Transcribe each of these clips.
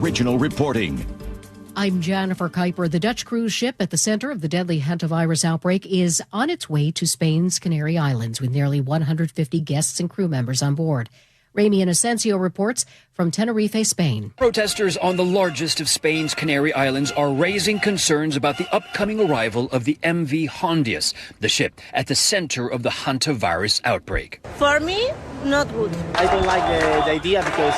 Original reporting. I'm Jennifer Kuiper. The Dutch cruise ship at the center of the deadly hantavirus outbreak is on its way to Spain's Canary Islands with nearly 150 guests and crew members on board. Ramy Inocencio reports from Tenerife, Spain. Protesters on the largest of Spain's Canary Islands are raising concerns about the upcoming arrival of the MV Hondias, the ship at the center of the hantavirus outbreak. For me, not good. I don't like the idea because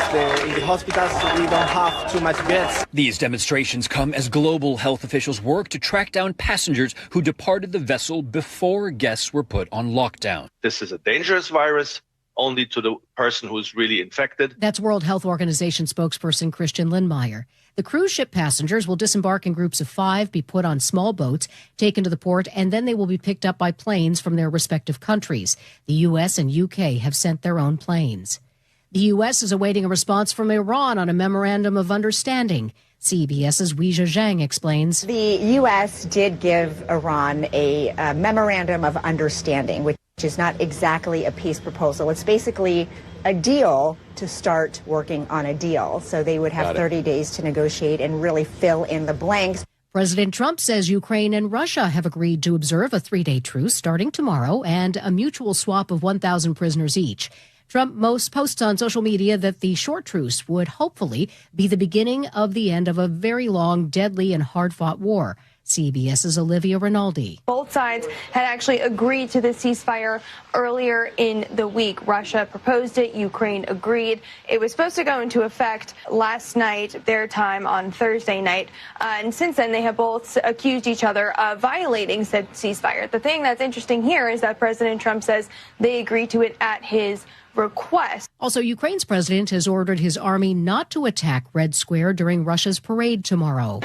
in the hospitals we don't have too much beds. These demonstrations come as global health officials work to track down passengers who departed the vessel before guests were put on lockdown. This is a dangerous virus. Only to the person who's really infected. That's World Health Organization spokesperson Christian Lindmeier. The cruise ship passengers will disembark in groups of 5, be put on small boats, taken to the port, and then they will be picked up by planes from their respective countries. The U.S. and U.K. have sent their own planes. The U.S. is awaiting a response from Iran on a memorandum of understanding. CBS's Weijia Zhang explains. The U.S. did give Iran a memorandum of understanding, which is not exactly a peace proposal. It's basically a deal to start working on a deal. So they would have 30 days to negotiate and really fill in the blanks. President Trump says Ukraine and Russia have agreed to observe a 3-day truce starting tomorrow and a mutual swap of 1,000 prisoners each. Trump posts on social media that the short truce would hopefully be the beginning of the end of a very long, deadly, and hard-fought war. CBS's Olivia Rinaldi. Both sides had actually agreed to the ceasefire earlier in the week. Russia proposed it. Ukraine agreed. It was supposed to go into effect last night, their time on Thursday night. And since then, they have both accused each other of violating said ceasefire. The thing that's interesting here is that President Trump says they agreed to it at his request. Also, Ukraine's president has ordered his army not to attack Red Square during Russia's parade tomorrow.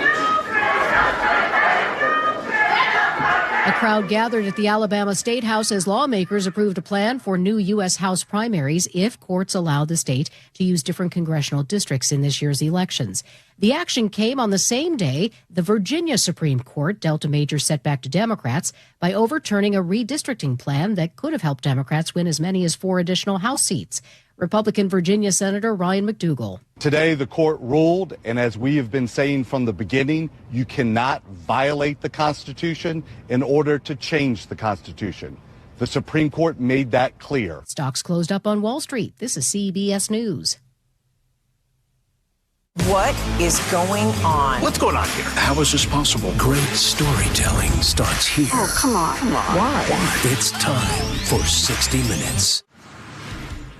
A crowd gathered at the Alabama State House as lawmakers approved a plan for new U.S. House primaries if courts allow the state to use different congressional districts in this year's elections. The action came on the same day the Virginia Supreme Court dealt a major setback to Democrats by overturning a redistricting plan that could have helped Democrats win as many as 4 additional House seats. Republican Virginia Senator Ryan McDougal. Today, the court ruled, and as we have been saying from the beginning, you cannot violate the Constitution in order to change the Constitution. The Supreme Court made that clear. Stocks closed up on Wall Street. This is CBS News. What is going on? What's going on here? How is this possible? Great storytelling starts here. Oh, come on. Why? It's time for 60 Minutes.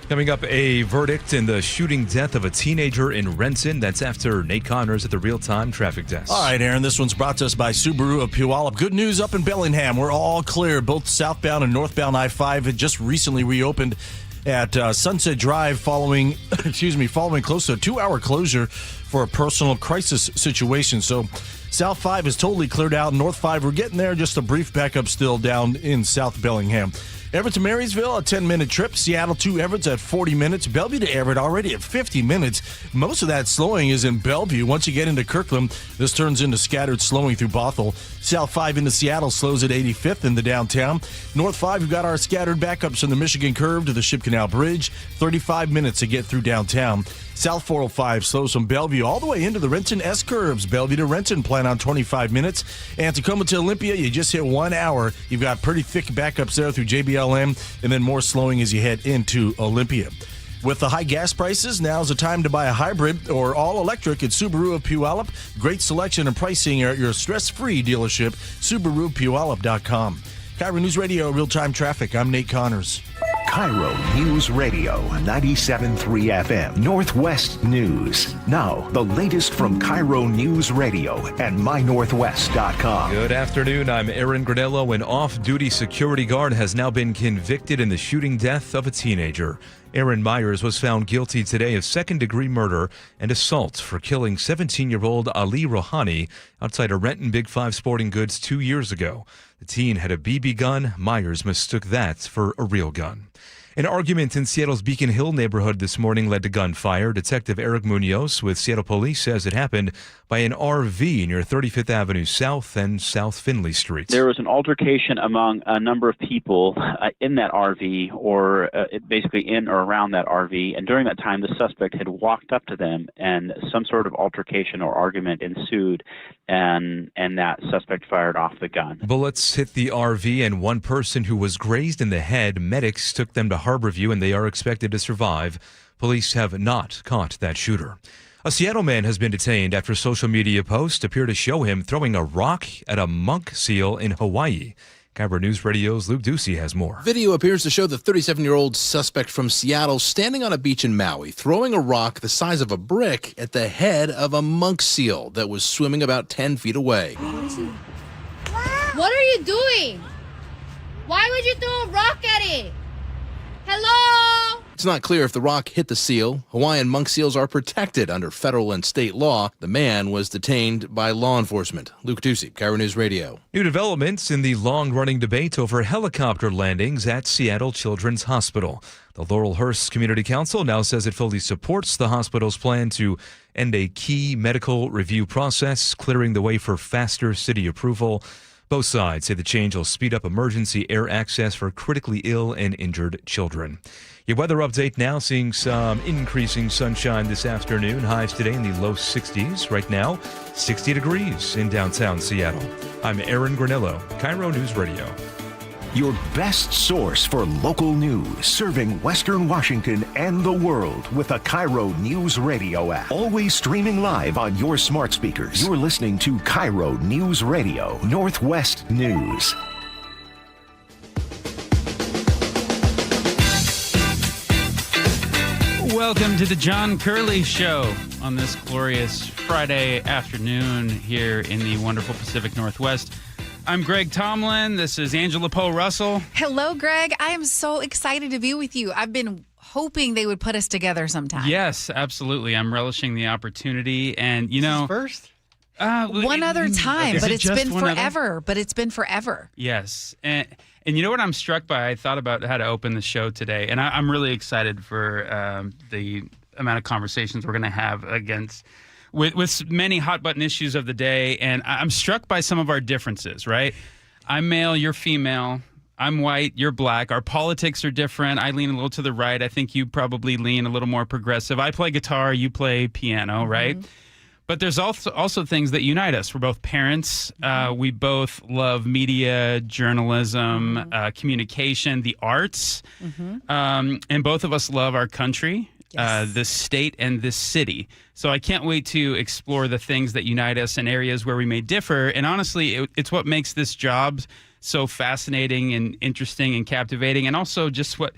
Coming up, a verdict in the shooting death of a teenager in Renton. That's after Nate Connors at the real-time traffic desk. All right, Aaron, this one's brought to us by Subaru of Puyallup. Good news up in Bellingham. We're all clear. Both southbound and northbound I-5 had just recently reopened at Sunset Drive following close to a 2-hour closure for a personal crisis situation. So South 5 is totally cleared out. North 5, we're getting there. Just a brief backup still down in South Bellingham. Everett to Marysville, a 10-minute trip. Seattle to Everett's at 40 minutes. Bellevue to Everett already at 50 minutes. Most of that slowing is in Bellevue. Once you get into Kirkland, this turns into scattered slowing through Bothell. South 5 into Seattle slows at 85th in the downtown. North 5, we've got our scattered backups from the Michigan Curve to the Ship Canal Bridge. 35 minutes to get through downtown. South 405 slows from Bellevue all the way into the Renton S-curves. Bellevue to Renton, plan on 25 minutes. And Tacoma to Olympia, you just hit 1 hour. You've got pretty thick backups there through JBLM, and then more slowing as you head into Olympia. With the high gas prices, now's the time to buy a hybrid or all-electric at Subaru of Puyallup. Great selection and pricing at your stress-free dealership, SubaruPuyallup.com. KIRO Newsradio Real-Time Traffic. I'm Nate Connors. KIRO News Radio, 97.3 FM, Northwest News. Now, the latest from KIRO News Radio and mynorthwest.com. Good afternoon. I'm Aaron Granello. An off-duty security guard has now been convicted in the shooting death of a teenager. Aaron Myers was found guilty today of second-degree murder and assault for killing 17-year-old Ali Rohani outside a Renton Big 5 Sporting Goods 2 years ago. The teen had a BB gun. Myers mistook that for a real gun. An argument in Seattle's Beacon Hill neighborhood this morning led to gunfire. Detective Eric Munoz with Seattle Police says it happened by an RV near 35th Avenue South and South Finley Street. There was an altercation among a number of people in that RV, or basically in or around that RV. And during that time, the suspect had walked up to them, and some sort of altercation or argument ensued, and that suspect fired off the gun. Bullets hit the RV and one person who was grazed in the head. Medics took them to Harborview, and they are expected to survive. Police have not caught that shooter. A Seattle man has been detained after social media posts appear to show him throwing a rock at a monk seal in Hawaii. KIRO Newsradio's Luke Ducey has more. Video appears to show the 37-year-old suspect from Seattle standing on a beach in Maui, throwing a rock the size of a brick at the head of a monk seal that was swimming about 10 feet away. What are you doing? Why would you throw a rock at it? Hello? It's not clear if the rock hit the seal. Hawaiian monk seals are protected under federal and state law. The man was detained by law enforcement. Luke Ducey, KIRO News Radio. New developments in the long-running debate over helicopter landings at Seattle Children's Hospital. The Laurelhurst Community Council now says it fully supports the hospital's plan to end a key medical review process, clearing the way for faster city approval. Both sides say the change will speed up emergency air access for critically ill and injured children. Your weather update now, seeing some increasing sunshine this afternoon. Highs today in the low 60s. Right now, 60 degrees in downtown Seattle. I'm Aaron Granillo, KIRO News Radio. Your best source for local news, serving Western Washington and the world with the KIRO Newsradio App. Always streaming live on your smart speakers. You're listening to KIRO News Radio, Northwest News. Welcome to the John Curley Show on this glorious Friday afternoon here in the wonderful Pacific Northwest. I'm Greg Tomlin. This is Angela Poe Russell. Hello, Greg. I am so excited to be with you. I've been hoping they would put us together sometime. Yes, absolutely. I'm relishing the opportunity. And, you know... First? One other time, but it's been forever. But it's been forever. Yes. And you know what I'm struck by? I thought about how to open the show today, and I'm really excited for the amount of conversations we're going to have with many hot button issues of the day. And I'm struck by some of our differences, right? I'm male, you're female. I'm white, you're black. Our politics are different. I lean a little to the right. I think you probably lean a little more progressive. I play guitar, you play piano, right? But there's also things that unite us. We're both parents. We both love media, journalism, communication, the arts. And both of us love our country, this state, and this city. So I can't wait to explore the things that unite us in areas where we may differ. And honestly, it's what makes this job so fascinating and interesting and captivating, and also just what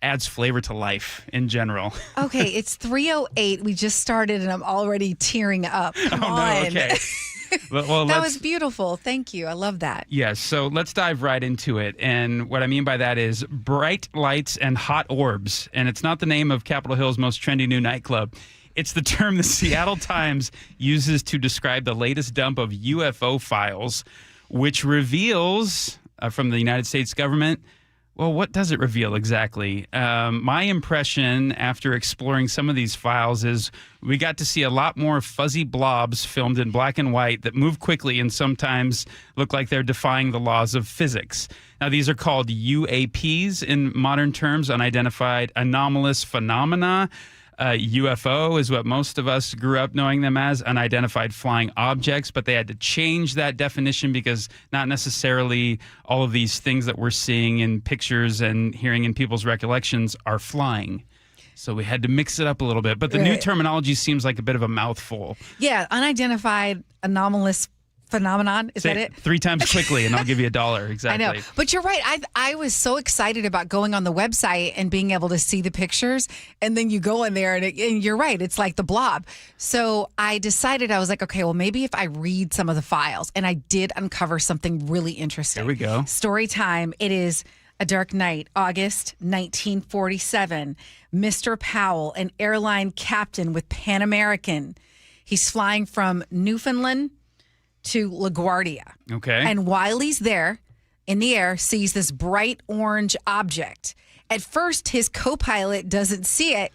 adds flavor to life in general. Okay, it's 3:08. We just started, and I'm already tearing up. Come on. No, okay. Well, that was beautiful. Thank you. I love that. Yes, so let's dive right into it. And what I mean by that is bright lights and hot orbs. And it's not the name of Capitol Hill's most trendy new nightclub. It's the term the Seattle Times uses to describe the latest dump of UFO files, which reveals from the United States government. Well, what does it reveal exactly? My impression after exploring some of these files is we got to see a lot more fuzzy blobs filmed in black and white that move quickly and sometimes look like they're defying the laws of physics. Now, these are called UAPs in modern terms, unidentified anomalous phenomena. UFO is what most of us grew up knowing them as, unidentified flying objects, but they had to change that definition because not necessarily all of these things that we're seeing in pictures and hearing in people's recollections are flying. So we had to mix it up a little bit. But the new terminology seems like a bit of a mouthful. Yeah, unidentified anomalous phenomenon. Is that it? 3 times quickly, and I'll give you $1. Exactly. I know. But you're right. I was so excited about going on the website and being able to see the pictures. And then you go in there, and you're right. It's like the blob. So I decided, I was like, okay, well, maybe if I read some of the files. And I did uncover something really interesting. There we go. Story time. It is a dark night, August 1947. Mr. Powell, an airline captain with Pan American. He's flying from Newfoundland to LaGuardia. Okay. And while he's there in the air, sees this bright orange object. At first, his co-pilot doesn't see it.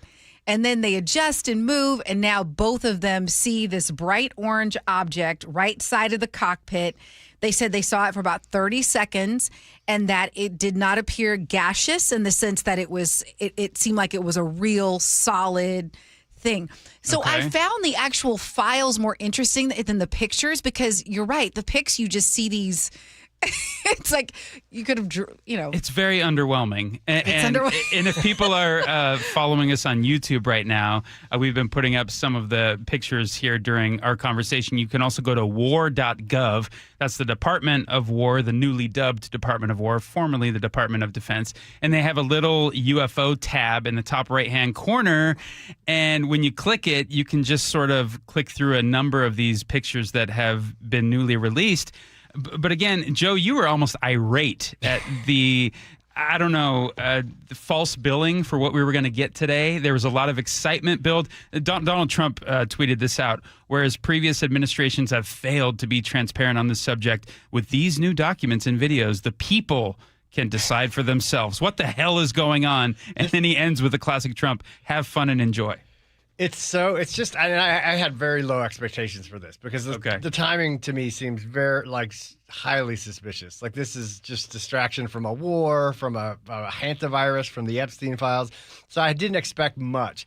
And then they adjust and move, and now both of them see this bright orange object right side of the cockpit. They said they saw it for about 30 seconds and that it did not appear gaseous in the sense that it seemed like it was a real solid thing. So I found the actual files more interesting than the pictures because you're right. The pics, you just see these... It's like you could have, It's very underwhelming. And if people are following us on YouTube right now, we've been putting up some of the pictures here during our conversation. You can also go to war.gov. That's the Department of War, the newly dubbed Department of War, formerly the Department of Defense. And they have a little UFO tab in the top right-hand corner. And when you click it, you can just sort of click through a number of these pictures that have been newly released. But again, Joe, you were almost irate at the false billing for what we were going to get today. There was a lot of excitement built. Donald Trump tweeted this out, whereas previous administrations have failed to be transparent on this subject. With these new documents and videos, the people can decide for themselves. What the hell is going on? And then he ends with the classic Trump, have fun and enjoy. It's just I had very low expectations for this because the timing to me seems very highly suspicious. Like this is just distraction from a war, from a hantavirus, from the Epstein files. So I didn't expect much,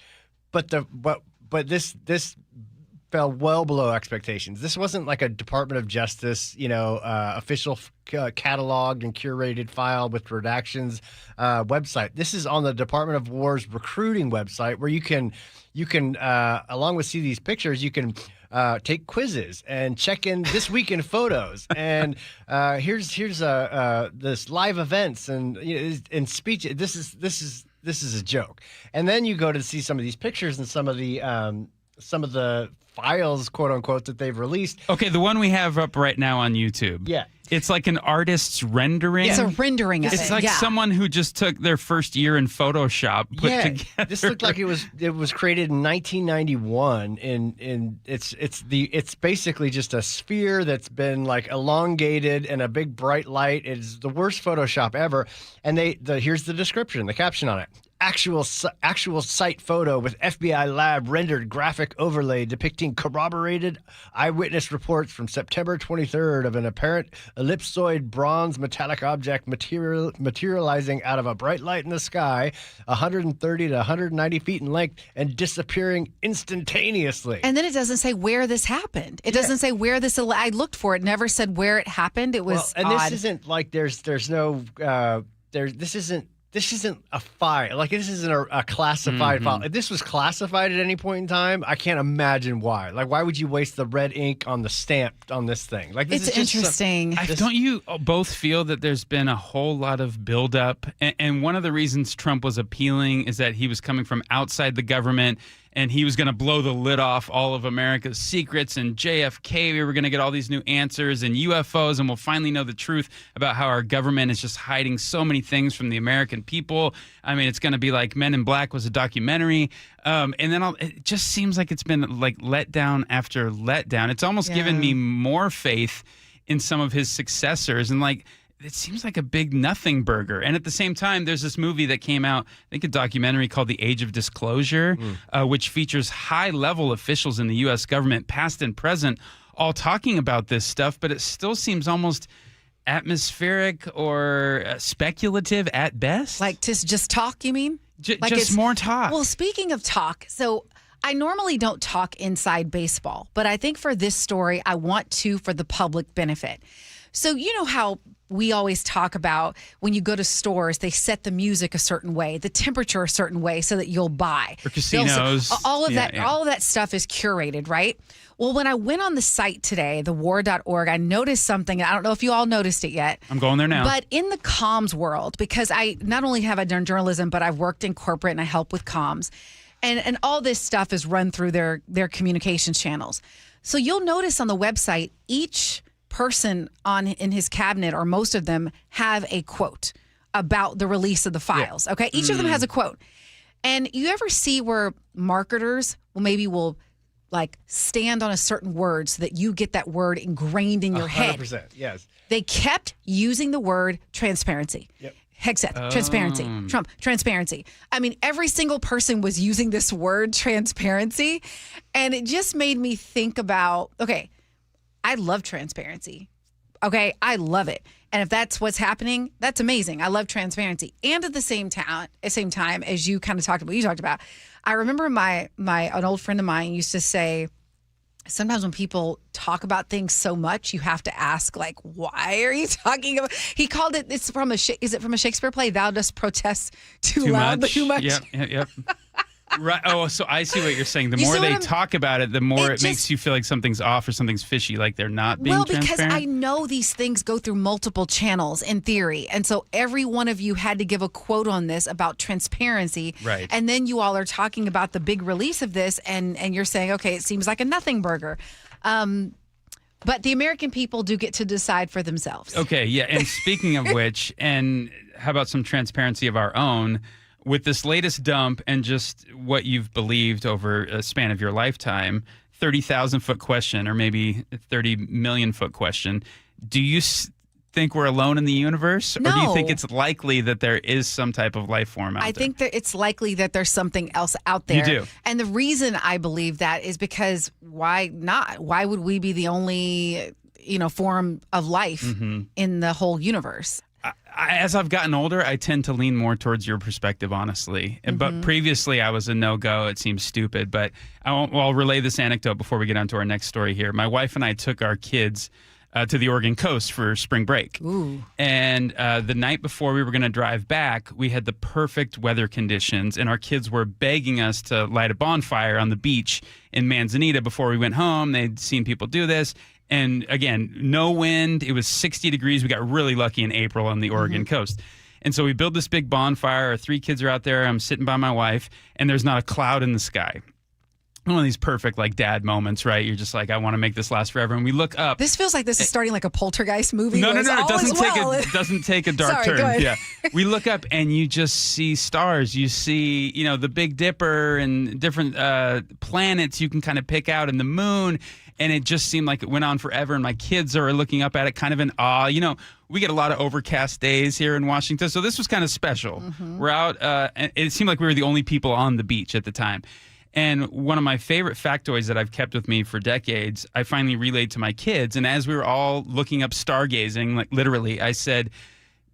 but this fell well below expectations. This wasn't like a Department of Justice, official cataloged and curated file with redactions website. This is on the Department of War's recruiting website where you can along with see these pictures, you can take quizzes and check in this week in photos and here's this live events and speech. This is a joke. And then you go to see some of these pictures and some of the files, quote unquote, that they've released. Okay, the one we have up right now on YouTube. Yeah. It's like an artist's rendering. It's a rendering of it. It's like someone who just took their first year in Photoshop, put together. This looked like it was created in 1991, and it's basically just a sphere that's been like elongated and a big bright light. It's the worst Photoshop ever. And here's the description, the caption on it. Actual site photo with FBI lab rendered graphic overlay depicting corroborated eyewitness reports from September 23rd of an apparent ellipsoid bronze metallic object materializing out of a bright light in the sky, 130 to 190 feet in length, and disappearing instantaneously. And then it doesn't say where this happened. It doesn't say where this. I looked for it. Never said where it happened. It was and odd. This isn't like this isn't a file. Like, this isn't a classified file. If this was classified at any point in time, I can't imagine why. Like, why would you waste the red ink on the stamp on this thing? Like, this it's is just interesting. Don't you both feel that there's been a whole lot of buildup? And one of the reasons Trump was appealing is that he was coming from outside the government and he was going to blow the lid off all of America's secrets, and JFK, we were going to get all these new answers, and UFOs, and we'll finally know the truth about how our government is just hiding so many things from the American people. I mean, it's going to be like Men in Black was a documentary. And then it just seems like it's been like letdown after letdown. It's almost given me more faith in some of his successors, and like, it seems like a big nothing burger. And at the same time, there's this movie that came out, I think a documentary called The Age of Disclosure, which features high-level officials in the U.S. government, past and present, all talking about this stuff, but it still seems almost atmospheric or speculative at best. Like to just talk, you mean? Like just more talk. Well, speaking of talk, so I normally don't talk inside baseball, but I think for this story, I want to for the public benefit. So you know how we always talk about when you go to stores, they set the music a certain way, the temperature a certain way so that you'll buy. Or casinos. All of that stuff is curated, right? Well, when I went on the site today, the war.org, I noticed something. I don't know if you all noticed it yet. I'm going there now. But in the comms world, because I not only have I done journalism, but I've worked in corporate and I help with comms. And all this stuff is run through their communications channels. So you'll notice on the website, each person in his cabinet, or most of them, have a quote about the release of the files. Okay, each of them has a quote. And you ever see where marketers will like stand on a certain word so that you get that word ingrained in your head? 100%, yes. They kept using the word transparency. Yep. Hegseth, transparency. Trump, transparency. I mean, every single person was using this word, transparency. And it just made me think about, okay, I love transparency. Okay, I love it. And if that's what's happening, that's amazing. I love transparency. And at the same time, as you kind of talked about, I remember an old friend of mine used to say, sometimes when people talk about things so much, you have to ask, like, why are you talking about? He called it. Is it from a Shakespeare play? Thou dost protest too loud, but too much. Yep. Right. Oh, so I see what you're saying. The more they talk about it, the more it makes you feel like something's off or something's fishy, like they're not being transparent. Because I know these things go through multiple channels in theory. And so every one of you had to give a quote on this about transparency. Right. And then you all are talking about the big release of this, and you're saying, okay, it seems like a nothing burger. But the American people do get to decide for themselves. Okay, yeah. And speaking of which, and how about some transparency of our own? With this latest dump and just what you've believed over a span of your lifetime, 30,000-foot question, or maybe 30 million-foot question, do you think we're alone in the universe? No. Or do you think it's likely that there is some type of life form out there? I think that it's likely that there's something else out there. You do. And the reason I believe that is because why not? Why would we be the only, form of life in the whole universe? As I've gotten older, I tend to lean more towards your perspective, honestly. But previously, I was a no-go. It seems stupid. But I'll relay this anecdote before we get on to our next story here. My wife and I took our kids to the Oregon coast for spring break. Ooh. And the night before we were going to drive back, we had the perfect weather conditions, and our kids were begging us to light a bonfire on the beach in Manzanita before we went home. They'd seen people do this. And again, no wind. It was 60 degrees. We got really lucky in April on the Oregon coast. And so we build this big bonfire. Our 3 kids are out there. I'm sitting by my wife, and there's not a cloud in the sky. One of these perfect, like, dad moments, right? You're just like, I want to make this last forever. And we look up. This feels like this is starting like a poltergeist movie. No. It doesn't take a dark Sorry, turn. go ahead. Yeah. We look up and you just see stars. You see, the Big Dipper and different planets you can kind of pick out, and the moon. And it just seemed like it went on forever. And my kids are looking up at it kind of in awe. We get a lot of overcast days here in Washington. So this was kind of special. We're out. And it seemed like we were the only people on the beach at the time. And one of my favorite factoids that I've kept with me for decades, I finally relayed to my kids. And as we were all looking up stargazing, like literally, I said,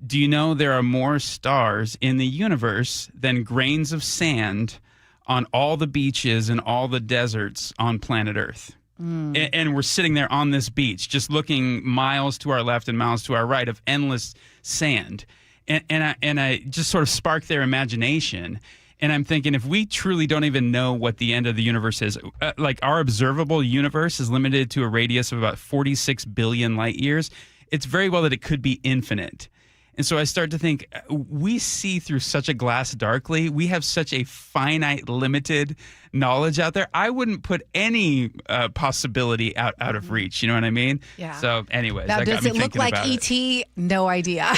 do you know there are more stars in the universe than grains of sand on all the beaches and all the deserts on planet Earth? And we're sitting there on this beach, just looking miles to our left and miles to our right of endless sand. And I just sort of sparked their imagination. And I'm thinking, if we truly don't even know what the end of the universe is, like our observable universe is limited to a radius of about 46 billion light years, it's very well that it could be infinite. And so I start to think, we see through such a glass darkly. We have such a finite, limited knowledge out there. I wouldn't put any possibility out of reach. You know what I mean? Yeah. So anyways, now, that does got me it look thinking like about E.T.? No idea.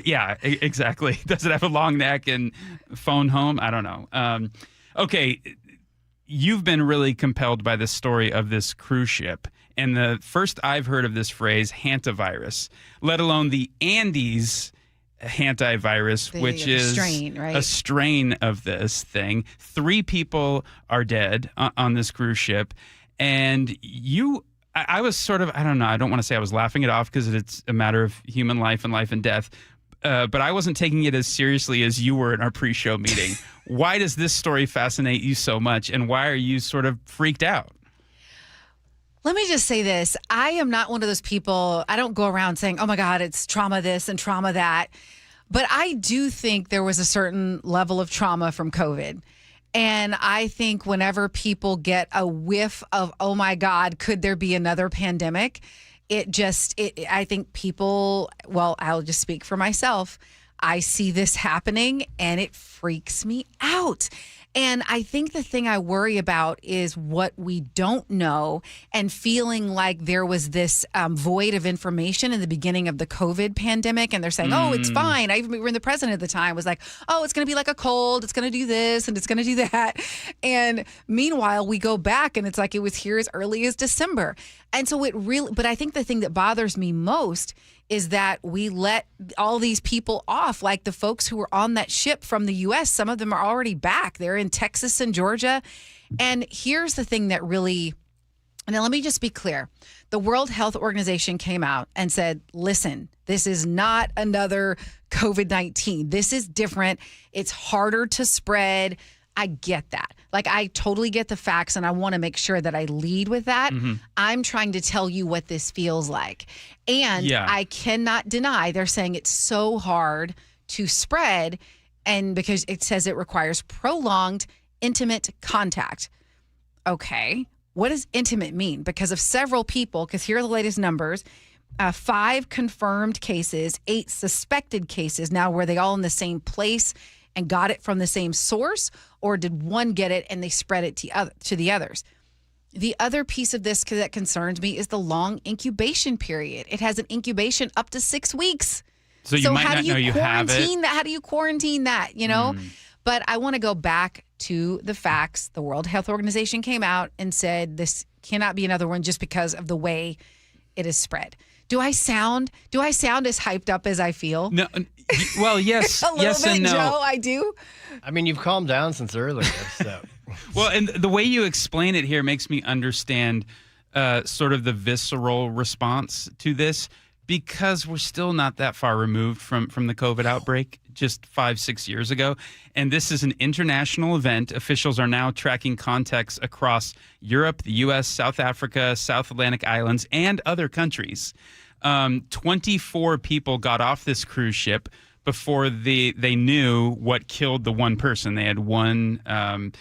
Yeah, exactly. Does it have a long neck and phone home? I don't know. Okay, you've been really compelled by the story of this cruise ship. And the first I've heard of this phrase, hantavirus, let alone the Andes hantavirus, which is strain, right? a strain of this thing. 3 people are dead on this cruise ship. And I was sort of, I don't know, I don't want to say I was laughing it off because it's a matter of human life and death. But I wasn't taking it as seriously as you were in our pre-show meeting. Why does this story fascinate you so much? And why are you sort of freaked out? Let me just say this. I am not one of those people, I don't go around saying, oh my God, it's trauma this and trauma that. But I do think there was a certain level of trauma from COVID. And I think whenever people get a whiff of, oh my God, could there be another pandemic? I think people, well, I'll just speak for myself. I see this happening and it freaks me out. And I think the thing I worry about is what we don't know and feeling like there was this void of information in the beginning of the COVID pandemic. And they're saying, oh, it's fine. I even remember the president at the time was like, oh, it's going to be like a cold. It's going to do this and it's going to do that. And meanwhile, we go back and it's like it was here as early as December. And so but I think the thing that bothers me most is that we let all these people off, like the folks who were on that ship from the U.S. Some of them are already back. They're in Texas and Georgia. And here's the thing that really, now let me just be clear. The World Health Organization came out and said, listen, this is not another COVID-19. This is different. It's harder to spread. I get that. Like, I totally get the facts, and I want to make sure that I lead with that. I'm trying to tell you what this feels like. And I cannot deny they're saying it's so hard to spread, and because it says it requires prolonged, intimate contact. Okay, what does intimate mean? Because of several people, because here are the latest numbers, 5 confirmed cases, 8 suspected cases. Now, were they all in the same place and got it from the same source, or did one get it and they spread it to the others? The other piece of this that concerns me is the long incubation period. It has an incubation up to 6 weeks. So you might not know you have it. How do you quarantine that, you know? But I want to go back to the facts. The World Health Organization came out and said this cannot be another one just because of the way it is spread. Do I sound as hyped up as I feel? No. Well, yes. A little yes bit, and no. Joe, I do. I mean, you've calmed down since earlier. So. Well, and the way you explain it here makes me understand sort of the visceral response to this, because we're still not that far removed from the COVID outbreak just 5-6 years ago. And this is an international event. Officials are now tracking contacts across Europe, the U.S., South Africa, South Atlantic Islands, and other countries. 24 people got off this cruise ship before they knew what killed the one person. They had one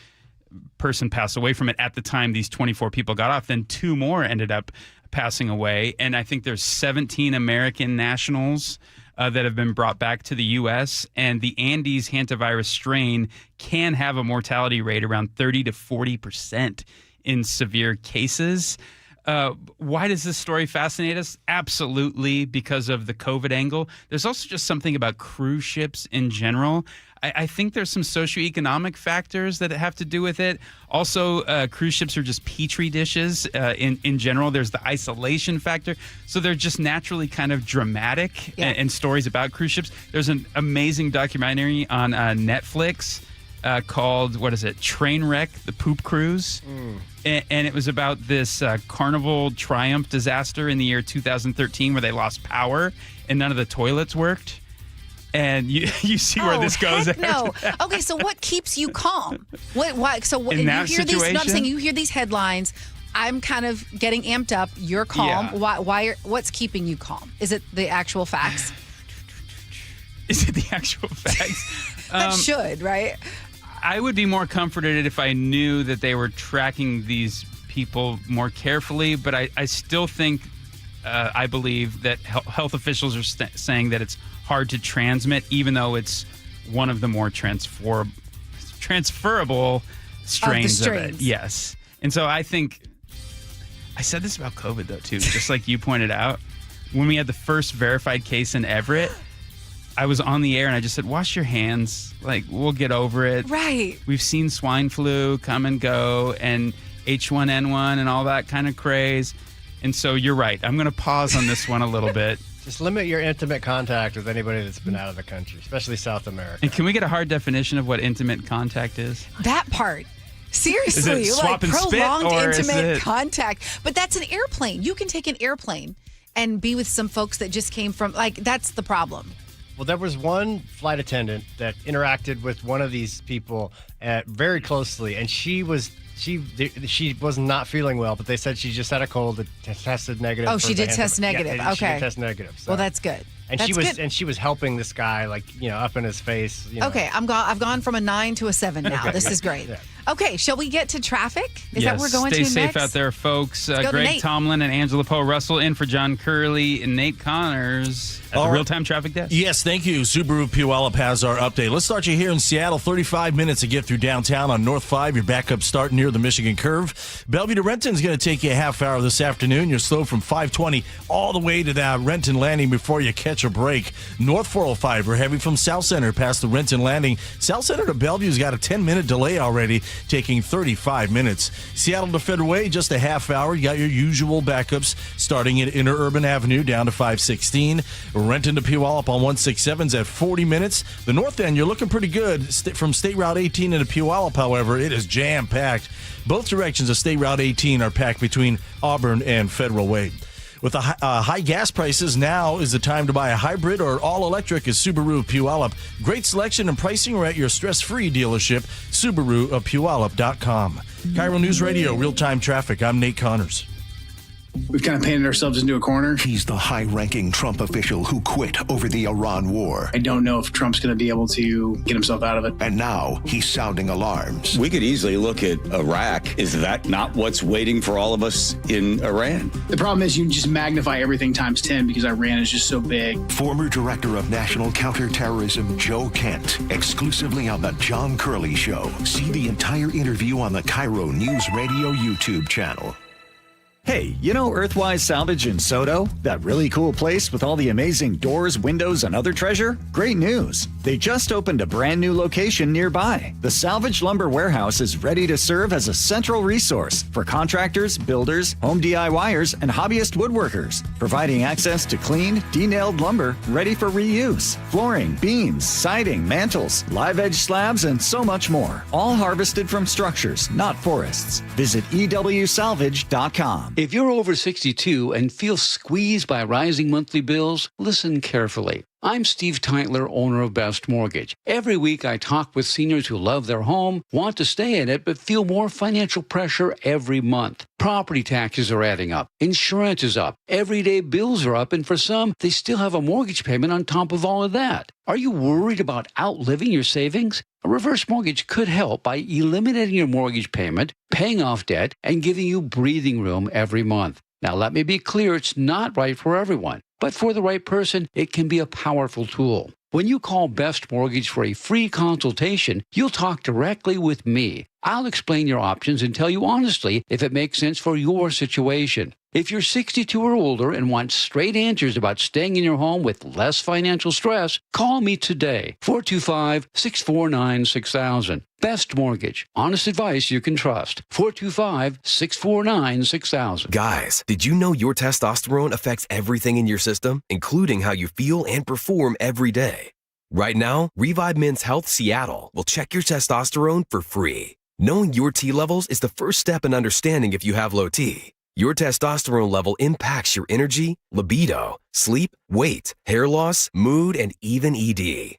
person pass away from it at the time these 24 people got off. Then 2 more ended up passing away. And I think there's 17 American nationals that have been brought back to the U.S. And the Andes hantavirus strain can have a mortality rate around 30 to 40% in severe cases. Why does this story fascinate us? Absolutely, because of the COVID angle. There's also just something about cruise ships in general. I think there's some socioeconomic factors that have to do with it. Also, cruise ships are just petri dishes in general. There's the isolation factor. So they're just naturally kind of dramatic and stories about cruise ships. There's an amazing documentary on Netflix called, Trainwreck, the Poop Cruise. And it was about this Carnival Triumph disaster in the year 2013 where they lost power and none of the toilets worked. And you see where this goes. Heck no. Okay, so what keeps you calm? Why? So what, in that you hear situation? These? No, I'm saying you hear these headlines. I'm kind of getting amped up. You're calm. Yeah. What's keeping you calm? Is it the actual facts? Is it the actual facts? That should, right? I would be more comforted if I knew that they were tracking these people more carefully, but I still think, I believe that health officials are saying that it's hard to transmit, even though it's one of the more transferable strains of it. Yes. And so I think, I said this about COVID though too, just like you pointed out, when we had the first verified case in Everett, I was on the air and I just said, wash your hands. Like, we'll get over it. Right. We've seen swine flu come and go and H1N1 and all that kind of craze. And so you're right. I'm going to pause on this one a little bit. Just limit your intimate contact with anybody that's been out of the country, especially South America. And can we get a hard definition of what intimate contact is? That part. Seriously. Is it swap and spit, prolonged or intimate contact. But that's an airplane. You can take an airplane and be with some folks that just came from, that's the problem. Well, there was one flight attendant that interacted with one of these people very closely, and she was not feeling well, but they said she just had a cold that tested negative. Oh, she did test negative. Yeah, okay, she did test negative. So. Well, that's good. And she was helping this guy, up in his face. Okay, I've gone from a 9 to a 7 now. Okay, this is great. Yeah. Okay, shall we get to traffic? Is that what we're going to next? Stay safe out there, folks. Greg Tomlin and Angela Poe Russell in for John Curley and Nate Connors at the real-time traffic desk. Yes, thank you. Subaru Puyallup has our update. Let's start you here in Seattle. 35 minutes to get through downtown on North 5. Your backup start near the Michigan Curve. Bellevue to Renton is going to take you a half hour this afternoon. You're slow from 520 all the way to that Renton Landing before you catch a break. North 405, we're heavy from South Center past the Renton Landing. South Center to Bellevue's got a 10-minute delay already, taking 35 minutes. Seattle to Federal Way, just a half hour. You got your usual backups starting at Interurban Avenue down to 516. Renton to Puyallup on 167's at 40 minutes. The north end, you're looking pretty good. From State Route 18 into Puyallup, however, it is jam-packed. Both directions of State Route 18 are packed between Auburn and Federal Way. With the high gas prices, now is the time to buy a hybrid or all-electric at Subaru of Puyallup. Great selection and pricing are at your stress-free dealership, SubaruofPuyallup.com. KIRO News Radio, real-time traffic. I'm Nate Connors. We've kind of painted ourselves into a corner. He's the high-ranking Trump official who quit over the Iran war. I don't know if Trump's going to be able to get himself out of it. And now he's sounding alarms. We could easily look at Iraq. Is that not what's waiting for all of us in Iran? The problem is you just magnify everything times 10 because Iran is just so big. Former Director of National Counterterrorism Joe Kent, exclusively on the John Curley Show. See the entire interview on the KIRO Newsradio YouTube channel. Hey, you know Earthwise Salvage in Soto? That really cool place with all the amazing doors, windows, and other treasure? Great news! They just opened a brand new location nearby. The Salvage Lumber Warehouse is ready to serve as a central resource for contractors, builders, home DIYers, and hobbyist woodworkers, providing access to clean, de-nailed lumber ready for reuse. Flooring, beams, siding, mantles, live edge slabs, and so much more. All harvested from structures, not forests. Visit EWSalvage.com. If you're over 62 and feel squeezed by rising monthly bills, listen carefully. I'm Steve Teitler, owner of Best Mortgage. Every week I talk with seniors who love their home, want to stay in it, but feel more financial pressure every month. Property taxes are adding up. Insurance is up. Everyday bills are up, and for some, they still have a mortgage payment on top of all of that. Are you worried about outliving your savings? A reverse mortgage could help by eliminating your mortgage payment, paying off debt, and giving you breathing room every month. Now, let me be clear, it's not right for everyone. But for the right person, it can be a powerful tool. When you call Best Mortgage for a free consultation, you'll talk directly with me. I'll explain your options and tell you honestly if it makes sense for your situation. If you're 62 or older and want straight answers about staying in your home with less financial stress, call me today, 425-649-6000. Best Mortgage. Honest advice you can trust. 425-649-6000. Guys, did you know your testosterone affects everything in your system, including how you feel and perform every day? Right now, Revive Men's Health Seattle will check your testosterone for free. Knowing your T levels is the first step in understanding if you have low T. Your testosterone level impacts your energy, libido, sleep, weight, hair loss, mood, and even ED.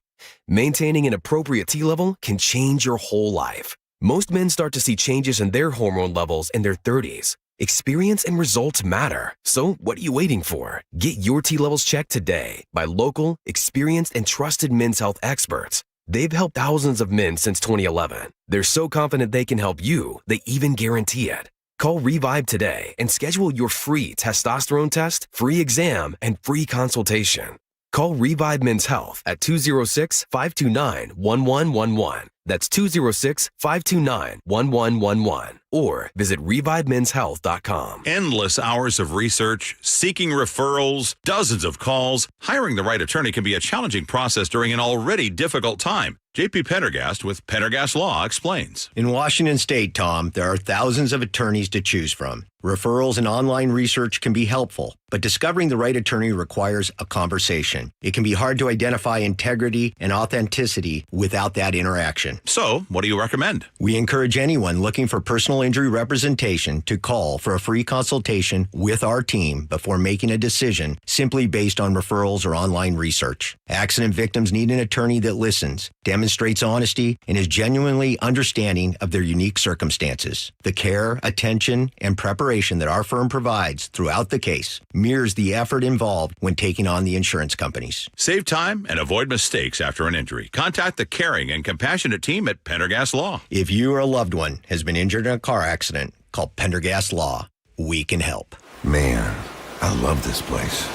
Maintaining an appropriate T level can change your whole life. Most men start to see changes in their hormone levels in their 30s. Experience and results matter. So what are you waiting for? Get your T levels checked today by local, experienced, and trusted men's health experts. They've helped thousands of men since 2011. They're so confident they can help you, they even guarantee it. Call Revive today and schedule your free testosterone test, free exam, and free consultation. Call Revive Men's Health at 206-529-1111. That's 206-529-1111. Or visit ReviveMen'sHealth.com. Endless hours of research, seeking referrals, dozens of calls. Hiring the right attorney can be a challenging process during an already difficult time. J.P. Pendergast with Pendergast Law explains. In Washington State, Tom, there are thousands of attorneys to choose from. Referrals and online research can be helpful, but discovering the right attorney requires a conversation. It can be hard to identify integrity and authenticity without that interaction. So, what do you recommend? We encourage anyone looking for personal injury representation to call for a free consultation with our team before making a decision simply based on referrals or online research. Accident victims need an attorney that listens, demonstrates honesty, and is genuinely understanding of their unique circumstances. The care, attention, and preparation preparation that our firm provides throughout the case mirrors the effort involved when taking on the insurance companies. Save time and avoid mistakes after an injury. Contact the caring and compassionate team at Pendergast Law. If you or a loved one has been injured in a car accident, call Pendergast Law. We can help. Man, I love this place.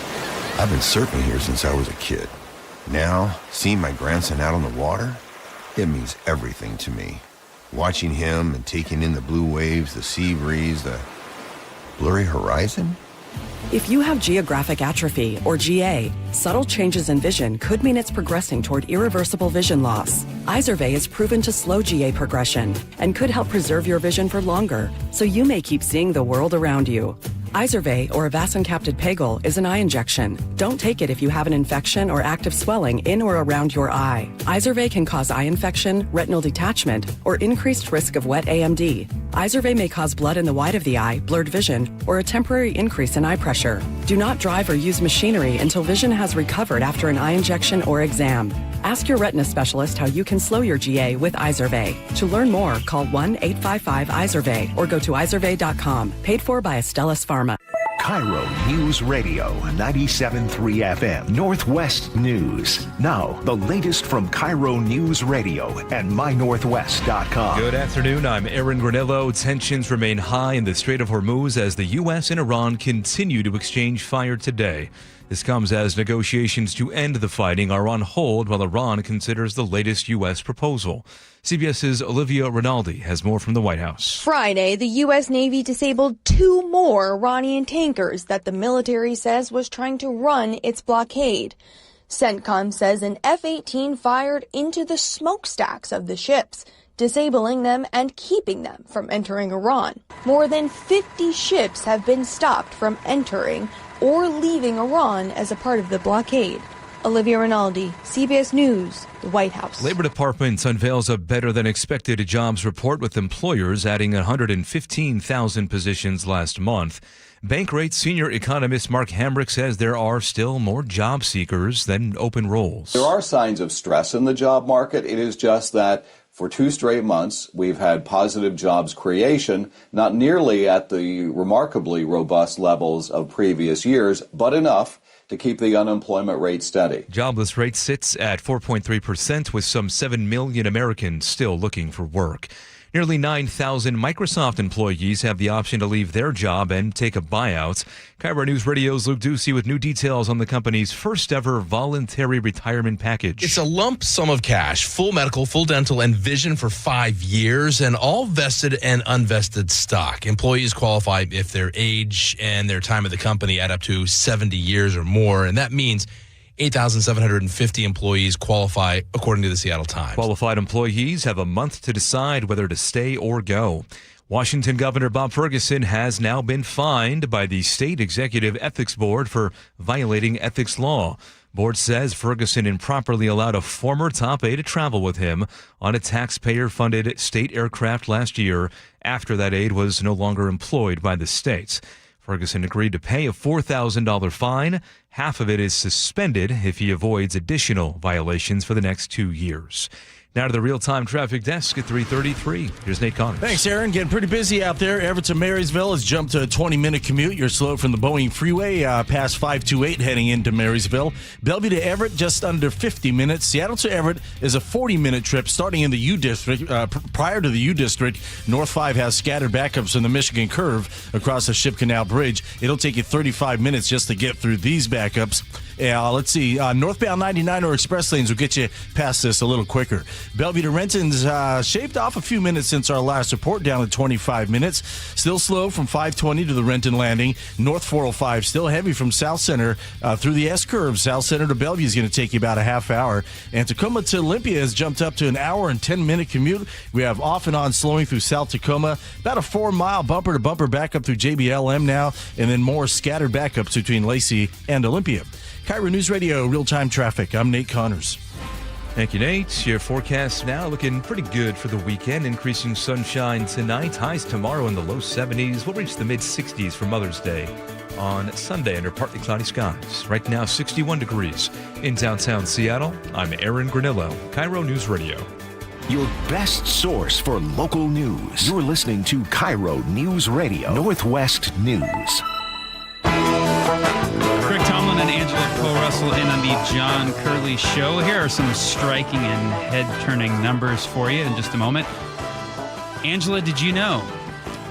I've been surfing here since I was a kid. Now, seeing my grandson out on the water, it means everything to me. Watching him and taking in the blue waves, the sea breeze, the blurry horizon. If you have geographic atrophy, or GA, subtle changes in vision could mean it's progressing toward irreversible vision loss. Izervay is proven to slow GA progression and could help preserve your vision for longer, so you may keep seeing the world around you. Izervay, or avacincaptad pegol, is an eye injection. Don't take it if you have an infection or active swelling in or around your eye. Izervay can cause eye infection, retinal detachment, or increased risk of wet AMD. Izervay may cause blood in the white of the eye, blurred vision, or a temporary increase in eye pressure. Do not drive or use machinery until vision has recovered after an eye injection or exam. Ask your retina specialist how you can slow your GA with Izervay. To learn more, call 1-855-IZERVAY or go to izervay.com. Paid for by Astellas Pharma. KIRO News Radio 97.3 FM Northwest News. Now, the latest from KIRO News Radio and mynorthwest.com. Good afternoon. I'm Aaron Granillo. Tensions remain high in the Strait of Hormuz as the U.S. and Iran continue to exchange fire today. This comes as negotiations to end the fighting are on hold while Iran considers the latest U.S. proposal. CBS's Olivia Rinaldi has more from the White House. Friday, the U.S. Navy disabled 2 more Iranian tankers that the military says was trying to run its blockade. CENTCOM says an F-18 fired into the smokestacks of the ships, disabling them and keeping them from entering Iran. More than 50 ships have been stopped from entering or leaving Iran as a part of the blockade. Olivia Rinaldi, CBS News, the White House. Labor Department unveils a better-than-expected jobs report with employers adding 115,000 positions last month. Bankrate senior economist Mark Hamrick says there are still more job seekers than open roles. There are signs of stress in the job market. It is just that for 2 straight months, we've had positive jobs creation, not nearly at the remarkably robust levels of previous years, but enough to keep the unemployment rate steady. Jobless rate sits at 4.3%, with some 7 million Americans still looking for work. Nearly 9,000 Microsoft employees have the option to leave their job and take a buyout. KIRO News Radio's Luke Ducey with new details on the company's first ever voluntary retirement package. It's a lump sum of cash, full medical, full dental, and vision for 5 years, and all vested and unvested stock. Employees qualify if their age and their time at the company add up to 70 years or more, and that means 8,750 employees qualify, according to the Seattle Times. Qualified employees have a month to decide whether to stay or go. Washington Governor Bob Ferguson has now been fined by the State Executive Ethics Board for violating ethics law. Board says Ferguson improperly allowed a former top aide to travel with him on a taxpayer-funded state aircraft last year after that aide was no longer employed by the state. Ferguson agreed to pay a $4,000 fine. Half of it is suspended if he avoids additional violations for the next 2 years. Now to the real-time traffic desk at 3:33. Here's Nate Connors. Thanks, Aaron. Getting pretty busy out there. Everett to Marysville has jumped to a 20-minute commute. You're slow from the Boeing Freeway past 528 heading into Marysville. Bellevue to Everett, just under 50 minutes. Seattle to Everett is a 40-minute trip starting in the U District. Prior to the U District, North 5 has scattered backups in the Michigan Curve across the Ship Canal Bridge. It'll take you 35 minutes just to get through these backups. Let's see. Northbound 99 or express lanes will get you past this a little quicker. Bellevue to Renton's shaved off a few minutes since our last report, down to 25 minutes. Still slow from 520 to the Renton Landing. North 405 still heavy from South Center through the S-curve. South Center to Bellevue is going to take you about a half hour. And Tacoma to Olympia has jumped up to an hour and 10-minute commute. We have off and on slowing through South Tacoma. About a 4-mile bumper-to-bumper backup through JBLM now. And then more scattered backups between Lacey and Olympia. KIRO News Radio, real-time traffic. I'm Nate Connors. Thank you, Nate. Your forecast now looking pretty good for the weekend. Increasing sunshine tonight. Highs tomorrow in the low 70s. We'll reach the mid-60s for Mother's Day on Sunday under partly cloudy skies. Right now, 61 degrees in downtown Seattle. I'm Aaron Granillo, KIRO News Radio. your best source for local news. You're listening to KIRO News Radio, Northwest News. Greg Tomlin and Angela Cole Russell in on the John Curley Show. Here are some striking and head-turning numbers for you in just a moment. Angela, did you know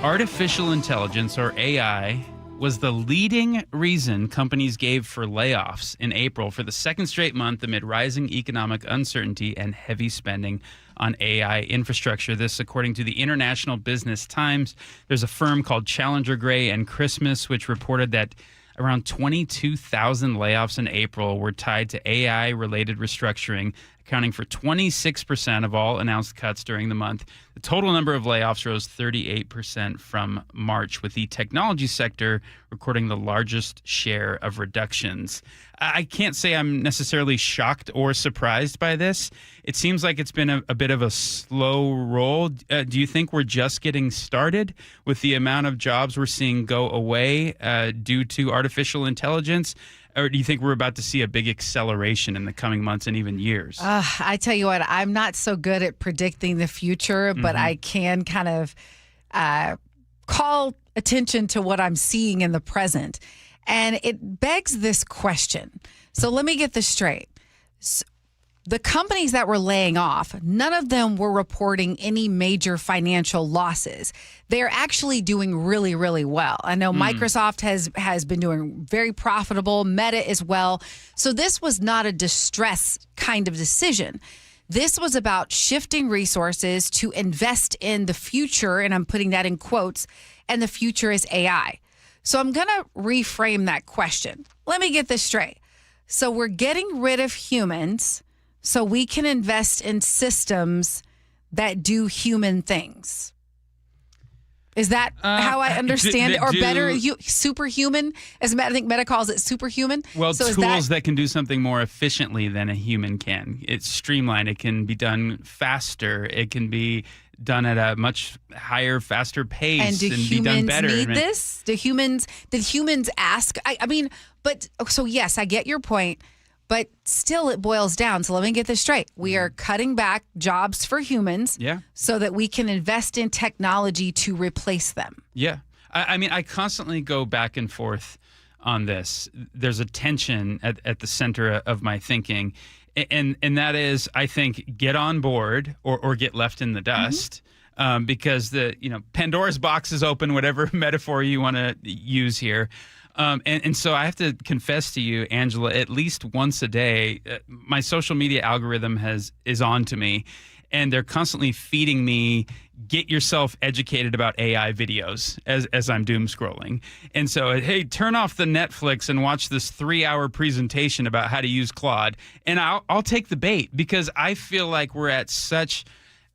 artificial intelligence, or AI, was the leading reason companies gave for layoffs in April for the second straight month amid rising economic uncertainty and heavy spending on AI infrastructure? This, according to the International Business Times. There's a firm called Challenger Gray and Christmas, which reported that around 22,000 layoffs in April were tied to AI-related restructuring, accounting for 26% of all announced cuts during the month. The total number of layoffs rose 38% from March, with the technology sector recording the largest share of reductions. I can't say I'm necessarily shocked or surprised by this. It seems like it's been a bit of a slow roll. Do you think we're just getting started with the amount of jobs we're seeing go away due to artificial intelligence? Or do you think we're about to see a big acceleration in the coming months and even years? I tell you what, I'm not so good at predicting the future, but I can kind of call attention to what I'm seeing in the present. And it begs this question. So let me get this straight. The companies that were laying off, none of them were reporting any major financial losses. They're actually doing really, really well. I know Microsoft has been doing very profitable, Meta as well. So this was not a distress kind of decision. This was about shifting resources to invest in the future, and I'm putting that in quotes, and the future is AI. So I'm going to reframe that question. Let me get this straight. So we're getting rid of humans so we can invest in systems that do human things. Is that how I understand it? Or better, superhuman? I think Meta calls it superhuman. Well, so tools that can do something more efficiently than a human can. It's streamlined. It can be done faster. It can be done at a much higher, faster pace and be done better. And do humans need this? Did humans ask? I mean, but so yes, I get your point. But still, it boils down. So let me get this straight. We are cutting back jobs for humans so that we can invest in technology to replace them. Yeah. I mean, I constantly go back and forth on this. There's a tension at the center of my thinking. And that is, I think, get on board or get left in the dust. Because Pandora's box is open, whatever metaphor you want to use here. And so I have to confess to you, Angela, at least once a day, my social media algorithm is on to me, and they're constantly feeding me, get yourself educated about AI videos as I'm doom scrolling. And so, hey, turn off the Netflix and watch this 3-hour presentation about how to use Claude. And I'll take the bait, because I feel like we're at such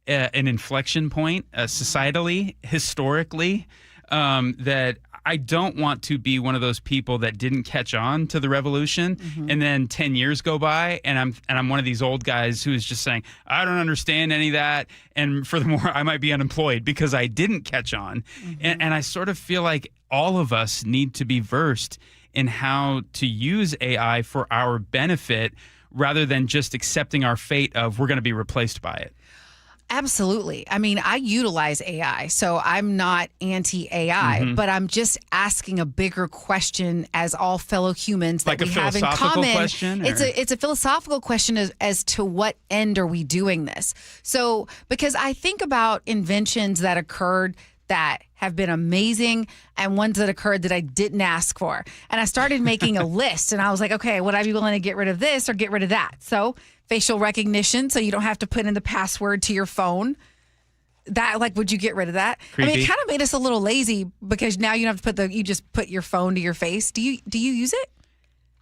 an inflection point societally, historically, that I don't want to be one of those people that didn't catch on to the revolution, and then 10 years go by and I'm one of these old guys who is just saying, I don't understand any of that. And furthermore, I might be unemployed because I didn't catch on. And I sort of feel like all of us need to be versed in how to use AI for our benefit rather than just accepting our fate of we're going to be replaced by it. Absolutely. I mean, I utilize AI, so I'm not anti-AI, but I'm just asking a bigger question as all fellow humans that we have in common. Question, it's a philosophical question as to what end are we doing this? So, because I think about inventions that occurred that have been amazing and ones that occurred that I didn't ask for. And I started making a list, and I was like, okay, would I be willing to get rid of this or get rid of that? So facial recognition, so you don't have to put in the password to your phone. That, like, would you get rid of that? Creepy. I mean, it kind of made us a little lazy because now you don't have to you just put your phone to your face. Do you use it?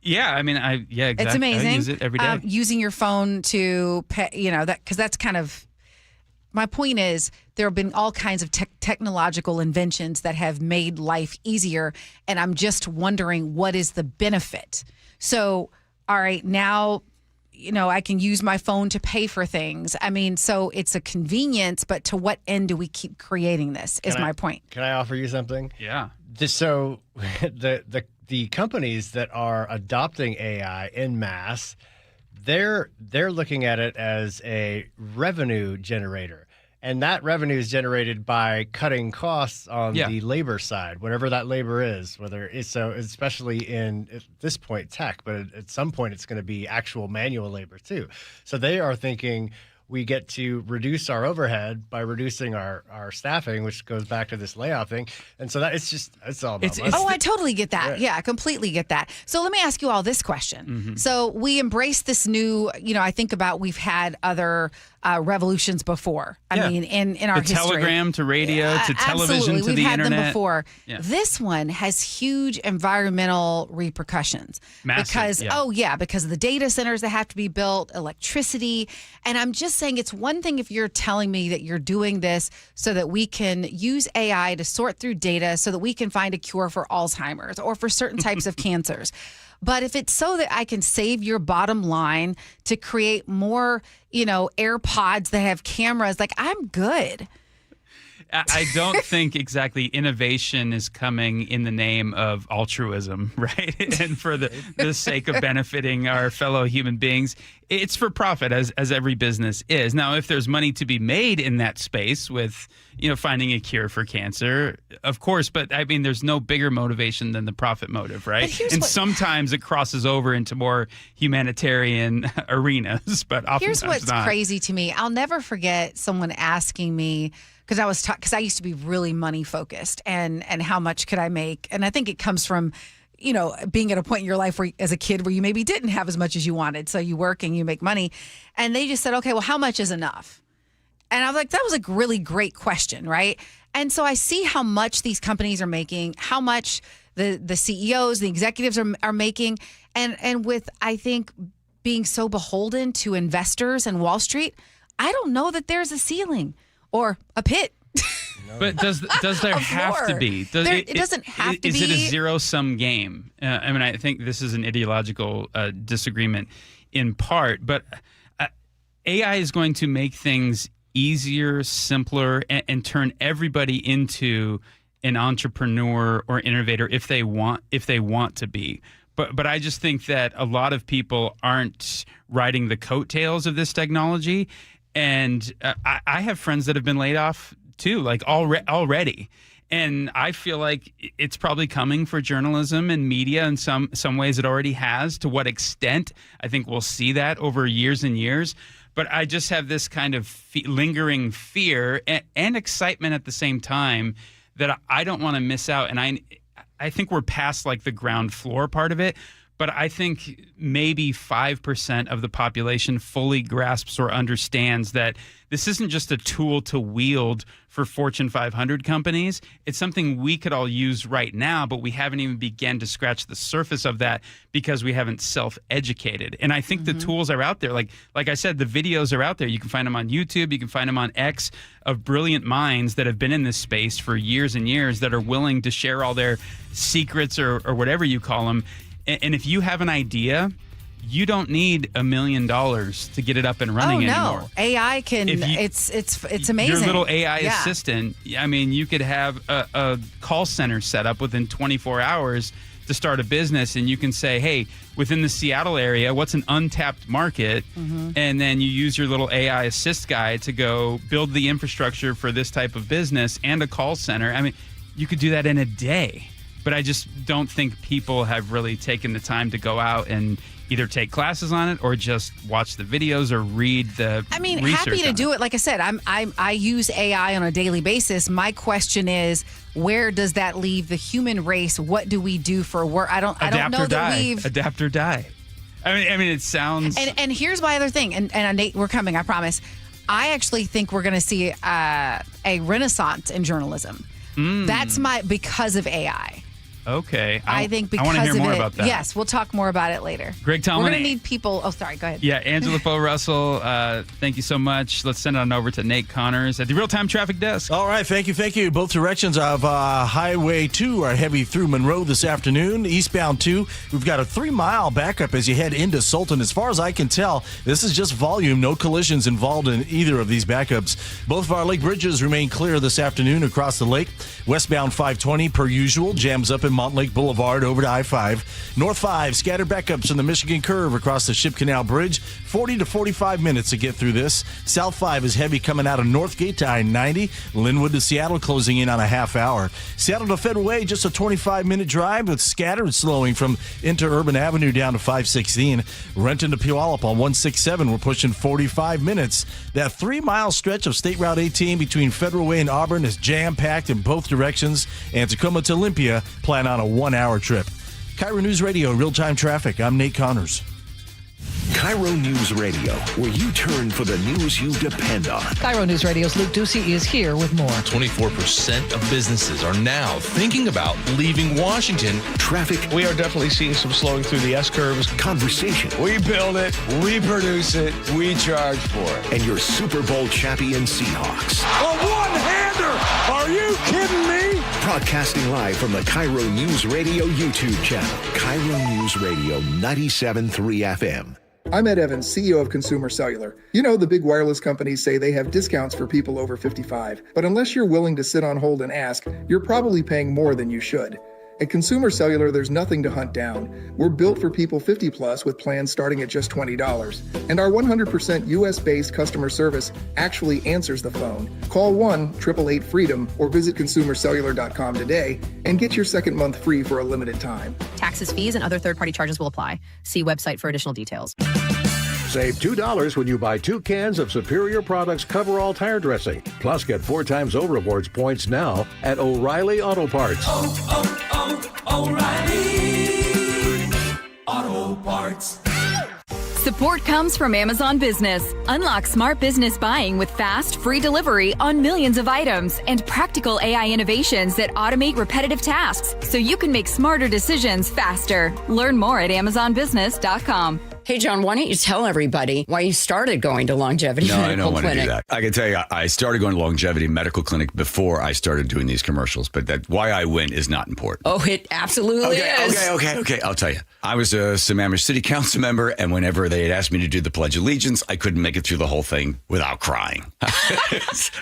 Yeah, I mean, exactly. It's amazing. I use it every day. Using your phone to, because that's kind of, my point is there have been all kinds of technological inventions that have made life easier, and I'm just wondering what is the benefit. So, all right, now, I can use my phone to pay for things. I mean, so it's a convenience, but to what end do we keep creating this is my point. Can I offer you something? Yeah. Just so the companies that are adopting AI en masse, they're looking at it as a revenue generator. And that revenue is generated by cutting costs on the labor side, whatever that labor is, whether it's so, especially in at this point tech, but at some point it's going to be actual manual labor too. So they are thinking we get to reduce our overhead by reducing our staffing, which goes back to this layoff thing. And so that it's all about money. I totally get that. Yeah, I completely get that. So let me ask you all this question. Mm-hmm. So we embrace this new, I think about we've had other revolutions before. I mean, in our history. Telegram to radio to television absolutely. to We've the had internet. them before. Yeah. This one has huge environmental repercussions. Massive, Because of the data centers that have to be built, electricity. And I'm just saying it's one thing if you're telling me that you're doing this so that we can use AI to sort through data so that we can find a cure for Alzheimer's or for certain types of cancers. But if it's so that I can save your bottom line to create more, AirPods that have cameras, I'm good. I don't think exactly innovation is coming in the name of altruism, right? And for the sake of benefiting our fellow human beings. It's for profit, as every business is. Now, if there's money to be made in that space with, finding a cure for cancer, of course. But I mean, there's no bigger motivation than the profit motive, right? And sometimes it crosses over into more humanitarian arenas, but oftentimes Here's what's not. crazy to me. I'll never forget someone asking me, because I used to be really money focused and how much could I make? And I think it comes from, being at a point in your life where as a kid where you maybe didn't have as much as you wanted. So you work and you make money. And they just said, okay, well, how much is enough? And I was like, that was a really great question, right? And so I see how much these companies are making, how much the CEOs, the executives are making. And with, I think, being so beholden to investors and Wall Street, I don't know that there's a ceiling or a pit. But does there have to be? It doesn't have to is be. Is it a zero-sum game? I think this is an ideological disagreement in part, but AI is going to make things easier, simpler, and turn everybody into an entrepreneur or innovator if they want to be. But I just think that a lot of people aren't riding the coattails of this technology. And I have friends that have been laid off too, already. And I feel like it's probably coming for journalism and media in some ways. It already has. To what extent? I think we'll see that over years and years. But I just have this kind of lingering fear and excitement at the same time that I don't want to miss out. And I think we're past the ground floor part of it. But I think maybe 5% of the population fully grasps or understands that this isn't just a tool to wield for Fortune 500 companies. It's something we could all use right now, but we haven't even begun to scratch the surface of that because we haven't self-educated. And I think the tools are out there. Like I said, the videos are out there. You can find them on YouTube. You can find them on X of brilliant minds that have been in this space for years and years that are willing to share all their secrets or whatever you call them. And if you have an idea, you don't need $1 million to get it up and running anymore. AI can. It's amazing. Your little AI assistant. I mean, you could have a call center set up within 24 hours to start a business, and you can say, "Hey, within the Seattle area, what's an untapped market?" And then you use your little AI assist guy to go build the infrastructure for this type of business and a call center. I mean, you could do that in a day. But I just don't think people have really taken the time to go out and either take classes on it or just watch the videos or read the research happy to do it. Like I said, I use AI on a daily basis. My question is, where does that leave the human race? What do we do for work? I don't know that we've adapt or die. I mean, it sounds. And here's my other thing. And Nate, we're coming. I promise. I actually think we're going to see a renaissance in journalism. That's because of AI. Okay. I think because I want to hear of more it. about that. Yes, we'll talk more about it later. Greg Tallman. We're going to need people. Oh, sorry. Go ahead. Yeah, Angela Poe Russell, thank you so much. Let's send it on over to Nate Connors at the Real-Time Traffic Desk. All right. Thank you. Both directions of Highway 2 are heavy through Monroe this afternoon. Eastbound 2, we've got a 3-mile backup as you head into Sultan. As far as I can tell, this is just volume. No collisions involved in either of these backups. Both of our lake bridges remain clear this afternoon across the lake. Westbound 520, per usual, jams up in Montlake Boulevard over to I-5. North 5, scattered backups in the Michigan Curve across the Ship Canal Bridge. 40 to 45 minutes to get through this. South 5 is heavy coming out of Northgate to I-90. Linwood to Seattle closing in on a half hour. Seattle to Federal Way, just a 25-minute drive with scattered slowing from Interurban Avenue down to 516. Renton to Puyallup on 167. We're pushing 45 minutes. That 3-mile stretch of State Route 18 between Federal Way and Auburn is jam-packed in both directions. And Tacoma to Olympia, plan on a 1-hour trip. KIRO News Radio, real-time traffic. I'm Nate Connors. KIRO News Radio, where you turn for the news you depend on. KIRO News Radio's Luke Ducey is here with more. 24% of businesses are now thinking about leaving Washington. Traffic. We are definitely seeing some slowing through the S-curves. Conversation. We build it, we produce it, we charge for it. And your Super Bowl champion Seahawks. A one-hander! Are you kidding me? Broadcasting live from the KIRO News Radio YouTube channel. KIRO News Radio 97.3 FM. I'm Ed Evans, CEO of Consumer Cellular. You know, the big wireless companies say they have discounts for people over 55, but unless you're willing to sit on hold and ask, you're probably paying more than you should. At Consumer Cellular, there's nothing to hunt down. We're built for people 50 plus with plans starting at just $20. And our 100% US-based customer service actually answers the phone. Call 1-888-FREEDOM or visit consumercellular.com today and get your second month free for a limited time. Taxes, fees, and other third-party charges will apply. See website for additional details. Save $2 when you buy 2 cans of Superior Products Coverall Tire Dressing. Plus, get 4 times O-Rewards points now at O'Reilly Auto Parts. O'Reilly Auto Parts. Support comes from Amazon Business. Unlock smart business buying with fast, free delivery on millions of items and practical AI innovations that automate repetitive tasks so you can make smarter decisions faster. Learn more at AmazonBusiness.com. Hey, John, why don't you tell everybody why you started going to Longevity Medical Clinic? No, I don't want to do that. I can tell you, I started going to Longevity Medical Clinic before I started doing these commercials, but that why I went is not important. Oh, it absolutely is. Okay. I'll tell you. I was a Sammamish City Council member, and whenever they had asked me to do the Pledge of Allegiance, I couldn't make it through the whole thing without crying.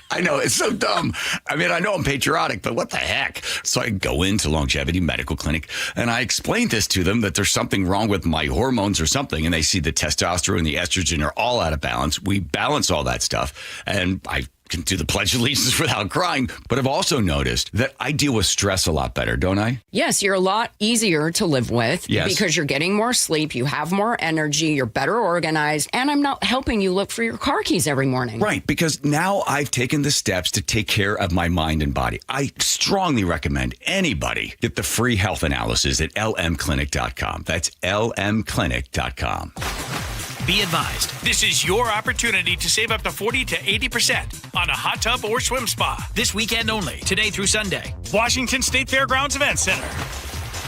I know, it's so dumb. I mean, I know I'm patriotic, but what the heck? So I go into Longevity Medical Clinic, and I explained this to them, that there's something wrong with my hormones or something, and they see the testosterone and the estrogen are all out of balance. We balance all that stuff, and I can do the Pledge of Allegiance without crying. But I've also noticed that I deal with stress a lot better, don't I? Yes, you're a lot easier to live with because you're getting more sleep, you have more energy, you're better organized, and I'm not helping you look for your car keys every morning. Right, because now I've taken the steps to take care of my mind and body. I strongly recommend anybody get the free health analysis at lmclinic.com. That's lmclinic.com. Be advised, this is your opportunity to save up to 40 to 80% on a hot tub or swim spa this weekend only, today through Sunday. Washington State Fairgrounds Event Center.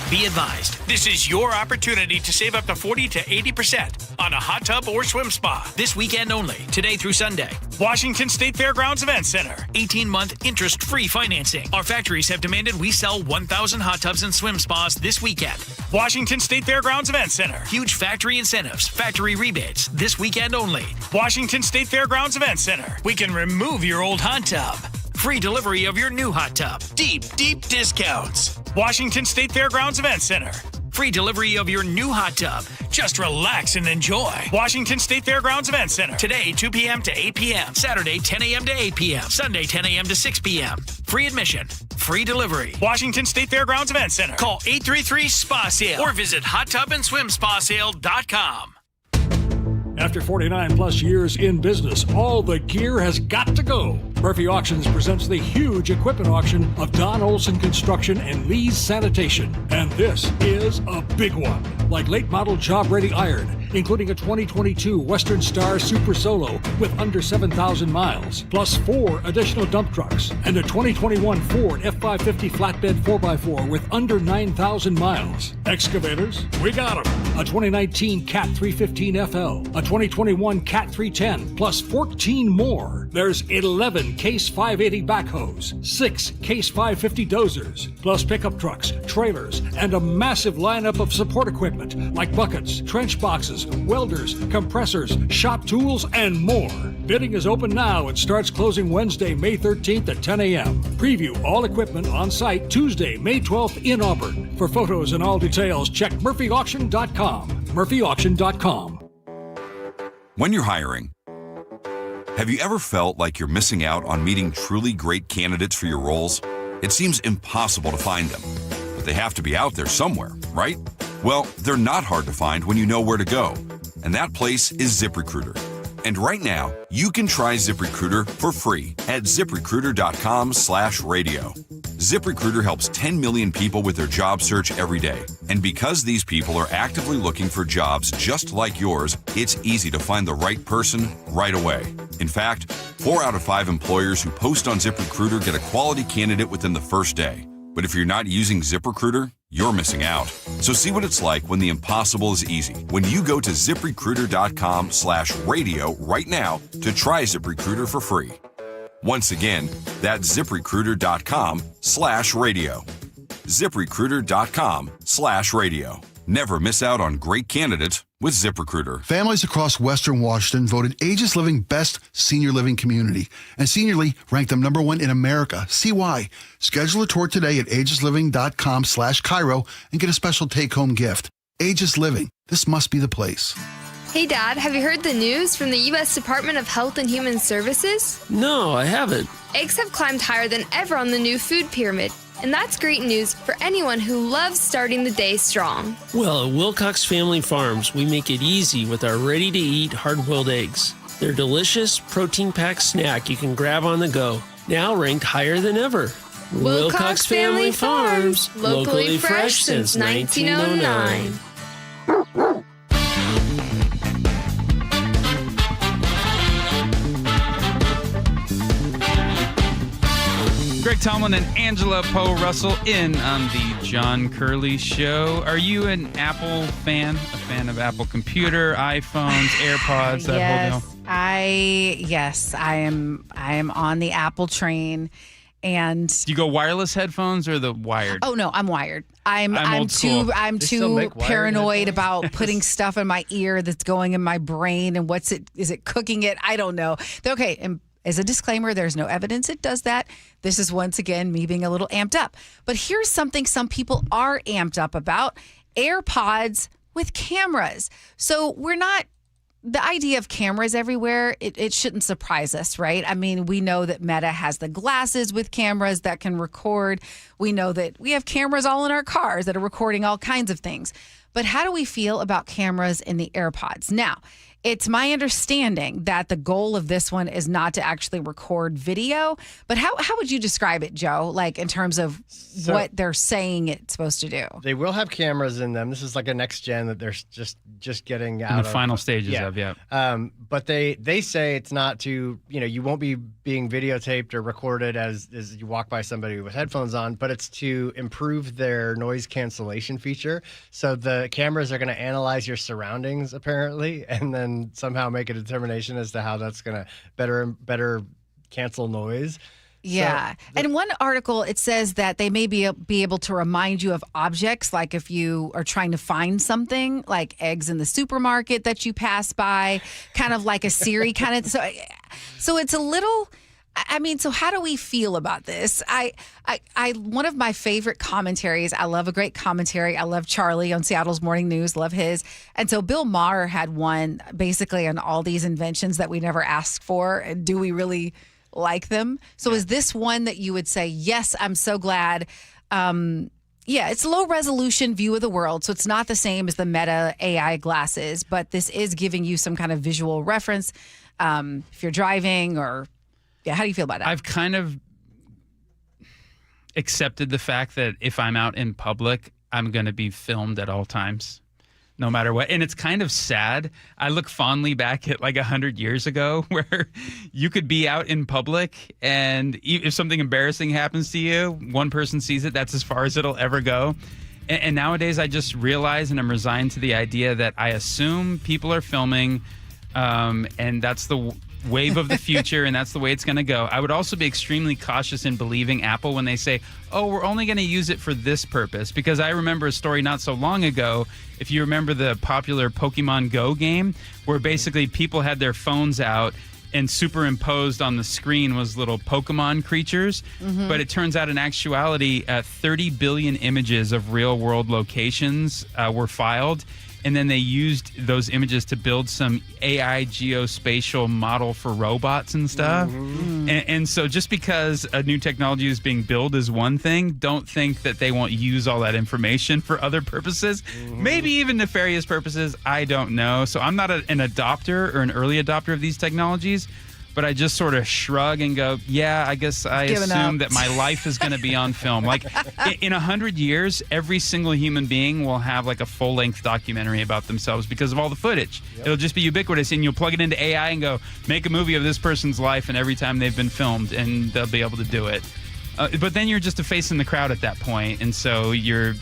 Be advised, this is your opportunity to save up to 40 to 80% on a hot tub or swim spa this weekend only, today through Sunday. Washington State Fairgrounds Event Center. 18-month interest-free financing. Our factories have demanded we sell 1,000 hot tubs and swim spas this weekend. Washington State Fairgrounds Event Center. Huge factory incentives, factory rebates this weekend only. Washington State Fairgrounds Event Center. We can remove your old hot tub. Free delivery of your new hot tub. Deep discounts. Washington State Fairgrounds Event Center. Free delivery of your new hot tub. Just relax and enjoy. Washington State Fairgrounds Event Center. Today, 2 p.m. to 8 p.m. Saturday, 10 a.m. to 8 p.m. Sunday, 10 a.m. to 6 p.m. Free admission. Free delivery. Washington State Fairgrounds Event Center. Call 833-SPA-SALE or visit hottubandSwimSpaSale.com. After 49 plus years in business, all the gear has got to go. Murphy Auctions presents the huge equipment auction of Don Olson Construction and Lee's Sanitation. And this is a big one. Like late model job ready iron, including a 2022 Western Star Super Solo with under 7,000 miles, plus 4 additional dump trucks, and a 2021 Ford F-550 flatbed 4x4 with under 9,000 miles. Excavators, we got them. A 2019 Cat 315 FL, a 2021 Cat 310, plus 14 more. There's 11 Case 580 backhoes, 6 Case 550 dozers, plus pickup trucks, trailers, and a massive lineup of support equipment like buckets, trench boxes, welders, compressors, shop tools, and more. Bidding is open now and starts closing Wednesday, May 13th at 10 a.m. Preview all equipment on site Tuesday, May 12th in Auburn. For photos and all details, check murphyauction.com. murphyauction.com. When you're hiring, have you ever felt like you're missing out on meeting truly great candidates for your roles? It seems impossible to find them, but they have to be out there somewhere, right? Well, they're not hard to find when you know where to go, and that place is ZipRecruiter. And right now, you can try ZipRecruiter for free at ZipRecruiter.com/radio. ZipRecruiter helps 10 million people with their job search every day. And because these people are actively looking for jobs just like yours, it's easy to find the right person right away. In fact, 4 out of 5 employers who post on ZipRecruiter get a quality candidate within the first day. But if you're not using ZipRecruiter, you're missing out. So see what it's like when the impossible is easy. When you go to ZipRecruiter.com/radio right now to try ZipRecruiter for free. Once again, that's ZipRecruiter.com/radio. ZipRecruiter.com/radio. Never miss out on great candidates with ZipRecruiter. Families across Western Washington voted Aegis Living Best Senior Living Community, and Seniorly ranked them #1 in America. See why. Schedule a tour today at aegisliving.com/KIRO and get a special take-home gift. Aegis Living. This must be the place. Hey, Dad, have you heard the news from the U.S. Department of Health and Human Services? No, I haven't. Eggs have climbed higher than ever on the new food pyramid. And that's great news for anyone who loves starting the day strong. Well, at Wilcox Family Farms, we make it easy with our ready-to-eat hard-boiled eggs. They're a delicious, protein-packed snack you can grab on the go. Now ranked higher than ever. Wilcox Family Farms, locally fresh since 1909. Greg Tomlin and Angela Poe Russell in on the John Curley Show. Are you an Apple fan? A fan of Apple computer, iPhones, AirPods, that whole deal? Yes, I am on the Apple train. And do you go wireless headphones or the wired? Oh no, I'm wired. I'm too paranoid about putting stuff in my ear that's going in my brain and is it cooking it? I don't know. Okay, and as a disclaimer, there's no evidence it does that. This is once again me being a little amped up. But here's something some people are amped up about: AirPods with cameras. So the idea of cameras everywhere, it shouldn't surprise us, right? I mean, we know that Meta has the glasses with cameras that can record. We know that we have cameras all in our cars that are recording all kinds of things. But how do we feel about cameras in the AirPods? Now, it's my understanding that the goal of this one is not to actually record video. But how would you describe it, Joe, like in terms of what they're saying it's supposed to do? They will have cameras in them. This is like a next gen that they're just getting out in the final stages of, yeah. But they say it's not to, you won't be being videotaped or recorded as you walk by somebody with headphones on, but it's to improve their noise cancellation feature. So the cameras are going to analyze your surroundings, apparently, and then somehow make a determination as to how that's going to better cancel noise. Yeah. So in one article, it says that they may be able to remind you of objects, like if you are trying to find something, like eggs in the supermarket that you pass by, kind of like a Siri kind of. So it's a little. I mean, so how do we feel about this? One of my favorite commentaries, I love a great commentary. I love Charlie on Seattle's Morning News, love his. And so Bill Maher had one basically on all these inventions that we never asked for. And do we really like them? So is this one that you would say, yes, I'm so glad. It's low resolution view of the world. So it's not the same as the Meta AI glasses, but this is giving you some kind of visual reference if you're driving or... Yeah, how do you feel about that? I've kind of accepted the fact that if I'm out in public, I'm going to be filmed at all times, no matter what. And it's kind of sad. I look fondly back at like 100 years ago where you could be out in public and if something embarrassing happens to you, one person sees it, that's as far as it'll ever go. And nowadays I just realize and I'm resigned to the idea that I assume people are filming and that's wave of the future, and that's the way it's going to go. I would also be extremely cautious in believing Apple when they say, oh, we're only going to use it for this purpose. Because I remember a story not so long ago, if you remember the popular Pokemon Go game, where basically people had their phones out and superimposed on the screen was little Pokemon creatures. Mm-hmm. But it turns out in actuality, 30 billion images of real-world locations were filed. And then they used those images to build some AI geospatial model for robots and stuff. Mm-hmm. And so just because a new technology is being built is one thing, don't think that they won't use all that information for other purposes. Mm-hmm. Maybe even nefarious purposes. I don't know. So I'm not an adopter or an early adopter of these technologies. But I just sort of shrug and go, yeah, I guess I assume that my life is going to be on film. Like in 100 years, every single human being will have like a full-length documentary about themselves because of all the footage. Yep. It'll just be ubiquitous, and you'll plug it into AI and go, make a movie of this person's life and every time they've been filmed, and they'll be able to do it. But then you're just a face in the crowd at that point, and so you're...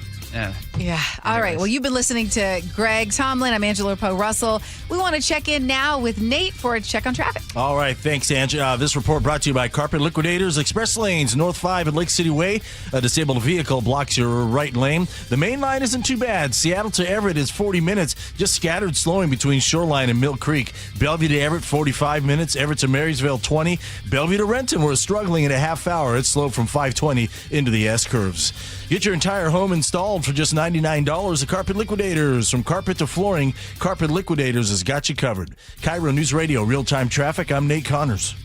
Yeah. All right. Well, you've been listening to Greg Tomlin. I'm Angela Poe Russell. We want to check in now with Nate for a check on traffic. All right. Thanks, Angie. This report brought to you by Carpet Liquidators. Express lanes, North 5 and Lake City Way. A disabled vehicle blocks your right lane. The main line isn't too bad. Seattle to Everett is 40 minutes. Just scattered slowing between Shoreline and Mill Creek. Bellevue to Everett, 45 minutes. Everett to Marysville, 20. Bellevue to Renton, we're struggling in a half hour. It's slow from 520 into the S-curves. Get your entire home installed for just $99 at Carpet Liquidators. From carpet to flooring, Carpet Liquidators has got you covered. KIRO News Radio, real-time traffic. I'm Nate Connors.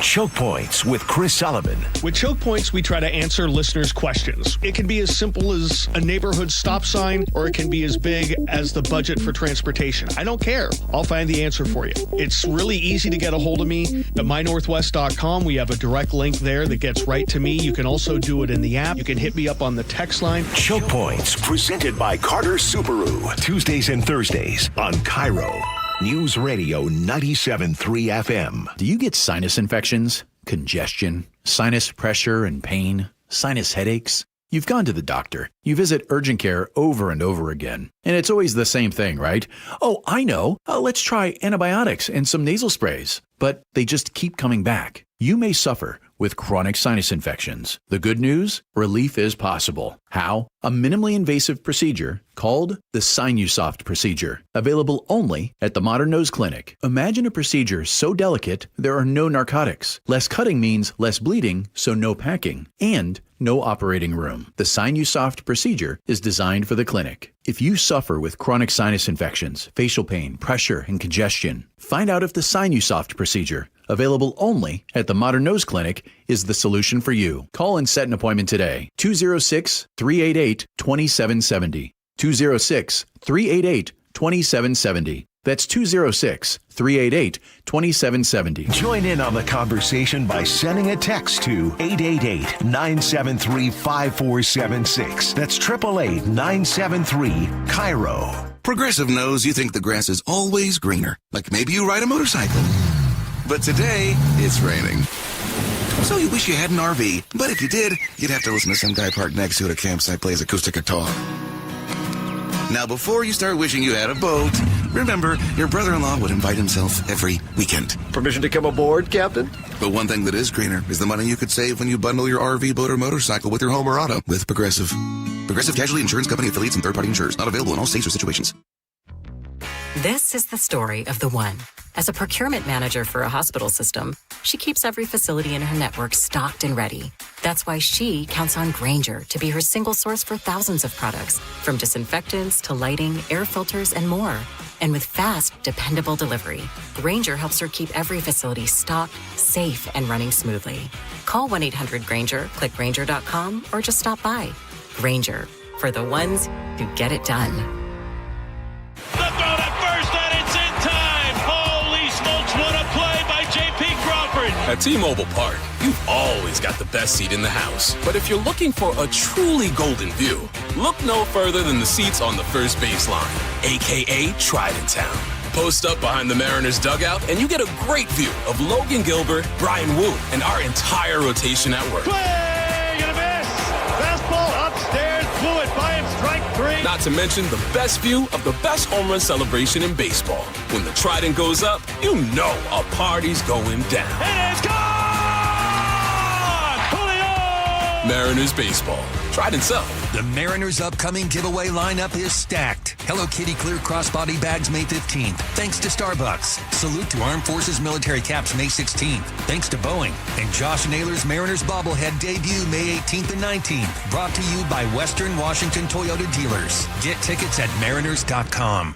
Choke Points with Chris Sullivan. With Choke Points, we try to answer listeners' questions. It can be as simple as a neighborhood stop sign, or it can be as big as the budget for transportation. I don't care. I'll find the answer for you. It's really easy to get a hold of me at mynorthwest.com. We have a direct link there that gets right to me. You can also do it in the app. You can hit me up on the text line. Choke Points, presented by Carter Subaru. Tuesdays and Thursdays on KIRO News Radio 97.3 FM. Do you get sinus infections, congestion, sinus pressure and pain, sinus headaches? You've gone to the doctor. You visit urgent care over and over again. And it's always the same thing, right? Oh, I know. Let's try antibiotics and some nasal sprays. But they just keep coming back. You may suffer with chronic sinus infections. The good news? Relief is possible. How? A minimally invasive procedure called the Sinusoft procedure, available only at the Modern Nose Clinic. Imagine a procedure so delicate there are no narcotics. Less cutting means less bleeding, so no packing, and no operating room. The Sinusoft procedure is designed for the clinic. If you suffer with chronic sinus infections, facial pain, pressure, and congestion, find out if the Sinusoft procedure, available only at the Modern Nose Clinic, is the solution for you. Call and set an appointment today. 206-388-2770. 206-388-2770. That's 206-388-2770. Join in on the conversation by sending a text to 888-973-5476. That's 888-973-KIRO. Progressive knows you think the grass is always greener. Like maybe you ride a motorcycle. But today, it's raining. So you wish you had an RV. But if you did, you'd have to listen to some guy parked next to it at a campsite plays acoustic guitar. Now, before you start wishing you had a boat, remember, your brother-in-law would invite himself every weekend. Permission to come aboard, Captain? But one thing that is greener is the money you could save when you bundle your RV, boat, or motorcycle with your home or auto with Progressive. Progressive Casualty Insurance Company affiliates and third-party insurers. Not available in all states or situations. This is the story of the one. As a procurement manager for a hospital system, she keeps every facility in her network stocked and ready. That's why she counts on Grainger to be her single source for thousands of products, from disinfectants to lighting, air filters, and more. And with fast, dependable delivery, Grainger helps her keep every facility stocked, safe, and running smoothly. Call 1-800-GRAINGER, click Grainger.com, or just stop by. Grainger, for the ones who get it done. The throw to first, and it's in time. Holy smokes, what a play by J.P. Crawford. At T-Mobile Park, you've always got the best seat in the house. But if you're looking for a truly golden view, look no further than the seats on the first baseline, a.k.a. Trident-Town. Post up behind the Mariners dugout, and you get a great view of Logan Gilbert, Brian Wu, and our entire rotation at work. Swing and a miss. Fastball upstairs, blew it by him, strike three. Not to mention the best view of the best home run celebration in baseball. When the Trident goes up, you know a party's going down. It is gone! Julio! Mariners baseball. Trident's up. The Mariners' upcoming giveaway lineup is stacked. Hello Kitty clear crossbody bags May 15th. Thanks to Starbucks. Salute to Armed Forces military caps May 16th. Thanks to Boeing. And Josh Naylor's Mariners bobblehead debut May 18th and 19th. Brought to you by Western Washington Toyota Dealers. Get tickets at mariners.com.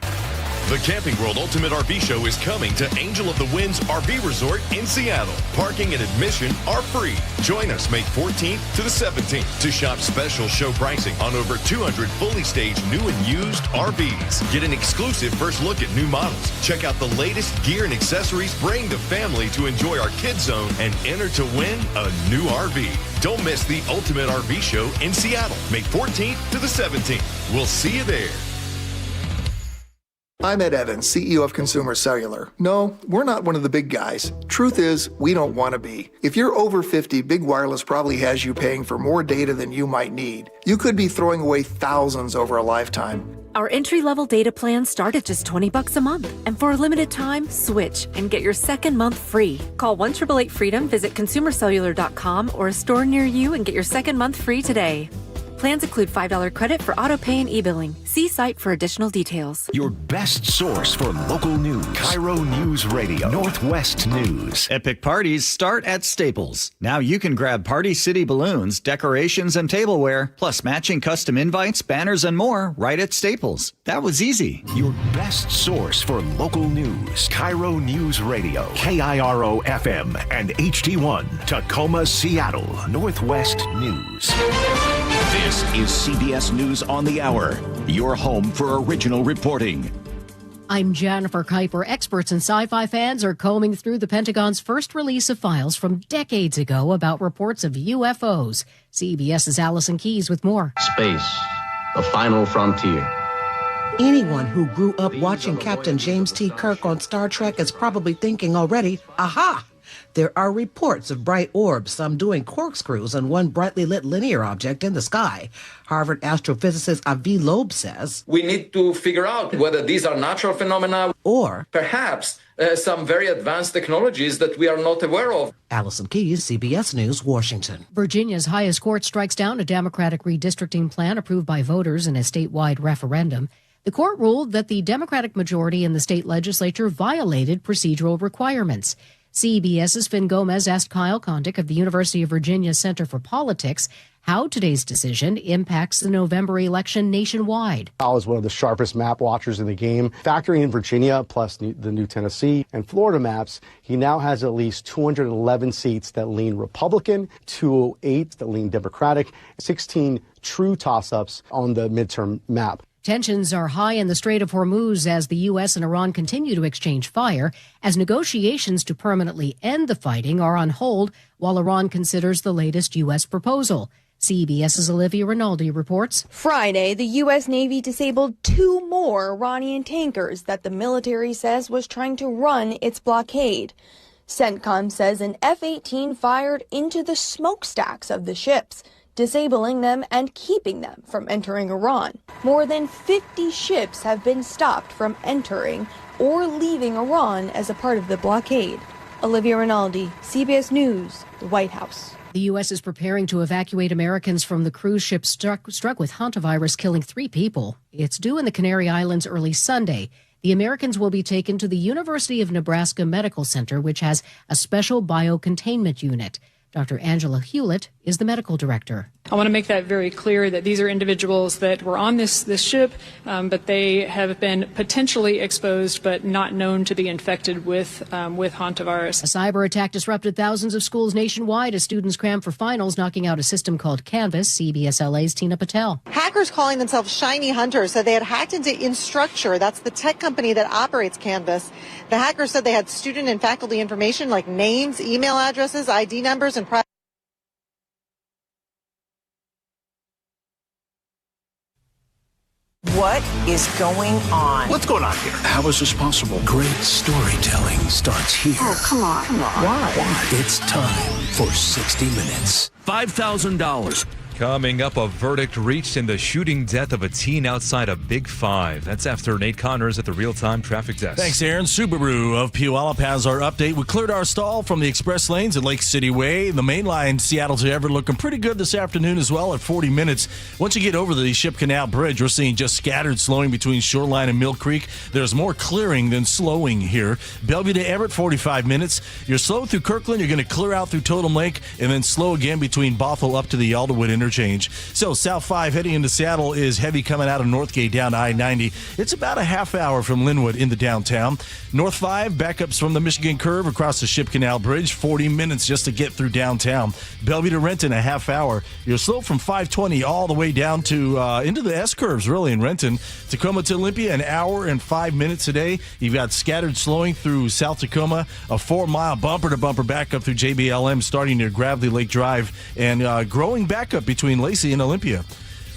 The Camping World Ultimate RV Show is coming to Angel of the Winds RV Resort in Seattle. Parking and admission are free. Join us May 14th to the 17th to shop special show pricing on over 200 fully staged new and used RVs. Get an exclusive first look at new models. Check out the latest gear and accessories. Bring the family to enjoy our Kids Zone and enter to win a new RV. Don't miss the Ultimate RV Show in Seattle, May 14th to the 17th. We'll see you there. I'm Ed Evans, CEO of Consumer Cellular. No, we're not one of the big guys. Truth is, we don't want to be. If you're over 50, Big Wireless probably has you paying for more data than you might need. You could be throwing away thousands over a lifetime. Our entry-level data plans start at just $20 a month. And for a limited time, switch and get your second month free. Call 1-888-FREEDOM, visit consumercellular.com or a store near you and get your second month free today. Plans include $5 credit for auto pay and e-billing. See site for additional details. Your best source for local news. KIRO Newsradio, Northwest News. Epic parties start at Staples. Now you can grab Party City balloons, decorations, and tableware, plus matching custom invites, banners, and more right at Staples. That was easy. Your best source for local news. KIRO Newsradio, KIRO FM, and HD1, Tacoma, Seattle, Northwest News. This is CBS News on the Hour, your home for original reporting. I'm Jennifer Kuiper. Experts and sci-fi fans are combing through the Pentagon's first release of files from decades ago about reports of UFOs. CBS's Allison Keyes with more. Space, the final frontier. Anyone who grew up watching Captain James T. Kirk on Star Trek is probably thinking already, aha! There are reports of bright orbs, some doing corkscrews on one brightly lit linear object in the sky. Harvard astrophysicist Avi Loeb says, we need to figure out whether these are natural phenomena or perhaps some very advanced technologies that we are not aware of. Allison Keyes, CBS News, Washington. Virginia's highest court strikes down a Democratic redistricting plan approved by voters in a statewide referendum. The court ruled that the Democratic majority in the state legislature violated procedural requirements. CBS's Finn Gomez asked Kyle Kondik of the University of Virginia Center for Politics how today's decision impacts the November election nationwide. Kyle is one of the sharpest map watchers in the game. Factoring in Virginia plus the new Tennessee and Florida maps, he now has at least 211 seats that lean Republican, 208 that lean Democratic, 16 true toss-ups on the midterm map. Tensions are high in the Strait of Hormuz as the U.S. and Iran continue to exchange fire, as negotiations to permanently end the fighting are on hold while Iran considers the latest U.S. proposal. CBS's Olivia Rinaldi reports. Friday, the U.S. Navy disabled 2 more Iranian tankers that the military says was trying to run its blockade. CENTCOM says an F-18 fired into the smokestacks of the ships, disabling them and keeping them from entering Iran. More than 50 ships have been stopped from entering or leaving Iran as a part of the blockade. Olivia Rinaldi, CBS News, the White House. The U.S. is preparing to evacuate Americans from the cruise ship struck with hantavirus, killing 3 people. It's due in the Canary Islands early Sunday. The Americans will be taken to the University of Nebraska Medical Center, which has a special biocontainment unit. Dr. Angela Hewlett is the medical director. I want to make that very clear that these are individuals that were on this ship, but they have been potentially exposed but not known to be infected with hantavirus. A cyber attack disrupted thousands of schools nationwide as students crammed for finals, knocking out a system called Canvas. CBS LA's Tina Patel. Hackers calling themselves Shiny Hunters said they had hacked into Instructure. That's the tech company that operates Canvas. The hackers said they had student and faculty information like names, email addresses, ID numbers, and private. What is going on? What's going on here? How is this possible? Great storytelling starts here. Oh, come on. Why? It's time for 60 Minutes. $5,000. Coming up, a verdict reached in the shooting death of a teen outside a Big Five. That's after Nate Connors at the real-time traffic desk. Thanks, Aaron. Subaru of Puyallup has our update. We cleared our stall from the express lanes at Lake City Way. The main line, Seattle to Everett, looking pretty good this afternoon as well at 40 minutes. Once you get over the Ship Canal Bridge, we're seeing just scattered slowing between Shoreline and Mill Creek. There's more clearing than slowing here. Bellevue to Everett, 45 minutes. You're slow through Kirkland. You're going to clear out through Totem Lake and then slow again between Bothell up to the Alderwood interchange. So South 5 heading into Seattle is heavy coming out of Northgate down to I-90. It's about a half hour from Linwood into downtown. North 5 backups from the Michigan Curve across the Ship Canal Bridge, 40 minutes just to get through downtown. Bellevue to Renton, a half hour. You're slow from 520 all the way down to into the S-curves really in Renton. Tacoma to Olympia, an hour and 5 minutes today. You've got scattered slowing through South Tacoma, a 4-mile bumper-to-bumper backup through JBLM starting near Gravely Lake Drive, and growing backup between Lacey and Olympia.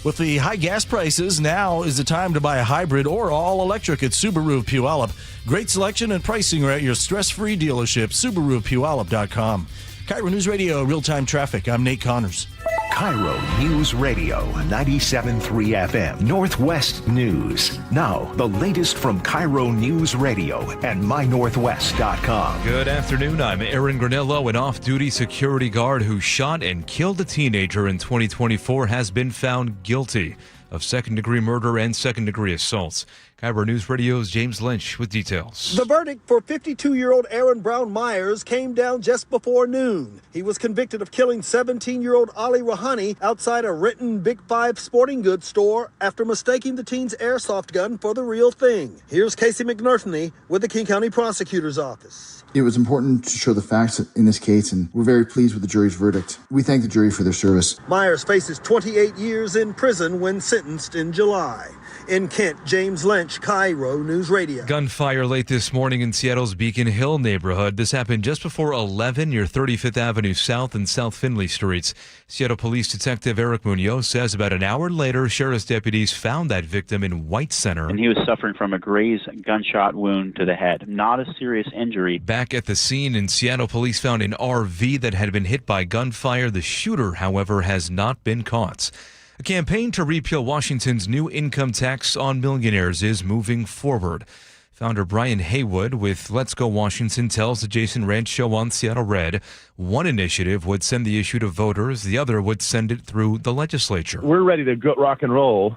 With the high gas prices, now is the time to buy a hybrid or all-electric at Subaru of Puyallup. Great selection and pricing are at your stress-free dealership, SubaruofPuyallup.com. KIRO News Radio, real-time traffic. I'm Nate Connors. KIRO News Radio, 97.3 FM, Northwest News. Now, the latest from KIRO News Radio and mynorthwest.com. Good afternoon. I'm Aaron Granillo. An off-duty security guard who shot and killed a teenager in 2024 has been found guilty of second-degree murder and second-degree assaults. KIRO News Radio's James Lynch with details. The verdict for 52-year-old Aaron Brown Myers came down just before noon. He was convicted of killing 17-year-old Ali Rahani outside a Renton Big Five sporting goods store after mistaking the teen's airsoft gun for the real thing. Here's Casey McNerthney with the King County Prosecutor's Office. It was important to show the facts in this case, and we're very pleased with the jury's verdict. We thank the jury for their service. Myers faces 28 years in prison when sentenced in July. In Kent, James Lynch, KIRO News Radio. Gunfire late this morning in Seattle's Beacon Hill neighborhood. This happened just before 11 near 35th Avenue South and South Finley Streets. Seattle Police Detective Eric Munoz says about an hour later, sheriff's deputies found that victim in White Center. And he was suffering from a grazed gunshot wound to the head. Not a serious injury. Back at the scene in Seattle, police found an RV that had been hit by gunfire. The shooter, however, has not been caught. A campaign to repeal Washington's new income tax on millionaires is moving forward. Founder Brian Haywood with Let's Go Washington tells the Jason Ranch Show on Seattle Red, one initiative would send the issue to voters, the other would send it through the legislature. We're ready to go rock and roll.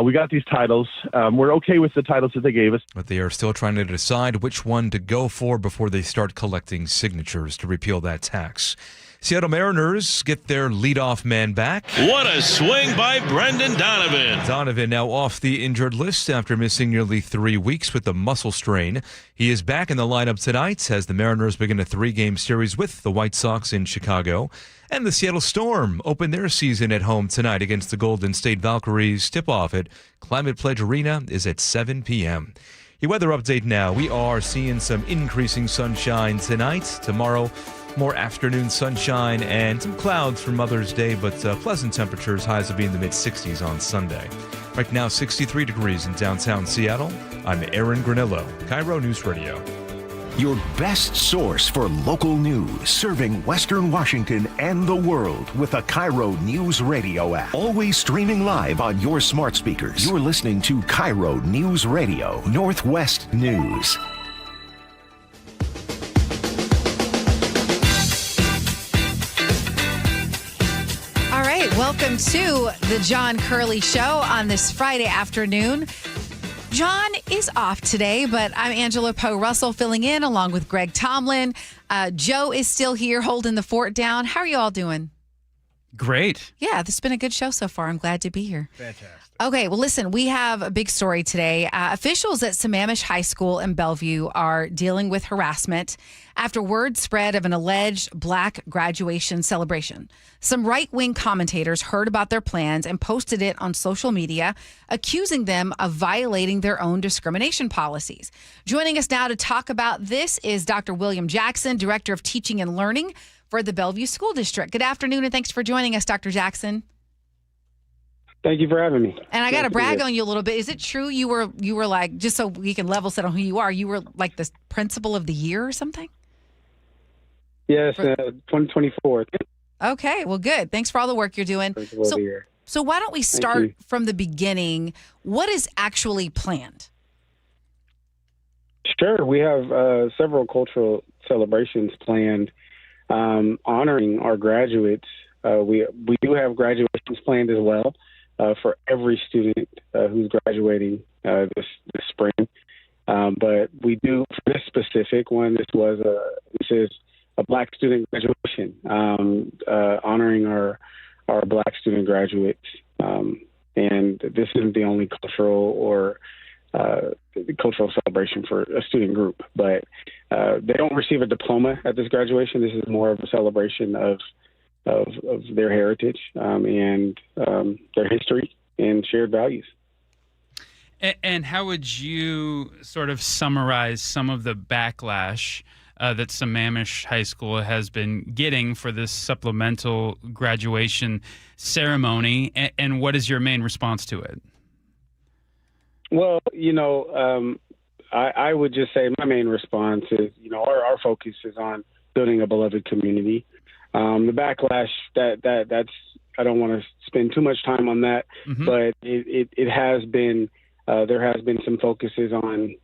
We got these titles. We're okay with the titles that they gave us. But they are still trying to decide which one to go for before they start collecting signatures to repeal that tax. Seattle Mariners get their leadoff man back. What a swing by Brendan Donovan. Donovan now off the injured list after missing nearly 3 weeks with a muscle strain. He is back in the lineup tonight as the Mariners begin a 3-game series with the White Sox in Chicago. And the Seattle Storm open their season at home tonight against the Golden State Valkyries. Tip-off at Climate Pledge Arena is at 7 p.m. Your weather update now. We are seeing some increasing sunshine tonight. Tomorrow, more afternoon sunshine and some clouds for Mother's Day, but pleasant temperatures. Highs will be in the mid-60s on Sunday. Right now, 63 degrees in downtown Seattle. I'm Aaron Granillo, KIRO News Radio. Your best source for local news, serving Western Washington and the world with a KIRO News Radio app. Always streaming live on your smart speakers. You're listening to KIRO News Radio, Northwest News. Welcome to the John Curley Show on this Friday afternoon. John is off today, but I'm Angela Poe Russell filling in along with Greg Tomlin. Joe is still here holding the fort down. How are you all doing? Great. Yeah, this has been a good show so far. I'm glad to be here. Fantastic. Okay, well, listen, we have a big story today. Officials at Sammamish High School in Bellevue are dealing with harassment after word spread of an alleged Black graduation celebration. Some right-wing commentators heard about their plans and posted it on social media, accusing them of violating their own discrimination policies. Joining us now to talk about this is Dr. William Jackson, Director of Teaching and Learning for the Bellevue School District. Good afternoon, and thanks for joining us, Dr. Jackson. Thank you for having me. And I got to brag on you a little bit. Is it true you were like, just so we can level set on who you are, you were like the principal of the year or something? Yes, 2024. Okay, well, good. Thanks for all the work you're doing. So why don't we start from the beginning? What is actually planned? Sure. We have several cultural celebrations planned honoring our graduates. We do have graduations planned as well for every student who's graduating this spring. But we do, for this specific one, this is a Black student graduation, honoring our Black student graduates. And this isn't the only cultural celebration for a student group, but they don't receive a diploma at this graduation. This is more of a celebration of their heritage and their history and shared values. And how would you sort of summarize some of the backlash that Sammamish High School has been getting for this supplemental graduation ceremony, and what is your main response to it? Well, I would just say my main response is, our focus is on building a beloved community. The backlash that's I don't want to spend too much time on that, but it has been there has been some focuses on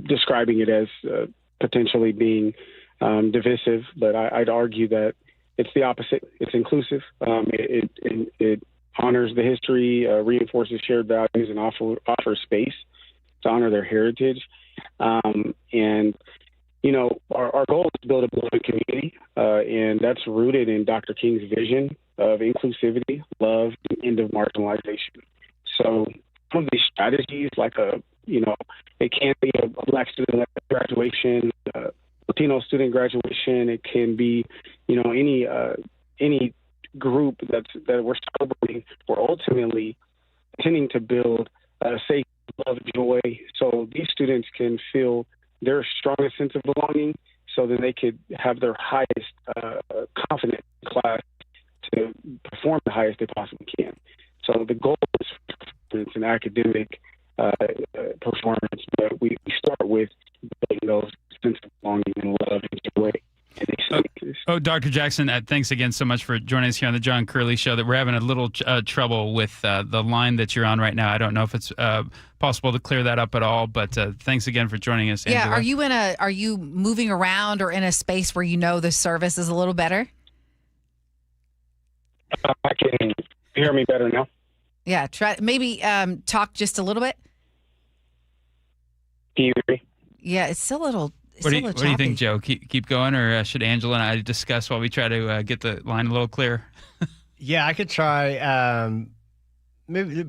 describing it as potentially being divisive, but I'd argue that it's the opposite. It's inclusive. It honors the history, reinforces shared values, and offers space to honor their heritage. And our goal is to build a beloved community, and that's rooted in Dr. King's vision of inclusivity, love, and end of marginalization. So some of these strategies, like it can be a Black student graduation, Latino student graduation. It can be, any group that we're celebrating. We're ultimately intending to build safe, love, joy, so these students can feel their strongest sense of belonging, so that they could have their highest confidence in class to perform the highest they possibly can. So the goal is for an academic performance, but we start with building those sense of belonging and love and joy. Dr. Jackson, thanks again so much for joining us here on the John Curley Show. That we're having a little trouble with the line that you're on right now. I don't know if it's possible to clear that up at all, but thanks again for joining us, Angela. Yeah, are you moving around or in a space where the service is a little better? I can hear me better now. Yeah, try maybe talk just a little bit. Can you hear me? Yeah, it's still a little. What do you think, Joe? Keep going, or should Angela and I discuss while we try to get the line a little clearer? Yeah, I could try. Maybe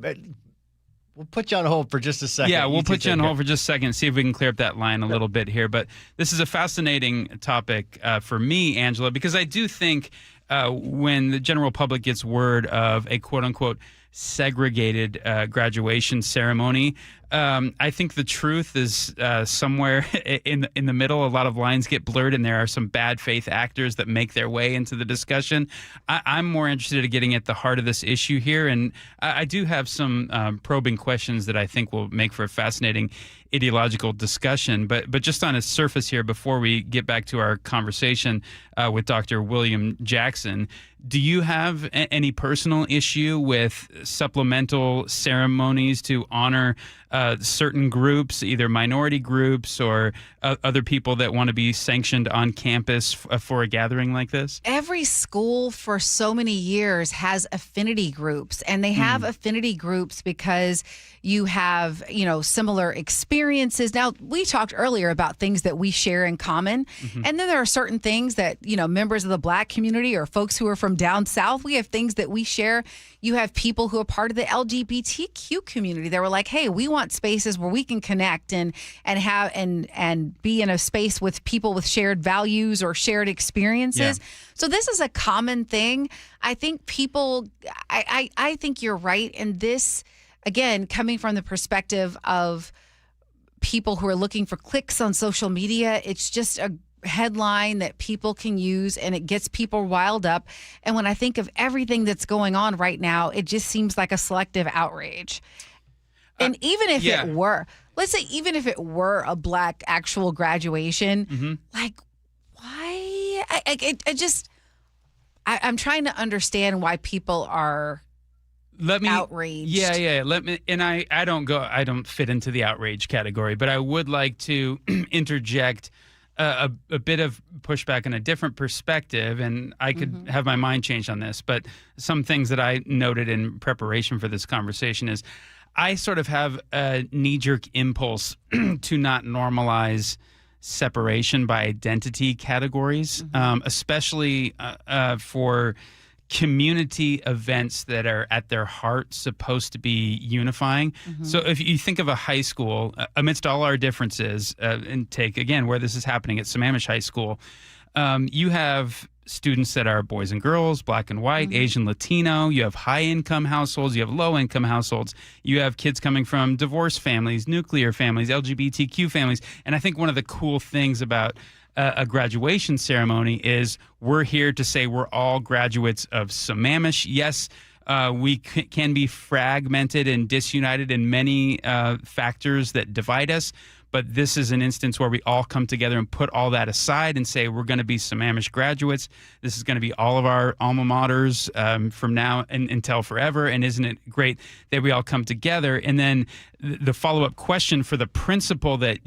we'll put you on hold for just a second. Yeah, we'll put you on hold for just a second, see if we can clear up that line a little bit here. But this is a fascinating topic for me, Angela, because I do think when the general public gets word of a quote-unquote segregated graduation ceremony, I think the truth is somewhere in the middle. A lot of lines get blurred, and there are some bad faith actors that make their way into the discussion. I'm more interested in getting at the heart of this issue here, and I do have some probing questions that I think will make for a fascinating ideological discussion. But just on a surface here, before we get back to our conversation with Dr. William Jackson, do you have any personal issue with supplemental ceremonies to honor certain groups, either minority groups or other people that want to be sanctioned on campus for a gathering like this? Every school for so many years has affinity groups, and they have affinity groups because you have, similar experiences. Now, we talked earlier about things that we share in common, and then there are certain things that, members of the Black community or folks who are from down south, we have things that we share. You have people who are part of the LGBTQ community that were like, hey, we want spaces where we can connect and have and be in a space with people with shared values or shared experiences. Yeah. So this is a common thing. I think I think you're right in this, again, coming from the perspective of people who are looking for clicks on social media. It's just a headline that people can use, and it gets people riled up. And when I think of everything that's going on right now, it just seems like a selective outrage. And even if it were, let's say, even if it were a Black actual graduation, like, why? I'm trying to understand why people are outraged. Yeah. I don't fit into the outrage category, but I would like to interject a bit of pushback and a different perspective, and I could have my mind changed on this. But some things that I noted in preparation for this conversation is I sort of have a knee-jerk impulse to not normalize separation by identity categories, especially for community events that are at their heart supposed to be unifying. So if you think of a high school, amidst all our differences, and take again where this is happening at Sammamish High School, you have students that are boys and girls, black and white, Asian, Latino. You have high-income households. You have low-income households. You have kids coming from divorced families, nuclear families, LGBTQ families. And I think one of the cool things about a graduation ceremony is we're here to say we're all graduates of Sammamish. Yes, we can be fragmented and disunited in many factors that divide us, but this is an instance where we all come together and put all that aside and say we're going to be Sammamish graduates. This is going to be all of our alma maters from now until forever. And isn't it great that we all come together? And then the follow-up question for the principle that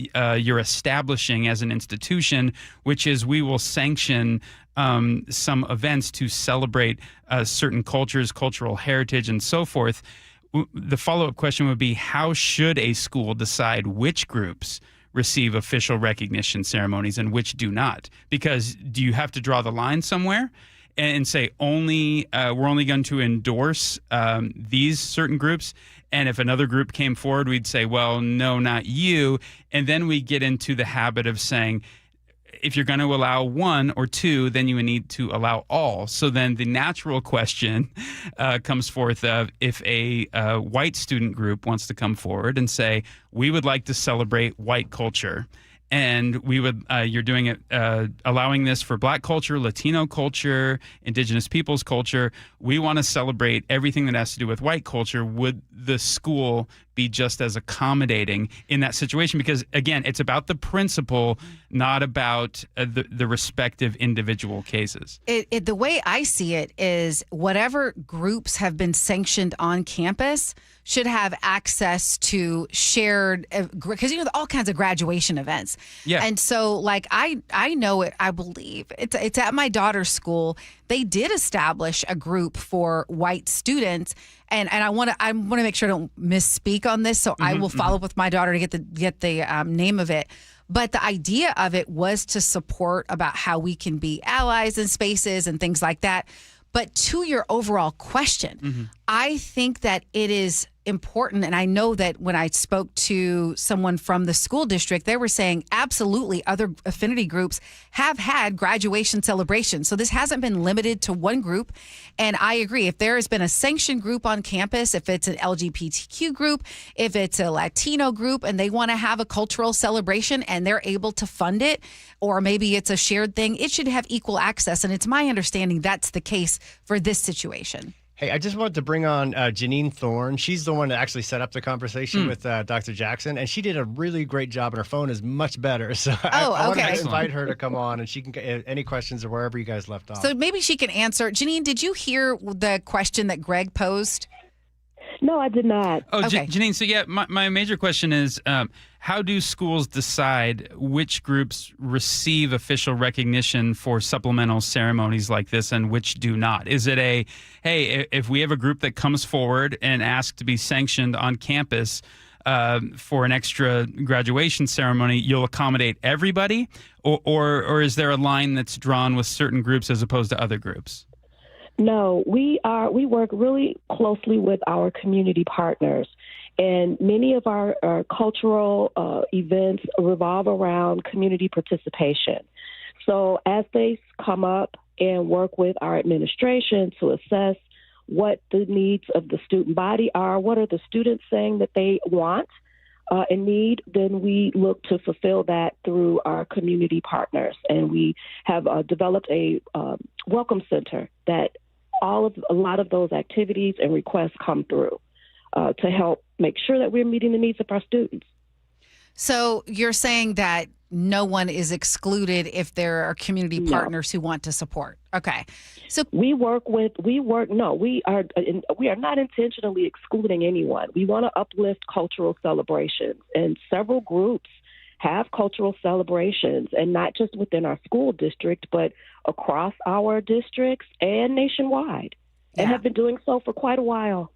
you're establishing as an institution, which is we will sanction some events to celebrate certain cultures, cultural heritage, and so forth. The follow-up question would be, how should a school decide which groups receive official recognition ceremonies and which do not? Because do you have to draw the line somewhere and say we're only going to endorse these certain groups? And if another group came forward, we'd say, well, no, not you. And then we get into the habit of saying, if you're going to allow one or two, then you would need to allow all. So then the natural question comes forth of if a white student group wants to come forward and say, we would like to celebrate white culture. And we would, you're doing it, allowing this for black culture, Latino culture, indigenous peoples culture. We want to celebrate everything that has to do with white culture. Would the school be just as accommodating in that situation? Because again, it's about the principle, not about the respective individual cases. The way I see it is whatever groups have been sanctioned on campus should have access to shared, because all kinds of graduation events. Yeah. And so like I know it, I believe it's at my daughter's school. They did establish a group for white students, and I want to make sure I don't misspeak on this. So I will follow up with my daughter to get the name of it. But the idea of it was to support about how we can be allies in spaces and things like that. But to your overall question, I think that it is important. And I know that when I spoke to someone from the school district, they were saying absolutely other affinity groups have had graduation celebrations. So this hasn't been limited to one group. And I agree. If there has been a sanctioned group on campus, if it's an LGBTQ group, if it's a Latino group, and they want to have a cultural celebration and they're able to fund it, or maybe it's a shared thing, it should have equal access. And it's my understanding that's the case for this situation. Hey, I just wanted to bring on Janine Thorne. She's the one that actually set up the conversation with Dr. Jackson, and she did a really great job, and her phone is much better. So I want to invite her to come on, and she can get any questions or wherever you guys left off. So maybe she can answer. Janine, did you hear the question that Greg posed? No, I did not. Oh, Okay. Janine, so yeah, my major question is, how do schools decide which groups receive official recognition for supplemental ceremonies like this and which do not? Is it hey, if we have a group that comes forward and asks to be sanctioned on campus for an extra graduation ceremony, you'll accommodate everybody? Or is there a line that's drawn with certain groups as opposed to other groups? No, we work really closely with our community partners, and many of our cultural events revolve around community participation. So as they come up and work with our administration to assess what the needs of the student body are, what are the students saying that they want and need, then we look to fulfill that through our community partners. And we have developed a welcome center that a lot of those activities and requests come through to help make sure that we're meeting the needs of our students. So you're saying that no one is excluded if there are community partners who want to support. Okay. So we are not intentionally excluding anyone. We want to uplift cultural celebrations, and several groups have cultural celebrations, and not just within our school district, but across our districts and nationwide, and have been doing so for quite a while.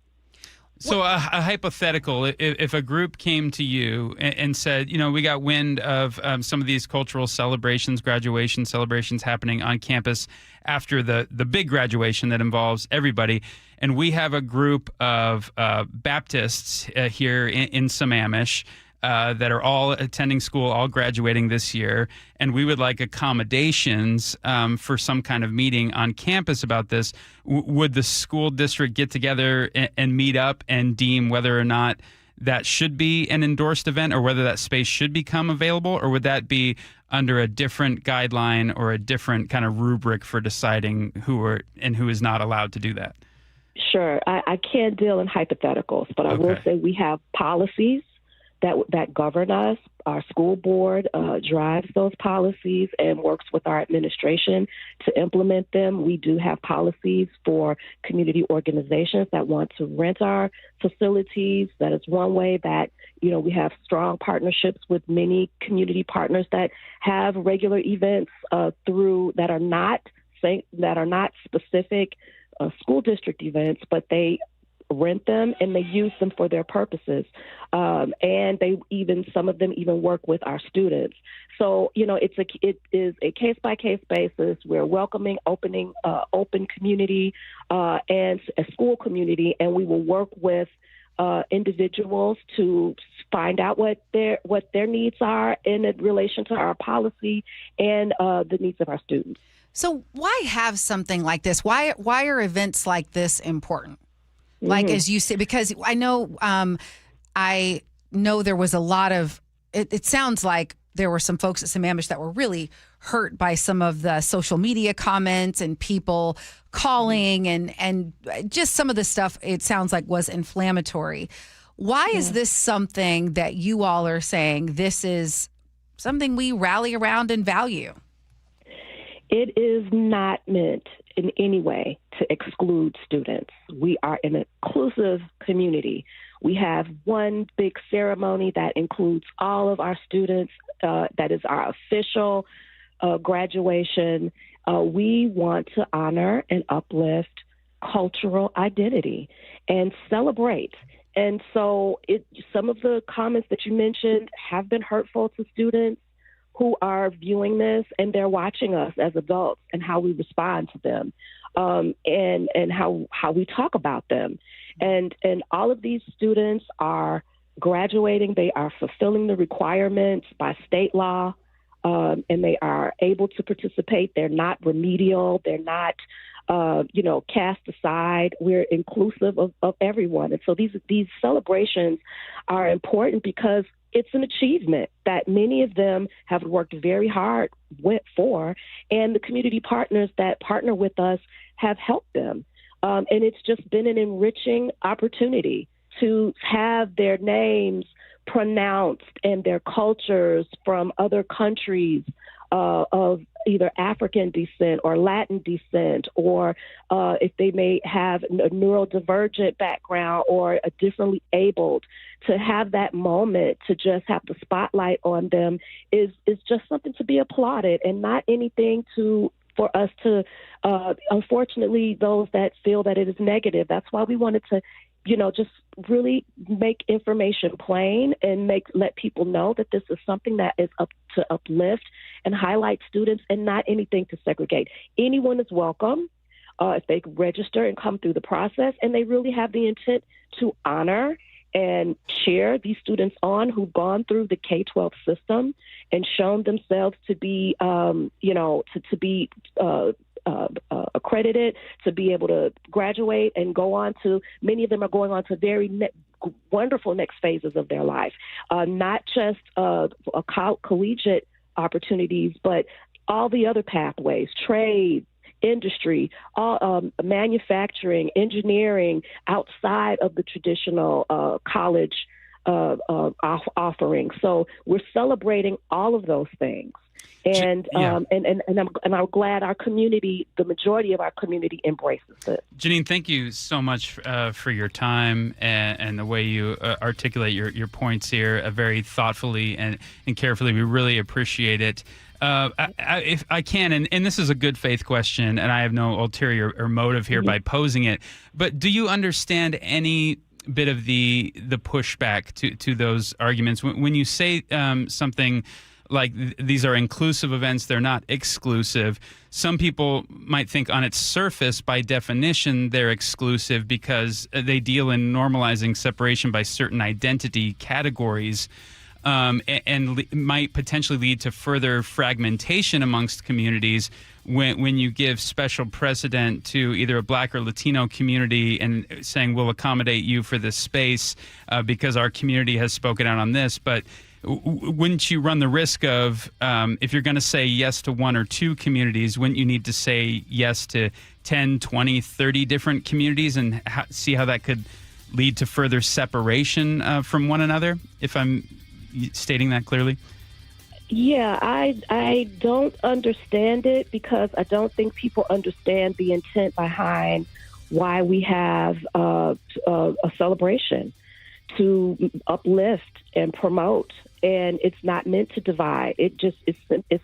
So a hypothetical, if a group came to you and said, we got wind of some of these cultural celebrations, graduation celebrations happening on campus after the big graduation that involves everybody, and we have a group of Baptists here in Sammamish that are all attending school, all graduating this year, and we would like accommodations for some kind of meeting on campus about this. Would the school district get together and meet up and deem whether or not that should be an endorsed event or whether that space should become available, or would that be under a different guideline or a different kind of rubric for deciding who is not allowed to do that? Sure. I can't deal in hypotheticals, but I will say we have policies that govern us. Our school board drives those policies and works with our administration to implement them. We do have policies for community organizations that want to rent our facilities. That is one way that, we have strong partnerships with many community partners that have regular events that are not specific school district events, but they rent them and they use them for their purposes. And some of them even work with our students. So, it is a case-by-case basis. We're welcoming, open community and a school community, and we will work with individuals to find out what their needs are in relation to our policy and the needs of our students. So why have something like this? Why are events like this important? Like, as you say, because I know there was a lot of, it sounds like there were some folks at Sammamish that were really hurt by some of the social media comments and people calling and just some of the stuff, it sounds like, was inflammatory. Why is this something that you all are saying this is something we rally around and value? It is not meant in any way to exclude students. We are an inclusive community. We have one big ceremony that includes all of our students. That is our official graduation. We want to honor and uplift cultural identity and celebrate. And so some of the comments that you mentioned have been hurtful to students who are viewing this, and they're watching us as adults and how we respond to them, and how we talk about them. And all of these students are graduating. They are fulfilling the requirements by state law, and they are able to participate. They're not remedial. They're not, cast aside. We're inclusive of everyone. And so these celebrations are important because it's an achievement that many of them have worked very hard for, and the community partners that partner with us have helped them. And it's just been an enriching opportunity to have their names pronounced and their cultures from other countries of either African descent or Latin descent, or if they may have a neurodivergent background or a differently abled, to have that moment to just have the spotlight on them is just something to be applauded, and not anything for us to, unfortunately, those that feel that it is negative. That's why we wanted to, just really make information plain and let people know that this is something that is up to uplift and highlight students, and not anything to segregate. Anyone is welcome if they register and come through the process, and they really have the intent to honor and cheer these students on who've gone through the K-12 system and shown themselves to be, to be accredited, to be able to graduate and go on to, many of them are going on to very wonderful next phases of their life, not just collegiate opportunities, but all the other pathways, trade, industry, manufacturing, engineering, outside of the traditional college offerings. So we're celebrating all of those things. And I'm glad our community, the majority of our community, embraces it. Janine, thank you so much for your time and the way you articulate your points here very thoughtfully and carefully. We really appreciate it. If I can, and this is a good faith question, and I have no ulterior or motive here by posing it, but do you understand any bit of the pushback to those arguments when you say something like these are inclusive events, they're not exclusive? Some people might think on its surface, by definition, they're exclusive because they deal in normalizing separation by certain identity categories, and might potentially lead to further fragmentation amongst communities when you give special precedent to either a Black or Latino community and saying we'll accommodate you for this space because our community has spoken out on this. But wouldn't you run the risk of, if you're going to say yes to one or two communities, wouldn't you need to say yes to 10, 20, 30 different communities and see how that could lead to further separation from one another, if I'm stating that clearly? Yeah, I don't understand it because I don't think people understand the intent behind why we have a celebration to uplift and promote. And it's not meant to divide. It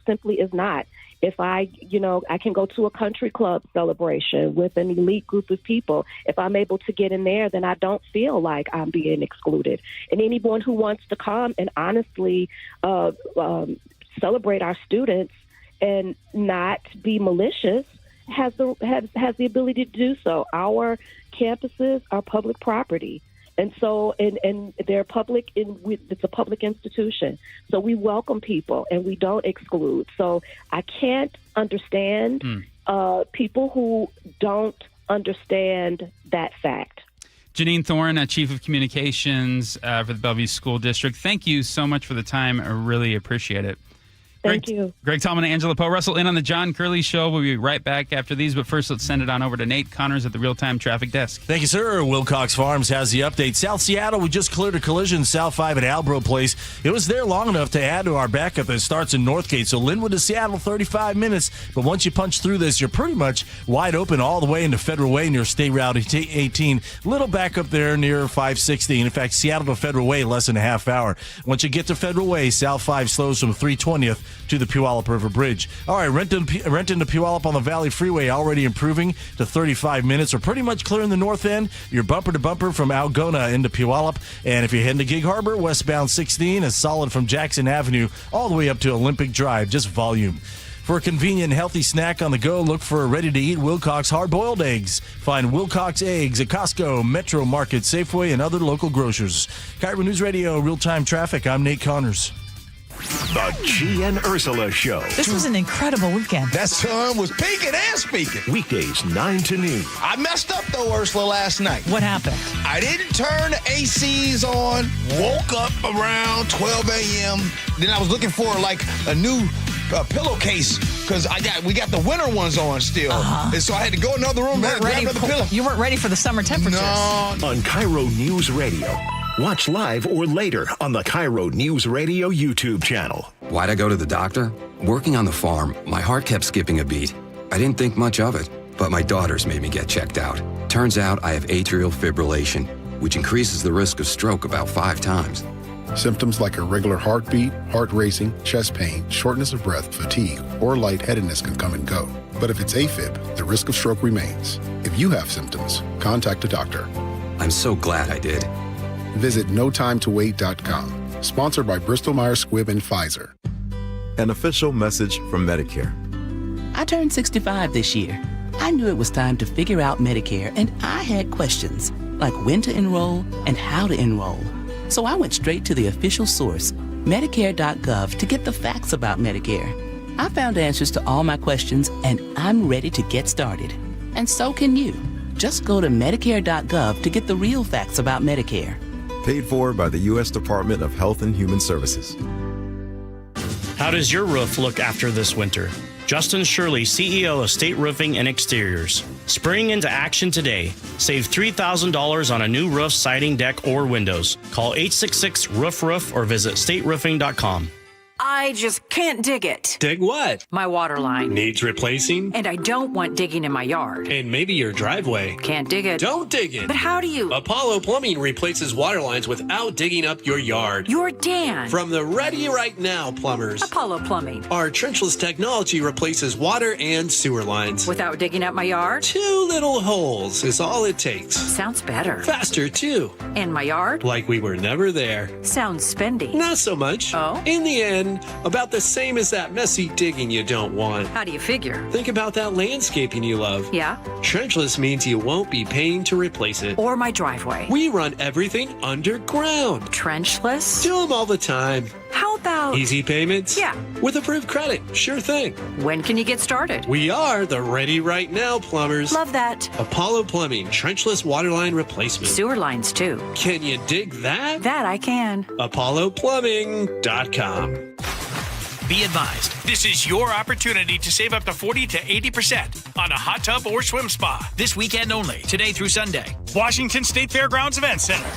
simply is not. If I can go to a country club celebration with an elite group of people. If I'm able to get in there, then I don't feel like I'm being excluded. And anyone who wants to come and honestly celebrate our students and not be malicious has the ability to do so. Our campuses are public property. And so, and they're public. It's a public institution. So we welcome people and we don't exclude. So I can't understand people who don't understand that fact. Janine Thorne, Chief of Communications for the Bellevue School District. Thank you so much for the time. I really appreciate it. Thank you. Greg Tallman and Angela Poe Russell in on the John Curley Show. We'll be right back after these, but first let's send it on over to Nate Connors at the Real-Time Traffic Desk. Thank you, sir. Wilcox Farms has the update. South Seattle, we just cleared a collision South 5 at Albro Place. It was there long enough to add to our backup that starts in Northgate. So Linwood to Seattle, 35 minutes. But once you punch through this, you're pretty much wide open all the way into Federal Way near State Route 18. Little backup there near 560. In fact, Seattle to Federal Way, less than a half hour. Once you get to Federal Way, South 5 slows from 320th to the Puyallup River Bridge. All right, Renton to Puyallup on the Valley Freeway already improving to 35 minutes. We're pretty much clearing the north end. You're bumper to bumper from Algona into Puyallup. And if you're heading to Gig Harbor, westbound 16 is solid from Jackson Avenue all the way up to Olympic Drive, just volume. For a convenient, healthy snack on the go, look for ready-to-eat Wilcox hard-boiled eggs. Find Wilcox eggs at Costco, Metro Market, Safeway, and other local grocers. KIRO News Radio, Real-Time Traffic. I'm Nate Connors. The G and Ursula Show. This was an incredible weekend. That sun was peaking and speaking. Weekdays 9 to noon. I messed up though, Ursula, last night. What happened? I didn't turn the ACs on. Woke up around 12 a.m. Then I was looking for like a new pillowcase because we got the winter ones on still. And so I had to go in another room and grab another pillow. You weren't ready for the summer temperatures. No. On KIRO News Radio. Watch live or later on the KIRO News Radio YouTube channel. Why'd I go to the doctor? Working on the farm, my heart kept skipping a beat. I didn't think much of it, but my daughters made me get checked out. Turns out I have atrial fibrillation, which increases the risk of stroke about 5 times. Symptoms like irregular heartbeat, heart racing, chest pain, shortness of breath, fatigue, or lightheadedness can come and go. But if it's AFib, the risk of stroke remains. If you have symptoms, contact a doctor. I'm so glad I did. Visit notimetowait.com. Sponsored by Bristol-Myers Squibb and Pfizer. An official message from Medicare. I turned 65 this year. I knew it was time to figure out Medicare, and I had questions, like when to enroll and how to enroll. So I went straight to the official source, Medicare.gov, to get the facts about Medicare. I found answers to all my questions, and I'm ready to get started. And so can you. Just go to Medicare.gov to get the real facts about Medicare. Paid for by the U.S. Department of Health and Human Services. How does your roof look after this winter? Justin Shirley, CEO of State Roofing and Exteriors. Spring into action today. Save $3,000 on a new roof, siding, deck, or windows. Call 866-ROOF-ROOF or visit stateroofing.com. I just can't dig it. Dig what? My water line. Needs replacing? And I don't want digging in my yard. And maybe your driveway. Can't dig it. Don't dig it. But how do you? Apollo Plumbing replaces water lines without digging up your yard. You're Dan. From the Ready Right Now plumbers. Apollo Plumbing. Our trenchless technology replaces water and sewer lines. Without digging up my yard? 2 little holes is all it takes. Sounds better. Faster, too. And my yard? Like we were never there. Sounds spendy. Not so much. Oh? In the end, about the same as that messy digging you don't want. How do you figure? Think about that landscaping you love. Yeah? Trenchless means you won't be paying to replace it. Or my driveway. We run everything underground. Trenchless? Do them all the time. How about... Easy payments? Yeah. With approved credit. Sure thing. When can you get started? We are the Ready Right Now plumbers. Love that. Apollo Plumbing, trenchless waterline replacement. Sewer lines, too. Can you dig that? That I can. ApolloPlumbing.com. Be advised, this is your opportunity to save up to 40 to 80% on a hot tub or swim spa. This weekend only, today through Sunday. Washington State Fairgrounds Event Center.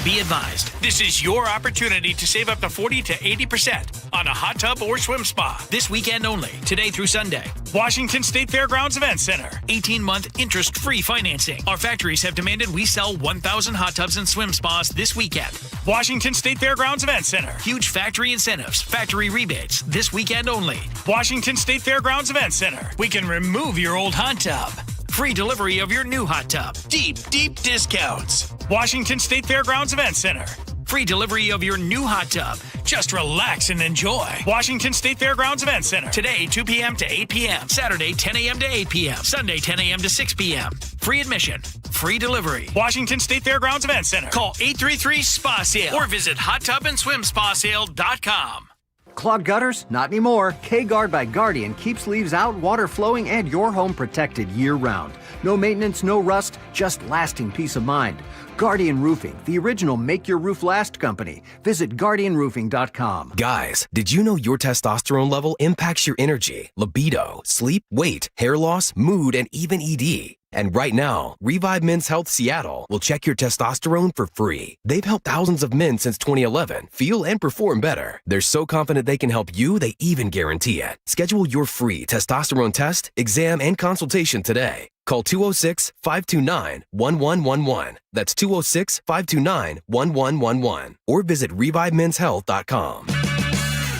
Be advised, this is your opportunity to save up to 40 to 80% on a hot tub or swim spa. This weekend only, today through Sunday. Washington State Fairgrounds Event Center. 18-month interest-free financing. Our factories have demanded we sell 1,000 hot tubs and swim spas this weekend. Washington State Fairgrounds Event Center. Huge factory incentives, factory rebates, this weekend only. Washington State Fairgrounds Event Center. We can remove your old hot tub. Free delivery of your new hot tub. Deep, deep discounts. Washington State Fairgrounds Event Center. Free delivery of your new hot tub. Just relax and enjoy. Washington State Fairgrounds Event Center. Today, 2 p.m. to 8 p.m. Saturday, 10 a.m. to 8 p.m. Sunday, 10 a.m. to 6 p.m. Free admission. Free delivery. Washington State Fairgrounds Event Center. Call 833-SPA-SALE or visit hottubandSwimSpaSale.com. Clogged gutters? Not anymore. K-Guard by Guardian keeps leaves out, water flowing, and your home protected year-round. No maintenance, no rust, just lasting peace of mind. Guardian Roofing, the original Make Your Roof Last company. Visit GuardianRoofing.com. Guys, did you know your testosterone level impacts your energy, libido, sleep, weight, hair loss, mood, and even ED? And right now, Revive Men's Health Seattle will check your testosterone for free. They've helped thousands of men since 2011 feel and perform better. They're so confident they can help you, they even guarantee it. Schedule your free testosterone test, exam, and consultation today. Call 206-529-1111. That's 206-529-1111. Or visit ReviveMen'sHealth.com.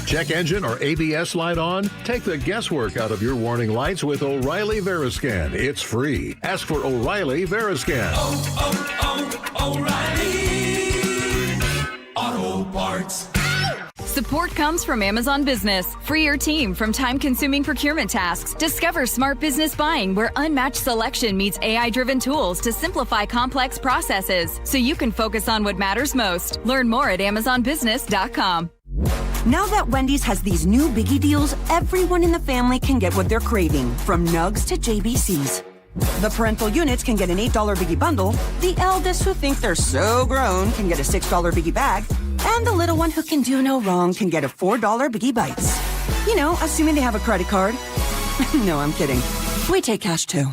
Check engine or ABS light on? Take the guesswork out of your warning lights with O'Reilly Veriscan. It's free. Ask for O'Reilly Veriscan. O'Reilly Auto Parts. Support comes from Amazon Business. Free your team from time-consuming procurement tasks. Discover smart business buying where unmatched selection meets AI-driven tools to simplify complex processes so you can focus on what matters most. Learn more at AmazonBusiness.com. Now that Wendy's has these new biggie deals, everyone in the family can get what they're craving, from nugs to JBCs. The parental units can get an $8 biggie bundle, the eldest who think they're so grown can get a $6 biggie bag, and the little one who can do no wrong can get a $4 biggie bites. You know, assuming they have a credit card. No, I'm kidding. We take cash too.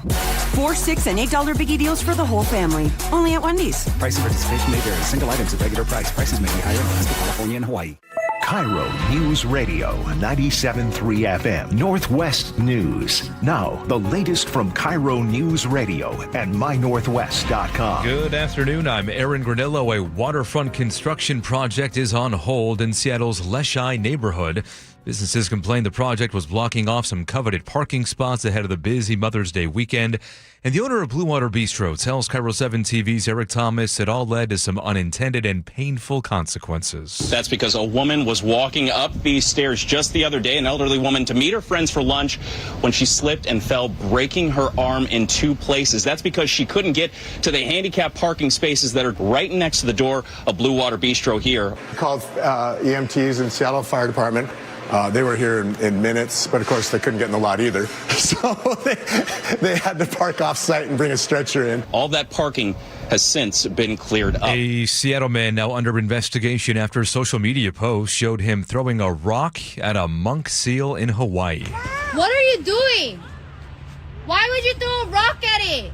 4, 6, and $8 biggie deals for the whole family. Only at Wendy's. Price and participation may vary. Single items at regular price. Prices may be higher in Alaska, California, and Hawaii. KIRO News Radio 97.3 FM Northwest News. Now, the latest from KIRO News Radio and mynorthwest.com. Good afternoon. I'm Aaron Granillo. A waterfront construction project is on hold in Seattle's Leshai neighborhood. Businesses complained the project was blocking off some coveted parking spots ahead of the busy Mother's Day weekend. And the owner of Blue Water Bistro tells KIRO 7 TV's Eric Thomas it all led to some unintended and painful consequences. That's because a woman was walking up these stairs just the other day, an elderly woman, to meet her friends for lunch when she slipped and fell, breaking her arm in 2 places. That's because she couldn't get to the handicapped parking spaces that are right next to the door of Blue Water Bistro here. I called EMTs in Seattle Fire Department. They were here in minutes, but of course they couldn't get in the lot either. So they had to park off site and bring a stretcher in. All that parking has since been cleared up. A Seattle man now under investigation after a social media post showed him throwing a rock at a monk seal in Hawaii. What are you doing? Why would you throw a rock at it?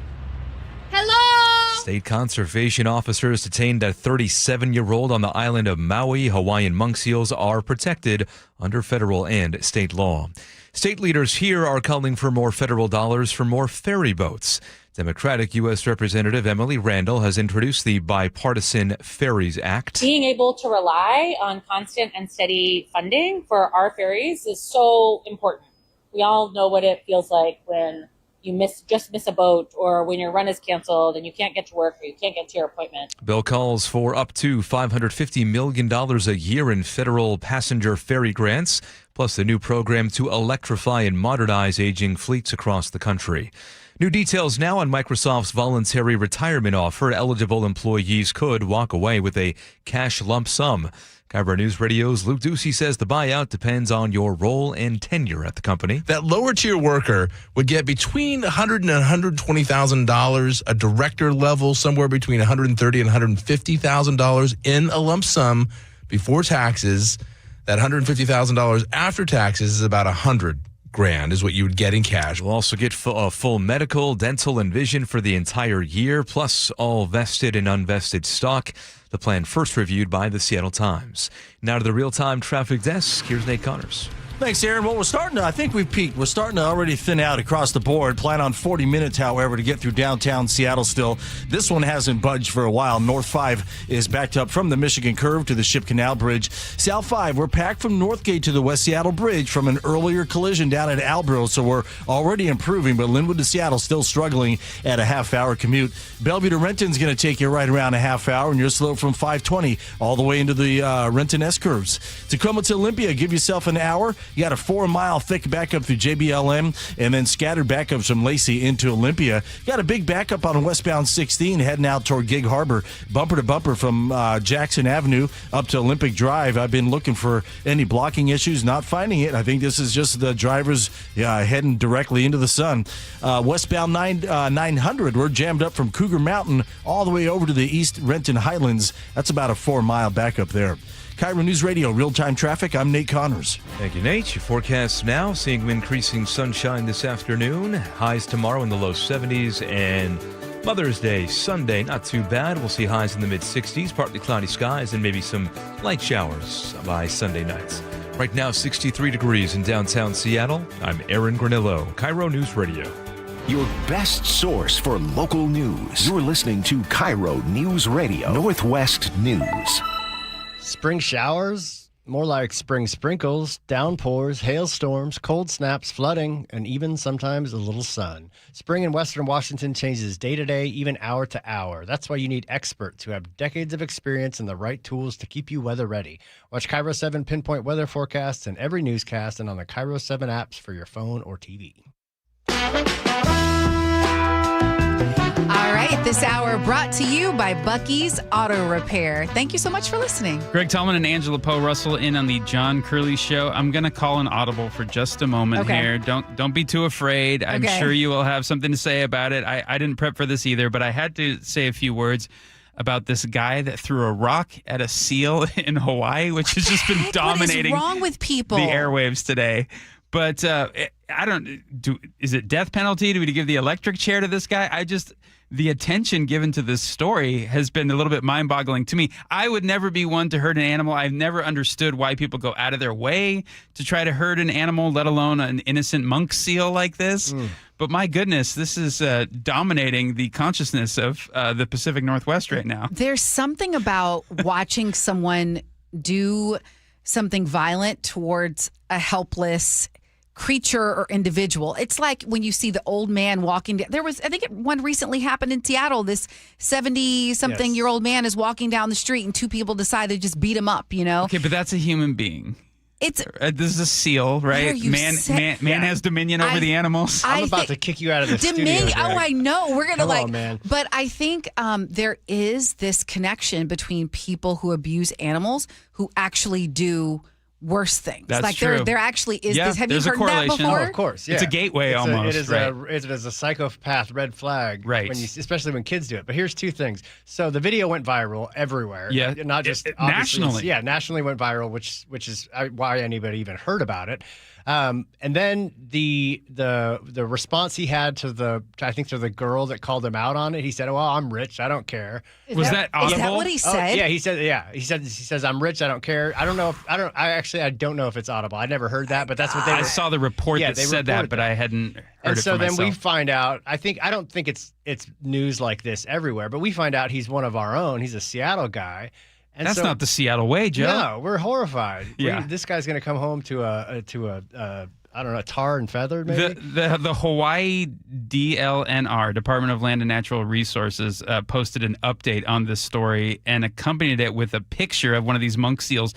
Hello? State conservation officers detained a 37-year-old on the island of Maui. Hawaiian monk seals are protected under federal and state law. State leaders here are calling for more federal dollars for more ferry boats. Democratic U.S. Representative Emily Randall has introduced the Bipartisan Ferries Act. Being able to rely on constant and steady funding for our ferries is so important. We all know what it feels like when you miss a boat, or when your run is canceled and you can't get to work or you can't get to your appointment. Bill calls for up to $550 million a year in federal passenger ferry grants, plus the new program to electrify and modernize aging fleets across the country. New details now on Microsoft's voluntary retirement offer. Eligible employees could walk away with a cash lump sum. KIRO News Radio's Luke Ducey says the buyout depends on your role and tenure at the company. That lower tier worker would get between $100,000 and $120,000, a director level somewhere between $130,000 and $150,000 in a lump sum before taxes. That $150,000 after taxes is about $100,000 is what you would get in cash. You'll also get full medical, dental, and vision for the entire year, plus all vested and unvested stock. The plan first reviewed by the Seattle Times. Now to the real-time traffic desk. Here's Nate Connors. Thanks, Aaron. Well, I think we've peaked. We're starting to already thin out across the board. Plan on 40 minutes, however, to get through downtown Seattle still. This one hasn't budged for a while. North 5 is backed up from the Michigan Curve to the Ship Canal Bridge. South 5, we're packed from Northgate to the West Seattle Bridge from an earlier collision down at Albro, so we're already improving, but Linwood to Seattle still struggling at a half-hour commute. Bellevue to Renton's going to take you right around a half hour, and you're slow from 520 all the way into the Renton S-curves. Tacoma to Olympia, give yourself an hour. You got a 4-mile thick backup through JBLM, and then scattered backups from Lacey into Olympia. Got a big backup on westbound 16 heading out toward Gig Harbor, bumper to bumper from Jackson Avenue up to Olympic Drive. I've been looking for any blocking issues, not finding it. I think this is just the drivers heading directly into the sun. Westbound 900, we're jammed up from Cougar Mountain all the way over to the East Renton Highlands. That's about a 4-mile backup there. KIRO News Radio, real-time traffic. I'm Nate Connors. Thank you, Nate. Your forecast now, seeing increasing sunshine this afternoon. Highs tomorrow in the low 70s, and Mother's Day, Sunday, not too bad. We'll see highs in the mid-60s, partly cloudy skies, and maybe some light showers by Sunday nights. Right now, 63 degrees in downtown Seattle. I'm Aaron Granillo, KIRO News Radio. Your best source for local news. You're listening to KIRO News Radio, Northwest News. Spring showers, more like spring sprinkles, downpours, hailstorms, cold snaps, flooding, and even sometimes a little sun. Spring in Western Washington changes day to day, even hour to hour. That's why you need experts who have decades of experience and the right tools to keep you weather ready. Watch KIRO 7 pinpoint weather forecasts in every newscast and on the KIRO 7 apps for your phone or TV. All right, this hour brought to you by Bucky's Auto Repair. Thank you so much for listening. Greg Tallman and Angela Poe Russell in on the John Curley Show. I'm going to call an audible for just a moment here. Don't be too afraid. I'm sure you will have something to say about it. I didn't prep for this either, but I had to say a few words about this guy that threw a rock at a seal in Hawaii, which has just been dominating what is wrong with people? The airwaves today. But is it death penalty? Do we give the electric chair to this guy? The attention given to this story has been a little bit mind-boggling to me. I would never be one to hurt an animal. I've never understood why people go out of their way to try to hurt an animal, let alone an innocent monk seal like this. But my goodness, this is dominating the consciousness of the Pacific Northwest right now. There's something about watching someone do something violent towards a helpless creature or individual. It's like when you see the old man walking down. I think one recently happened in Seattle. This 70-something-year-old man is walking down the street and two people decide to just beat him up, Okay, but that's a human being. This is a seal, right? Man has dominion over the animals. I'm about to kick you out of the studio. Oh, I know. We're going to man. But I think there is this connection between people who abuse animals who actually do worse things. That's like true. there actually is Yeah, this. Have you there's a heard that correlation. before? Oh, of course, yeah. It's a gateway almost. It is a psychopath red flag, Right. Especially when kids do it. But here's two things. So the video went viral everywhere. Yeah. Not just Nationally. Yeah, nationally went viral, which is why anybody even heard about it. And then the response he had to the girl that called him out on it, he said, "Oh, well, I'm rich, I don't care." Was that audible? Is that what he said? Oh, yeah, he said. Yeah, he says, "I'm rich, I don't care." I don't know if it's audible. I never heard that, but that's what they. I saw the report that said that, but I hadn't heard and it so for then we myself. find out. I don't think it's news like this everywhere, but we find out he's one of our own. He's a Seattle guy. And That's so, not the Seattle way, Joe. No, we're horrified. Yeah. This guy's going to come home to a I don't know, tar and feathered maybe. The Hawaii DLNR, Department of Land and Natural Resources, posted an update on this story and accompanied it with a picture of one of these monk seals.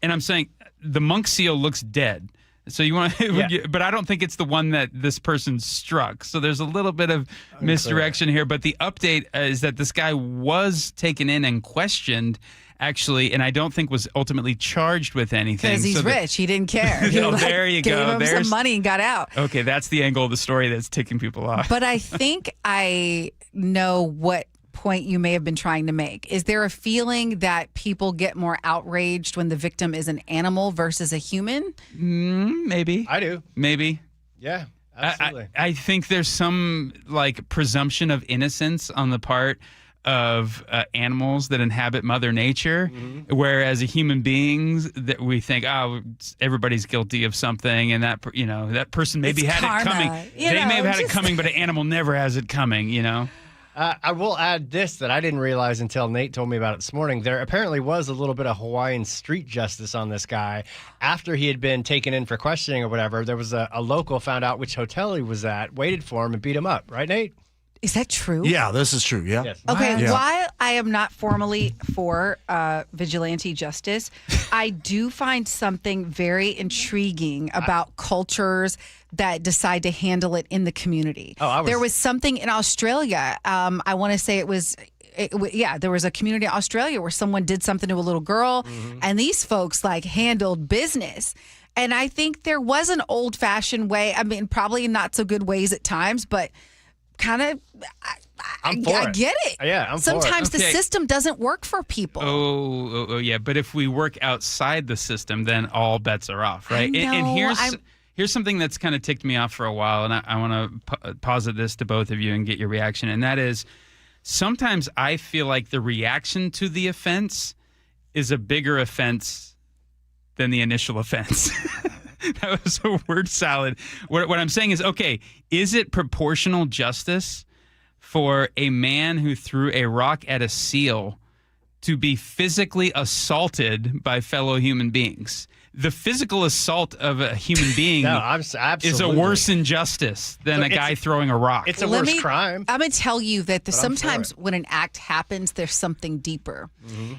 And I'm saying the monk seal looks dead. So you want to, but I don't think it's the one that this person struck. So there's a little bit of misdirection here. But the update is that this guy was taken in and questioned, actually, and I don't think was ultimately charged with anything. Because he's rich. He didn't care. He there you gave go. him some money and got out. Okay, that's the angle of the story that's ticking people off. But I think I know what point you may have been trying to make. Is there a feeling that people get more outraged when the victim is an animal versus a human? Maybe. I do. Maybe. Yeah, absolutely. I think there's some like presumption of innocence on the part of animals that inhabit Mother Nature, whereas a human beings that we think, oh, everybody's guilty of something, and that that person maybe had it coming. They may have had it coming, but an animal never has it coming. I will add this that I didn't realize until Nate told me about it this morning. There apparently was a little bit of Hawaiian street justice on this guy. After he had been taken in for questioning or whatever, there was a local found out which hotel he was at, waited for him, and beat him up. Right, Nate? Is that true? Yeah, this is true. Yeah. Yes. Okay, while I am not formally for vigilante justice, I do find something very intriguing about cultures that decide to handle it in the community. There was something in Australia. I want to say there was a community in Australia where someone did something to a little girl, and these folks handled business. And I think there was an old-fashioned way. I mean, probably in not so good ways at times, but kind of, I get it. Yeah, I'm Sometimes for the it. system doesn't work for people. Oh, yeah. But if we work outside the system, then all bets are off, right? And here's something that's kind of ticked me off for a while, and I want to posit this to both of you and get your reaction, and that is sometimes I feel like the reaction to the offense is a bigger offense than the initial offense. That was a word salad. What I'm saying is, okay, is it proportional justice for a man who threw a rock at a seal to be physically assaulted by fellow human beings? The physical assault of a human being is a worse injustice than a guy throwing a rock. It's a worse crime. I'm going to tell you that But I'm for sometimes it. when an act happens, there's something deeper.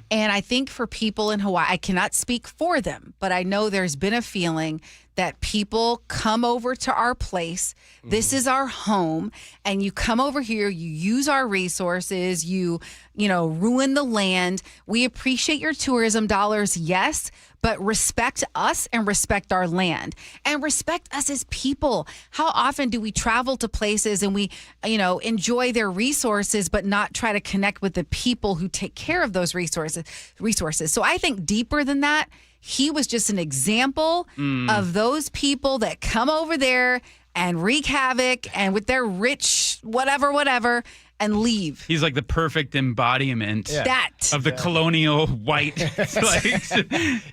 And I think for people in Hawaii, I cannot speak for them, but I know there's been a feeling that people come over to our place. This is our home, and you come over here, you use our resources, you ruin the land. We appreciate your tourism dollars, yes, but respect us and respect our land and respect us as people. How often do we travel to places and we, enjoy their resources, but not try to connect with the people who take care of those resources? So I think deeper than that, he was just an example of those people that come over there and wreak havoc and with their rich whatever and leave. He's like the perfect embodiment of the colonial white.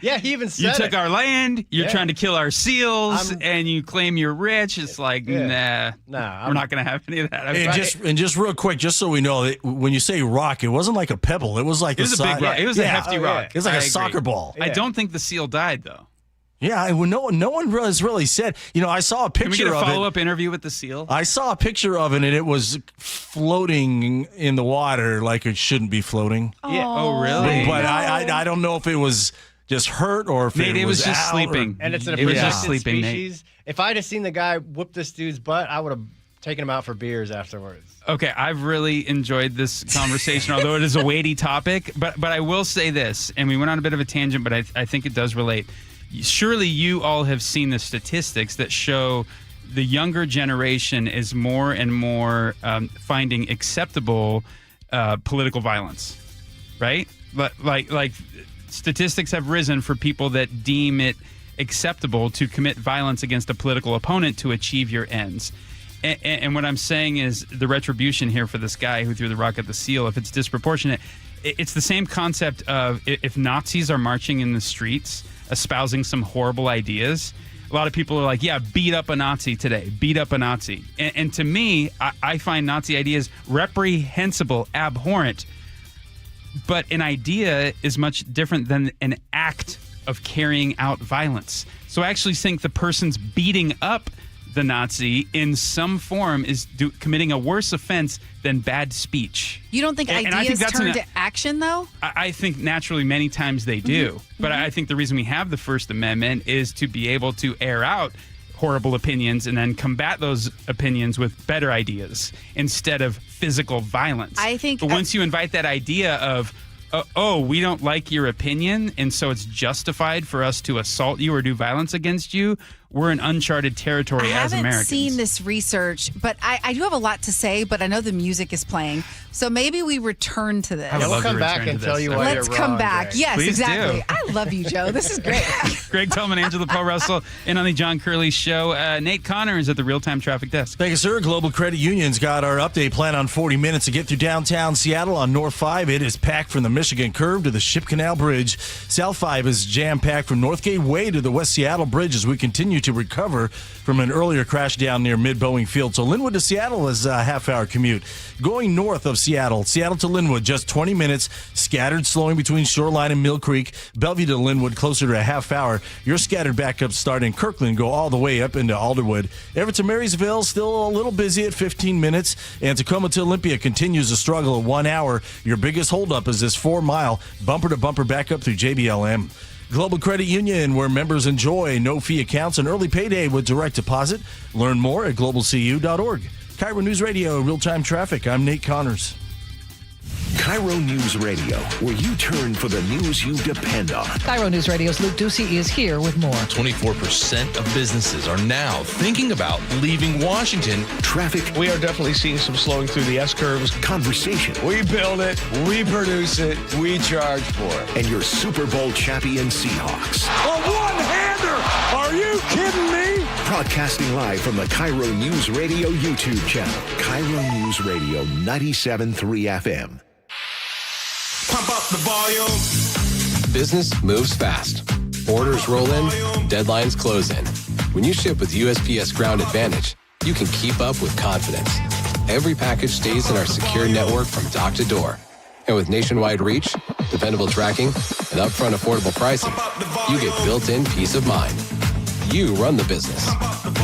Yeah, he even said you took our land, you're trying to kill our seals, and you claim you're rich. It's like, nah, we're not going to have any of that. And just real quick, just so we know, when you say rock, it wasn't like a pebble. It was like a big rock. It was a hefty rock. It was like a soccer ball. I don't think the seal died, though. Yeah, no one has really said. I saw a picture of it. Can we get a follow-up interview with the seal? I saw a picture of it, and it was floating in the water like it shouldn't be floating. Yeah. Oh, really? But I don't know if it was just hurt or if Nate, it was just out sleeping. And it's an It was protected just sleeping, species. If I'd have seen the guy whoop this dude's butt, I would have taken him out for beers afterwards. Okay, I've really enjoyed this conversation, although it is a weighty topic. But I will say this, and we went on a bit of a tangent, but I think it does relate. surely you all have seen the statistics that show the younger generation is more and more finding acceptable political violence, right? Like statistics have risen for people that deem it acceptable to commit violence against a political opponent to achieve your ends. And what I'm saying is the retribution here for this guy who threw the rock at the seal, if it's disproportionate, it's the same concept of if Nazis are marching in the streets espousing some horrible ideas, a lot of people are like, yeah, beat up a Nazi today, beat up a Nazi. And to me, I find Nazi ideas reprehensible, abhorrent. But an idea is much different than an act of carrying out violence. So I actually think the person's beating up the Nazi in some form is committing a worse offense than bad speech. You don't think ideas turn to action, though? I think naturally many times they do. But I think the reason we have the First Amendment is to be able to air out horrible opinions and then combat those opinions with better ideas instead of physical violence. But once you invite that idea of, we don't like your opinion, and so it's justified for us to assault you or do violence against you, we're in uncharted territory as Americans. I haven't seen this research, but I do have a lot to say, but I know the music is playing. So maybe we return to this. We'll come back and tell you why Let's you're come wrong, back. Greg. Yes, Please exactly. do. I love you, Joe. This is great. Greg Tillman, Angela Poe Russell, and on the John Curley Show, Nate Connor is at the real-time traffic desk. Thank you, sir. Global Credit Union's got our update plan on 40 minutes to get through downtown Seattle on North 5. It is packed from the Michigan Curve to the Ship Canal Bridge. South 5 is jam-packed from Northgate Way to the West Seattle Bridge as we continue to recover from an earlier crash down near Mid-Boeing Field. So Linwood to Seattle is a half-hour commute. Going north of Seattle to Linwood, just 20 minutes, scattered slowing between Shoreline and Mill Creek. Bellevue to Linwood, closer to a half hour. Your scattered backups start in Kirkland, go all the way up into Alderwood. Everett to Marysville, still a little busy at 15 minutes. And Tacoma to Olympia continues to struggle at 1 hour. Your biggest holdup is this 4-mile bumper-to-bumper backup through JBLM. Global Credit Union, where members enjoy no-fee accounts and early payday with direct deposit. Learn more at globalcu.org. KIRO News Radio, real-time traffic. I'm Nate Connors. KIRO News Radio, where you turn for the news you depend on. KIRO News Radio's Luke Ducey is here with more. 24% of businesses are now thinking about leaving Washington. Traffic. We are definitely seeing some slowing through the S-curves. Conversation. We build it, we produce it, we charge for it. And your Super Bowl champion Seahawks. A one-hander! Are you kidding me? Broadcasting live from the KIRO News Radio YouTube channel. KIRO News Radio 97.3 FM. Pump up the volume. Business moves fast. Orders roll in, deadlines close in. When you ship with USPS Ground Advantage, you can keep up with confidence. Every package stays in our secure network from dock to door. And with nationwide reach, dependable tracking, and upfront affordable pricing, you get built-in peace of mind. You run the business.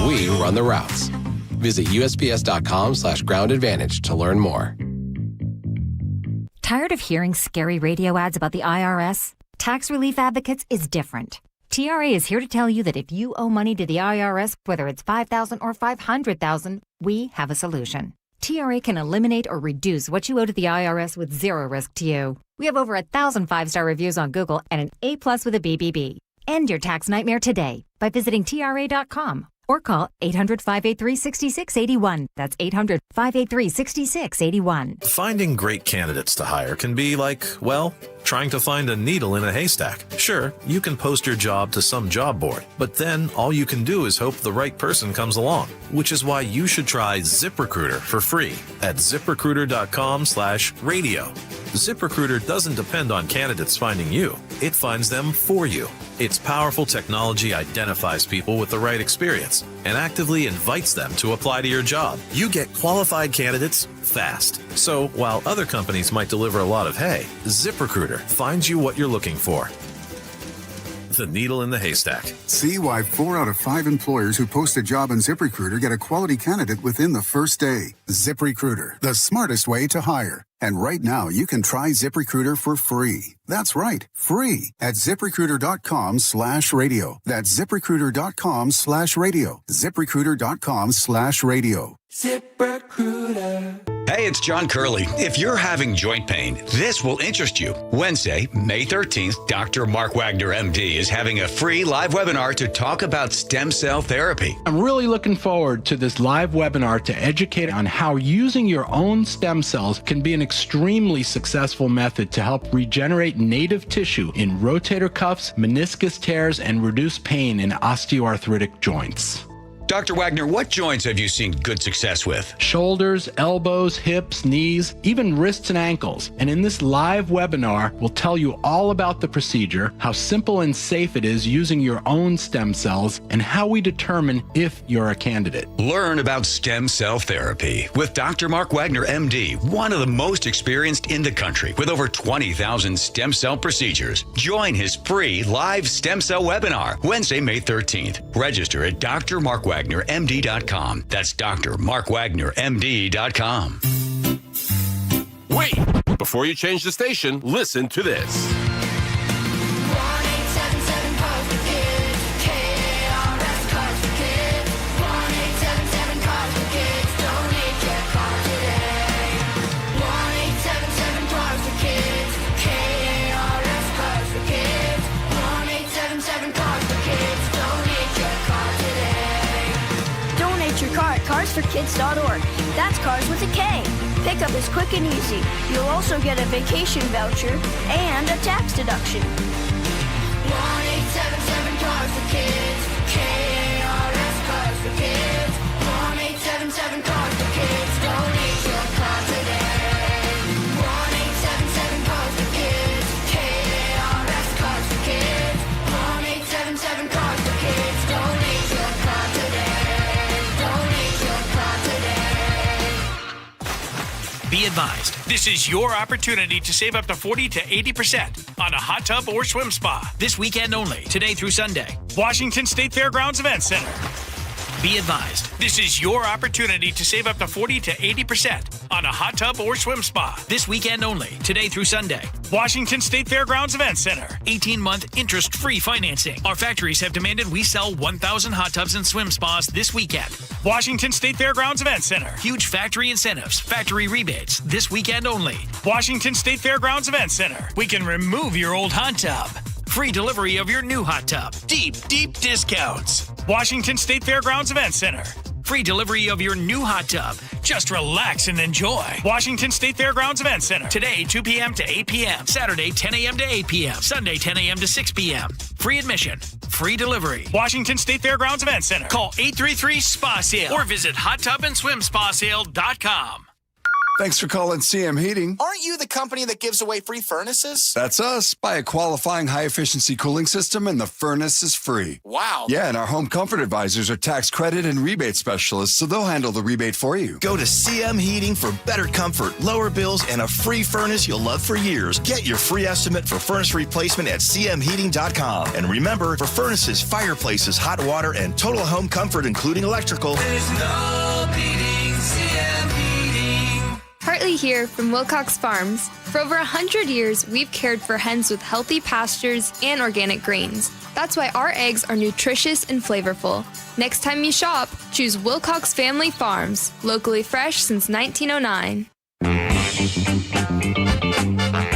We run the routes. Visit USPS.com/Ground Advantage to learn more. Tired of hearing scary radio ads about the IRS? Tax Relief Advocates is different. TRA is here to tell you that if you owe money to the IRS, whether it's $5,000 or $500,000, we have a solution. TRA can eliminate or reduce what you owe to the IRS with zero risk to you. We have over 1,000 5-star reviews on Google and an A+ with a BBB. End your tax nightmare today by visiting TRA.com or call 800-583-6681. That's 800-583-6681. Finding great candidates to hire can be like, well, trying to find a needle in a haystack. Sure, you can post your job to some job board, but then all you can do is hope the right person comes along, which is why you should try ZipRecruiter for free at ZipRecruiter.com/radio. ZipRecruiter doesn't depend on candidates finding you. It finds them for you. Its powerful technology identifies people with the right experience and actively invites them to apply to your job. You get qualified candidates fast. So while other companies might deliver a lot of hay, ZipRecruiter finds you what you're looking for. The needle in the haystack. See why 4 out of 5 employers who post a job on ZipRecruiter get a quality candidate within the first day. ZipRecruiter, the smartest way to hire. And right now, you can try ZipRecruiter for free. That's right, free at ZipRecruiter.com/radio. That's ZipRecruiter.com/radio. ZipRecruiter.com/radio. ZipRecruiter. Hey, it's John Curley. If you're having joint pain, this will interest you. Wednesday, May 13th, Dr. Mark Wagner, MD, is having a free live webinar to talk about stem cell therapy. I'm really looking forward to this live webinar to educate on how using your own stem cells can be an extremely successful method to help regenerate native tissue in rotator cuffs, meniscus tears, and reduce pain in osteoarthritic joints. Dr. Wagner, what joints have you seen good success with? Shoulders, elbows, hips, knees, even wrists and ankles. And in this live webinar, we'll tell you all about the procedure, how simple and safe it is using your own stem cells, and how we determine if you're a candidate. Learn about stem cell therapy with Dr. Mark Wagner, MD, one of the most experienced in the country with over 20,000 stem cell procedures. Join his free live stem cell webinar Wednesday, May 13th. Register at drmarkwagnermd.com. That's drmarkwagnermd.com. Wait! Before you change the station, listen to this. CarsForKids.org. That's cars with a K. Pickup is quick and easy. You'll also get a vacation voucher and a tax deduction. 1-877-CARS-FOR-KIDS. KARS Cars for Kids. 1-877-CARS-FOR-KIDS. Donate your car today. 1-877-CARS-FOR-KIDS. KARS Cars for Kids. 1-877-CARS-FOR-KIDS. Donate your car today. Be advised, this is your opportunity to save up to 40 to 80% on a hot tub or swim spa. This weekend only, today through Sunday. Washington State Fairgrounds Event Center. Be advised, this is your opportunity to save up to 40 to 80% on a hot tub or swim spa. This weekend only, today through Sunday. Washington State Fairgrounds Event Center. 18-month interest-free financing. Our factories have demanded we sell 1,000 hot tubs and swim spas this weekend. Washington State Fairgrounds Event Center. Huge factory incentives, factory rebates, this weekend only. Washington State Fairgrounds Event Center. We can remove your old hot tub. Free delivery of your new hot tub. Deep, deep discounts. Washington State Fairgrounds Event Center. Free delivery of your new hot tub. Just relax and enjoy. Washington State Fairgrounds Event Center. Today, 2 p.m. to 8 p.m. Saturday, 10 a.m. to 8 p.m. Sunday, 10 a.m. to 6 p.m. Free admission. Free delivery. Washington State Fairgrounds Event Center. Call 833-SPA-SALE or visit hottubandSwimSpaSale.com. Thanks for calling CM Heating. Aren't you the company that gives away free furnaces? That's us. Buy a qualifying high-efficiency cooling system and the furnace is free. Wow. Yeah, and our home comfort advisors are tax credit and rebate specialists, so they'll handle the rebate for you. Go to CM Heating for better comfort, lower bills, and a free furnace you'll love for years. Get your free estimate for furnace replacement at cmheating.com. And remember, for furnaces, fireplaces, hot water, and total home comfort, including electrical, there's no beating CM Heating. Hartley here from Wilcox Farms. For over 100 years, we've cared for hens with healthy pastures and organic grains. That's why our eggs are nutritious and flavorful. Next time you shop, choose Wilcox Family Farms, locally fresh since 1909.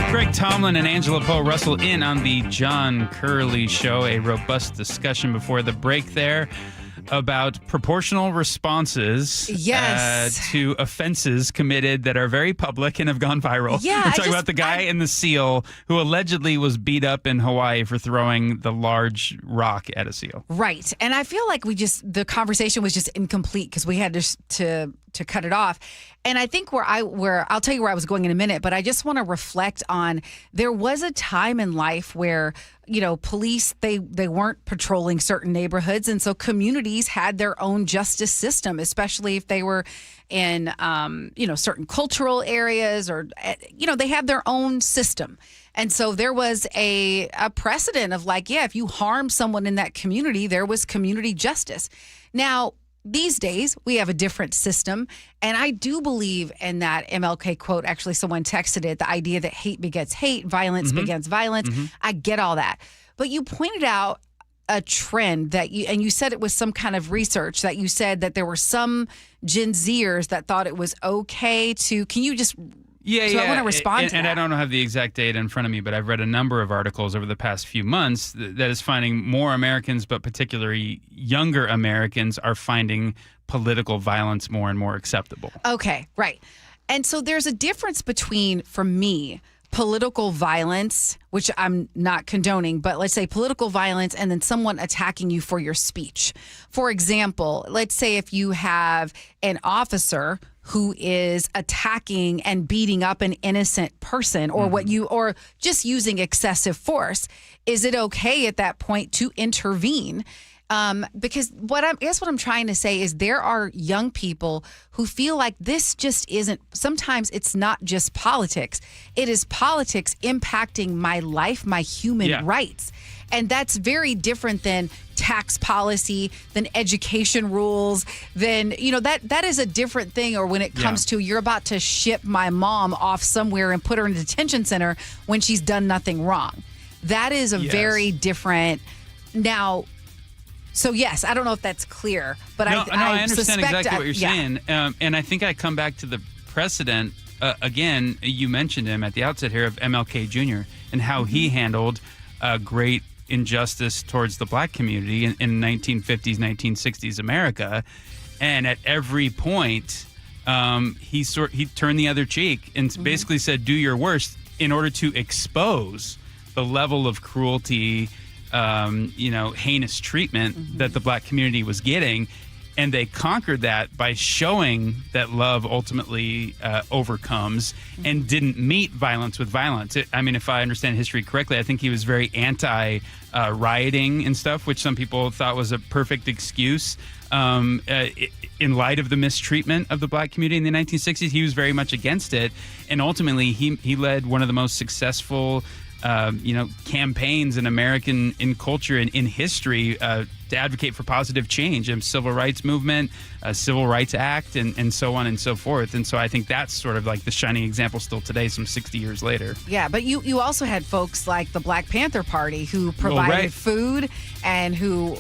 Greg Tomlin and Angela Poe Russell in on the John Curley Show. A robust discussion before the break there about proportional responses to offenses committed that are very public and have gone viral. Yeah, We're talking about the guy in the seal who allegedly was beat up in Hawaii for throwing the large rock at a seal. Right. And I feel like the conversation was just incomplete because we had to cut it off. And I think I'll tell you where I was going in a minute, but I just want to reflect on, there was a time in life where, police, they weren't patrolling certain neighborhoods. And so communities had their own justice system, especially if they were in, certain cultural areas or, they had their own system. And so there was a precedent of if you harm someone in that community, there was community justice. Now, these days, we have a different system, and I do believe in that MLK quote. Actually, someone texted it, the idea that hate begets hate, violence begets violence. I get all that. But you pointed out a trend that you said it was some kind of research that you said that there were some Gen Zers that thought it was okay to, can you just, Yeah. I want to respond to that. And I don't have the exact data in front of me, but I've read a number of articles over the past few months that is finding more Americans, but particularly younger Americans, are finding political violence more and more acceptable. Okay, right. And so there's a difference between, for me, political violence, which I'm not condoning, but let's say political violence and then someone attacking you for your speech. For example, let's say if you have an officer who is attacking and beating up an innocent person or or just using excessive force, is it okay at that point to intervene? Because what I'm trying to say is there are young people who feel like this just isn't, sometimes it's not just politics. It is politics impacting my life, my human rights. And that's very different than tax policy, than education rules, than, that is a different thing. Or when it comes to, you're about to ship my mom off somewhere and put her in a detention center when she's done nothing wrong. That is a very different. Now, so yes, I don't know if that's clear, but I understand exactly what you're saying. Yeah. And I think I come back to the precedent, again, you mentioned him at the outset here, of MLK Jr. and how he handled great injustice towards the black community in 1950s, 1960s America. And at every point, he turned the other cheek and basically said, do your worst in order to expose the level of cruelty, heinous treatment that the black community was getting. And they conquered that by showing that love ultimately overcomes and didn't meet violence with violence. If I understand history correctly, I think he was very anti-rioting and stuff, which some people thought was a perfect excuse. In light of the mistreatment of the black community in the 1960s, he was very much against it. And ultimately, he led one of the most successful campaigns in American culture and in history to advocate for positive change, and civil rights movement, Civil Rights Act, and so on and so forth. And so I think that's sort of like the shining example still today, some 60 years later. Yeah, but you also had folks like the Black Panther Party who provided food and who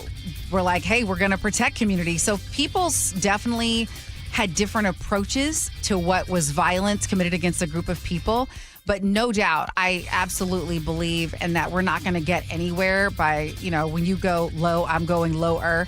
were like, hey, we're going to protect community. So people definitely had different approaches to what was violence committed against a group of people. But no doubt, I absolutely believe in that we're not going to get anywhere by, when you go low, I'm going lower.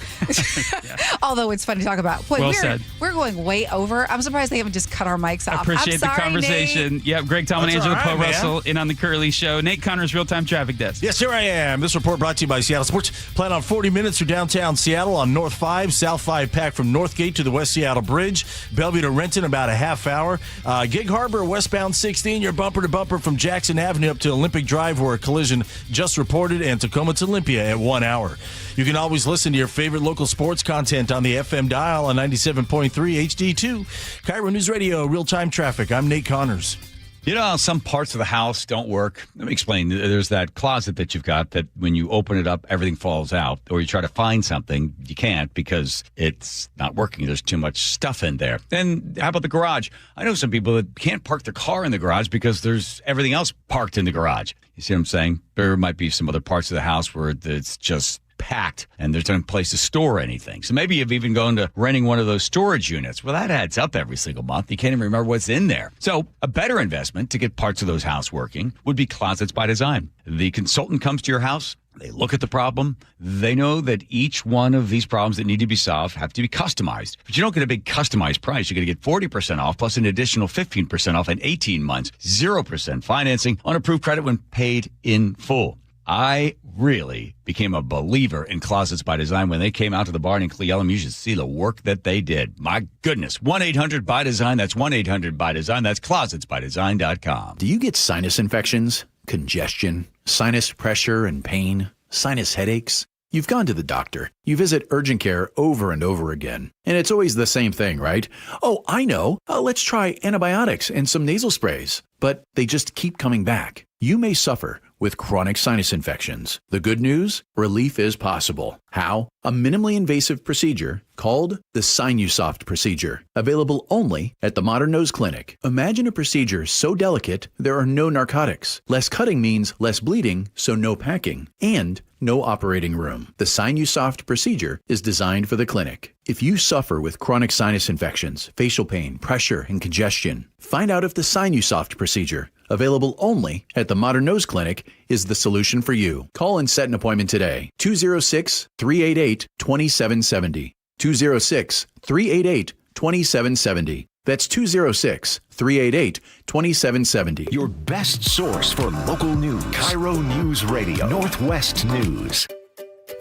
Although it's fun to talk about. Boy, we're going way over. I'm surprised they haven't just cut our mics off. Appreciate the conversation. Nate. Yep, Greg Tallman, Angela Poe Russell in on the Curley Show. Nate Connor's Real-Time Traffic Desk. Yes, here I am. This report brought to you by Seattle Sports. Plan on 40 minutes through downtown Seattle on North 5, South 5 pack from Northgate to the West Seattle Bridge. Bellevue to Renton, about a half hour. Gig Harbor, westbound 16, your bumper to bumper from Jackson Avenue up to Olympic Drive, where a collision just reported, and Tacoma to Olympia at 1 hour. You can always listen to your favorite local sports content on the FM dial on 97.3 HD2. KIRO Newsradio Real-Time Traffic. I'm Nate Connors. You know, some parts of the house don't work. Let me explain. There's that closet that you've got that when you open it up, everything falls out. Or you try to find something, you can't because it's not working. There's too much stuff in there. Then how about the garage? I know some people that can't park their car in the garage because there's everything else parked in the garage. You see what I'm saying? There might be some other parts of the house where it's just packed and there's no place to store anything. So maybe you've even gone to renting one of those storage units. Well, that adds up every single month. You can't even remember what's in there. So a better investment to get parts of those house working would be Closets by Design. The consultant comes to your house. They look at the problem. They know that each one of these problems that need to be solved have to be customized. But you don't get a big customized price. You're going to get 40% off plus an additional 15% off in 18 months, 0% financing on approved credit when paid in full. I really became a believer in Closets by Design when they came out to the barn in Cle Elum. You should see the work that they did. My goodness. 1-800-BY-DESIGN. That's 1-800-BY-DESIGN. That's closetsbydesign.com. Do you get sinus infections, congestion, sinus pressure and pain, sinus headaches? You've gone to the doctor. You visit urgent care over and over again. And it's always the same thing, right? Oh, I know. Let's try antibiotics and some nasal sprays. But they just keep coming back. You may suffer with chronic sinus infections. The good news? Relief is possible. How? A minimally invasive procedure called the Sinusoft procedure, available only at the Modern Nose Clinic. Imagine a procedure so delicate there are no narcotics. Less cutting means less bleeding, so no packing, and no operating room. The Sinusoft procedure is designed for the clinic. If you suffer with chronic sinus infections, facial pain, pressure, and congestion, find out if the Sinusoft procedure, available only at the Modern Nose Clinic, is the solution for you. Call and set an appointment today. 206-388-2770. 206-388-2770. That's 206-388-2770. Your best source for local news. KIRO Newsradio, Northwest News.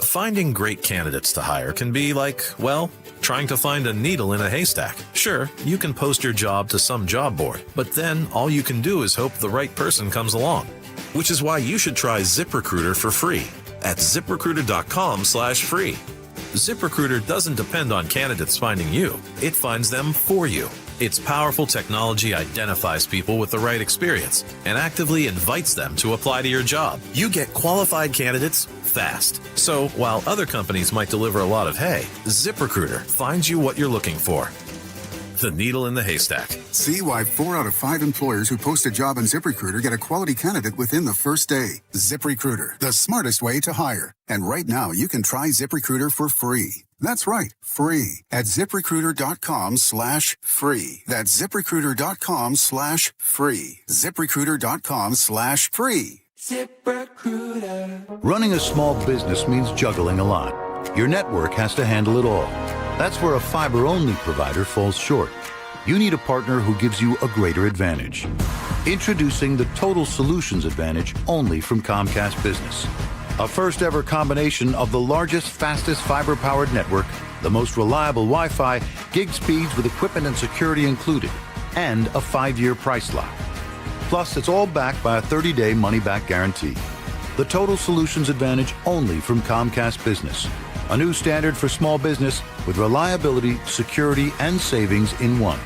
Finding great candidates to hire can be like, well, trying to find a needle in a haystack. Sure, you can post your job to some job board, but then all you can do is hope the right person comes along. Which is why you should try ZipRecruiter for free at ZipRecruiter.com/free. ZipRecruiter doesn't depend on candidates finding you. It finds them for you. Its powerful technology identifies people with the right experience and actively invites them to apply to your job. You get qualified candidates fast. So while other companies might deliver a lot of hay, ZipRecruiter finds you what you're looking for. The needle in the haystack. See why 4 out of 5 employers who post a job on ZipRecruiter get a quality candidate within the first day. ZipRecruiter, the smartest way to hire. And right now, you can try ZipRecruiter for free. That's right, free at ZipRecruiter.com/free. That's ZipRecruiter.com/free. ZipRecruiter.com/free. ZipRecruiter. Running a small business means juggling a lot. Your network has to handle it all. That's where a fiber-only provider falls short. You need a partner who gives you a greater advantage. Introducing the Total Solutions Advantage only from Comcast Business. A first-ever combination of the largest, fastest fiber-powered network, the most reliable Wi-Fi, gig speeds with equipment and security included, and a 5-year price lock. Plus, it's all backed by a 30-day money-back guarantee. The Total Solutions Advantage only from Comcast Business. A new standard for small business with reliability, security, and savings in one.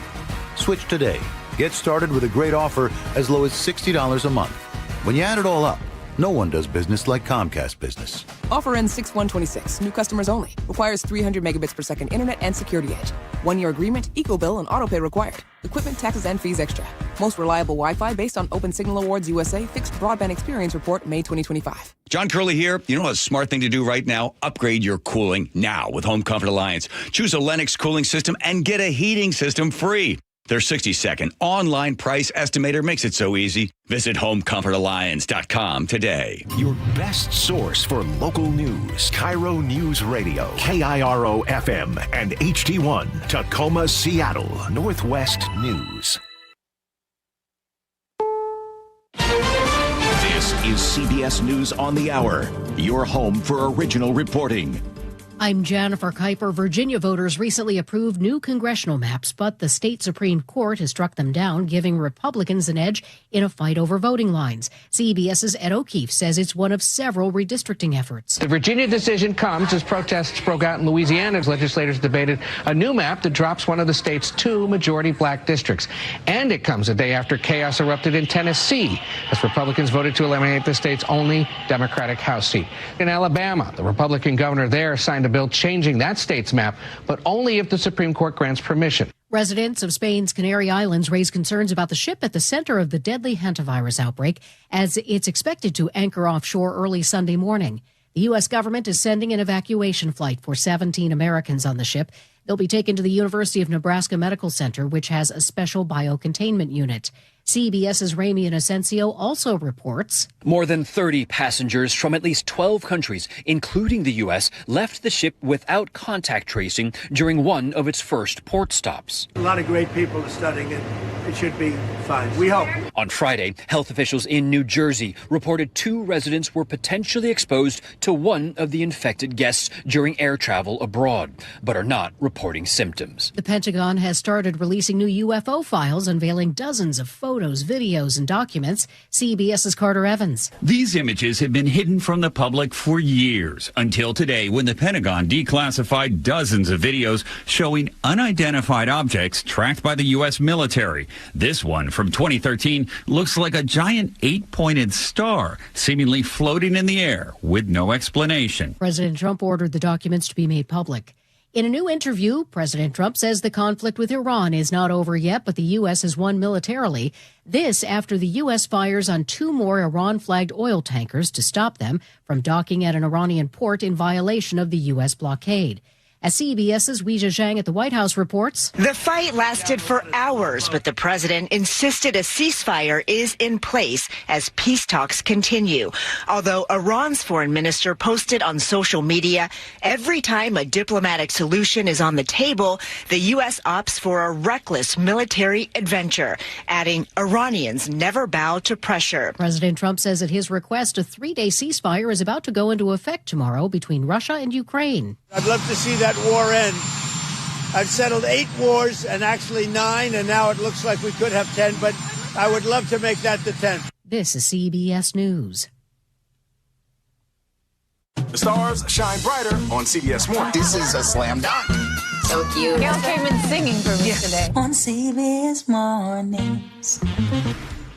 Switch today. Get started with a great offer as low as $60 a month. When you add it all up, no one does business like Comcast Business. Offer ends 6/1/26. New customers only. Requires 300 megabits per second internet and security edge. 1-year agreement, eco bill, and autopay required. Equipment, taxes, and fees extra. Most reliable Wi-Fi based on Open Signal Awards USA Fixed Broadband Experience Report, May 2025. John Curley here. You know a smart thing to do right now? Upgrade your cooling now with Home Comfort Alliance. Choose a Lennox cooling system and get a heating system free. Their 60-second online price estimator makes it so easy. Visit HomeComfortAlliance.com today. Your best source for local news. KIRO Newsradio, KIRO FM and HD1, Tacoma, Seattle, Northwest News. This is CBS News on the Hour, your home for original reporting. I'm Jennifer Kuiper. Virginia voters recently approved new congressional maps, but the state Supreme Court has struck them down, giving Republicans an edge in a fight over voting lines. CBS's Ed O'Keefe says it's one of several redistricting efforts. The Virginia decision comes as protests broke out in Louisiana as legislators debated a new map that drops one of the state's 2 majority black districts. And it comes a day after chaos erupted in Tennessee as Republicans voted to eliminate the state's only Democratic House seat. In Alabama, the Republican governor there signed a bill changing that state's map, but only if the Supreme Court grants permission. Residents of Spain's Canary Islands raise concerns about the ship at the center of the deadly hantavirus outbreak as it's expected to anchor offshore early Sunday morning. The U.S. government is sending an evacuation flight for 17 Americans on the ship. They'll be taken to the University of Nebraska Medical Center, which has a special biocontainment unit. CBS's Ramy Inocencio also reports more than 30 passengers from at least 12 countries, including the U.S., left the ship without contact tracing during one of its first port stops. A lot of great people are studying it. It should be fine. We hope. On Friday, health officials in New Jersey reported 2 residents were potentially exposed to one of the infected guests during air travel abroad, but are not reporting symptoms. The Pentagon has started releasing new UFO files, unveiling dozens of photos, videos, and documents. CBS's Carter Evans. These images have been hidden from the public for years, until today when the Pentagon declassified dozens of videos showing unidentified objects tracked by the U.S. military. This one from 2013 Sunday looks like a giant 8-pointed star, seemingly floating in the air with no explanation. President Trump ordered the documents to be made public. In a new interview, President Trump says the conflict with Iran is not over yet, but the U.S. has won militarily. This after the U.S. fires on 2 more Iran-flagged oil tankers to stop them from docking at an Iranian port in violation of the U.S. blockade. As CBS's Weijia Zhang at the White House reports, the fight lasted for hours, but the president insisted a ceasefire is in place as peace talks continue. Although Iran's foreign minister posted on social media, every time a diplomatic solution is on the table, the U.S. opts for a reckless military adventure, adding Iranians never bow to pressure. President Trump says at his request, a 3-day ceasefire is about to go into effect tomorrow between Russia and Ukraine. I'd love to see that war end. I've settled 8 wars and actually 9, and now it looks like we could have 10, but I would love to make that the 10th. This is CBS News. The stars shine brighter on CBS Morning. This is a slam dunk. So cute. Gail came in singing for me today. On CBS Mornings.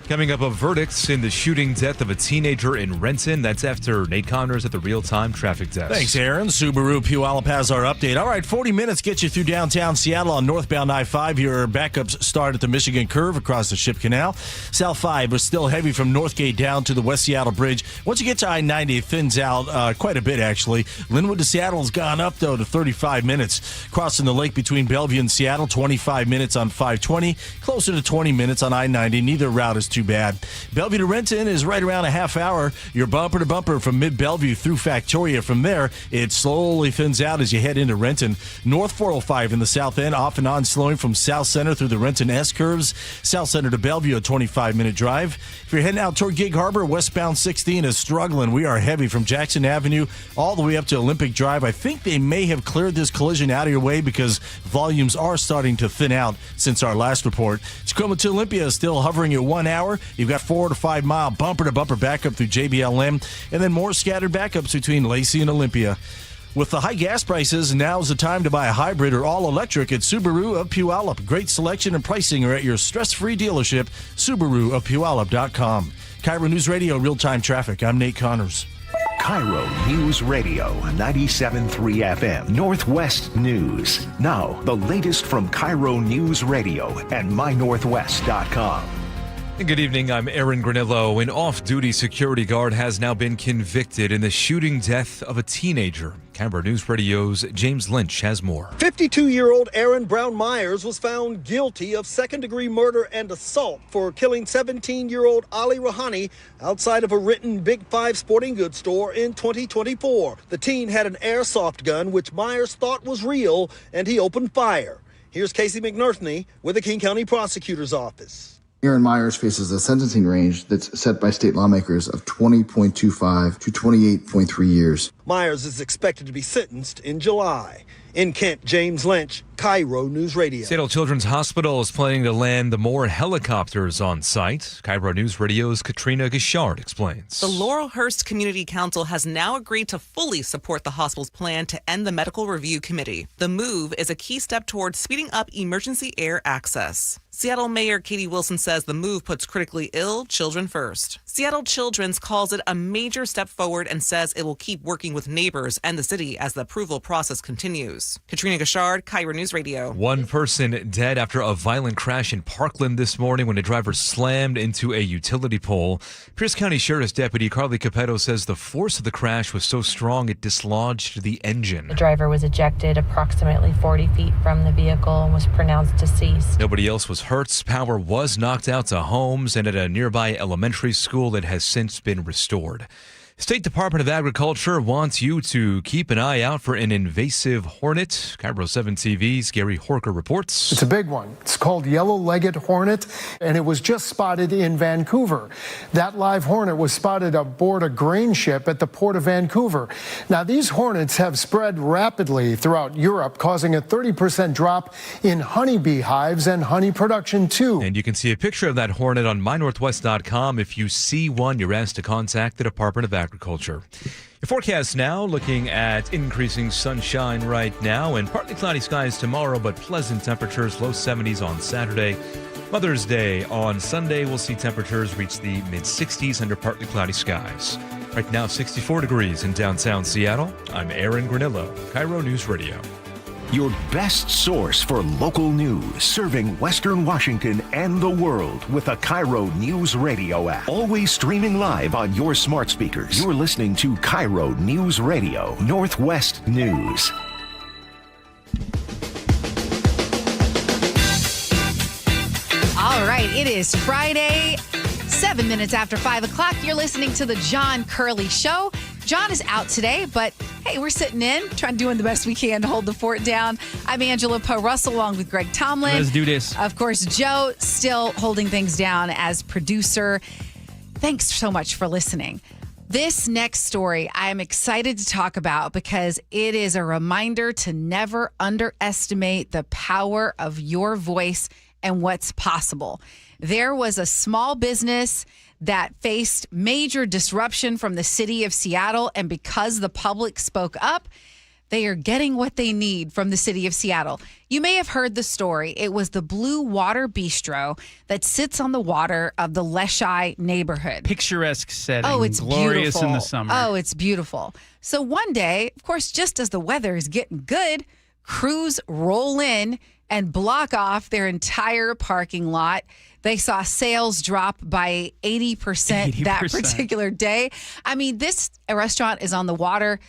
Coming up, a verdict in the shooting death of a teenager in Renton. That's after Nate Connors at the real-time traffic desk. Thanks, Aaron. Subaru Puyallup has our update. All right, 40 minutes gets you through downtown Seattle on northbound I-5. Your backups start at the Michigan Curve across the Ship Canal. South 5 is still heavy from Northgate down to the West Seattle Bridge. Once you get to I-90, it thins out quite a bit, actually. Linwood to Seattle has gone up, though, to 35 minutes. Crossing the lake between Bellevue and Seattle, 25 minutes on 520. Closer to 20 minutes on I-90. Neither route is too bad. Bellevue to Renton is right around a half hour. You're bumper to bumper from mid-Bellevue through Factoria. From there, it slowly thins out as you head into Renton. North 405 in the south end, off and on slowing from South Center through the Renton S-curves. South Center to Bellevue, a 25-minute drive. If you're heading out toward Gig Harbor, westbound 16 is struggling. We are heavy from Jackson Avenue all the way up to Olympic Drive. I think they may have cleared this collision out of your way because volumes are starting to thin out since our last report. Tacoma to Olympia is still hovering at 1 hour. You've got 4 to 5 mile bumper to bumper backup through JBLM, and then more scattered backups between Lacey and Olympia. With the high gas prices, now's the time to buy a hybrid or all-electric at Subaru of Puyallup. Great selection and pricing are at your stress-free dealership, Subaru of Puyallup.com. KIRO News Radio, real-time traffic. I'm Nate Connors. KIRO News Radio, 97.3 FM, Northwest News. Now, the latest from KIRO News Radio and mynorthwest.com. Good evening, I'm Aaron Granillo. An off-duty security guard has now been convicted in the shooting death of a teenager. KIRO News Radio's James Lynch has more. 52-year-old Aaron Brown Myers was found guilty of second-degree murder and assault for killing 17-year-old Ali Rahani outside of a Renton Big 5 sporting goods store in 2024. The teen had an airsoft gun, which Myers thought was real, and he opened fire. Here's Casey McNerthney with the King County Prosecutor's Office. Aaron Myers faces a sentencing range that's set by state lawmakers of 20.25 to 28.3 years. Myers is expected to be sentenced in July. In Kent, James Lynch, KIRO News Radio. Seattle Children's Hospital is planning to land more helicopters on site. KIRO News Radio's Katrina Gishard explains. The Laurelhurst Community Council has now agreed to fully support the hospital's plan to end the medical review committee. The move is a key step towards speeding up emergency air access. Seattle Mayor Katie Wilson says the move puts critically ill children first. Seattle Children's calls it a major step forward and says it will keep working with neighbors and the city as the approval process continues. Katrina Gishard, KIRO News Radio. One person dead after a violent crash in Parkland this morning when a driver slammed into a utility pole. Pierce County Sheriff's Deputy Carly Capetto says the force of the crash was so strong it dislodged the engine. The driver was ejected approximately 40 feet from the vehicle and was pronounced deceased. Nobody else was hurt. Power was knocked out to homes and at a nearby elementary school that has since been restored. State Department of Agriculture wants you to keep an eye out for an invasive hornet. KIRO 7 TV's Gary Horker reports. It's a big one. It's called yellow-legged hornet, and it was just spotted in Vancouver. That live hornet was spotted aboard a grain ship at the port of Vancouver. Now, these hornets have spread rapidly throughout Europe, causing a 30% drop in honeybee hives and honey production, too. And you can see a picture of that hornet on mynorthwest.com. If you see one, you're asked to contact the Department of Agriculture. Your forecast now, looking at increasing sunshine right now and partly cloudy skies tomorrow, but pleasant temperatures, low 70s on Saturday. Mother's Day on Sunday, we'll see temperatures reach the mid-60s under partly cloudy skies. Right now, 64 degrees in downtown Seattle. I'm Aaron Granillo, KIRO News Radio. Your best source for local news, serving Western Washington and the world with the KIRO Newsradio app. Always streaming live on your smart speakers. You're listening to KIRO News Radio, Northwest News. All right, it is Friday, 7 minutes after 5 o'clock. You're listening to the John Curley Show. John is out today, but hey, we're sitting in, doing the best we can to hold the fort down. I'm Angela Poe Russell, along with Greg Tomlin. Let's do this. Of course, Joe still holding things down as producer. Thanks so much for listening. This next story I'm excited to talk about because it is a reminder to never underestimate the power of your voice and what's possible. There was a small business that faced major disruption from the city of Seattle, and because the public spoke up, they are getting what they need from the city of Seattle. You may have heard the story. It was the Blue Water Bistro that sits on the water of the Leschi neighborhood. Picturesque setting. Oh, it's glorious beautiful. In the summer. Oh, it's beautiful. So one day, of course, just as the weather is getting good, crews roll in and block off their entire parking lot. They saw sales drop by 80% that particular day. I mean, this restaurant is on the water.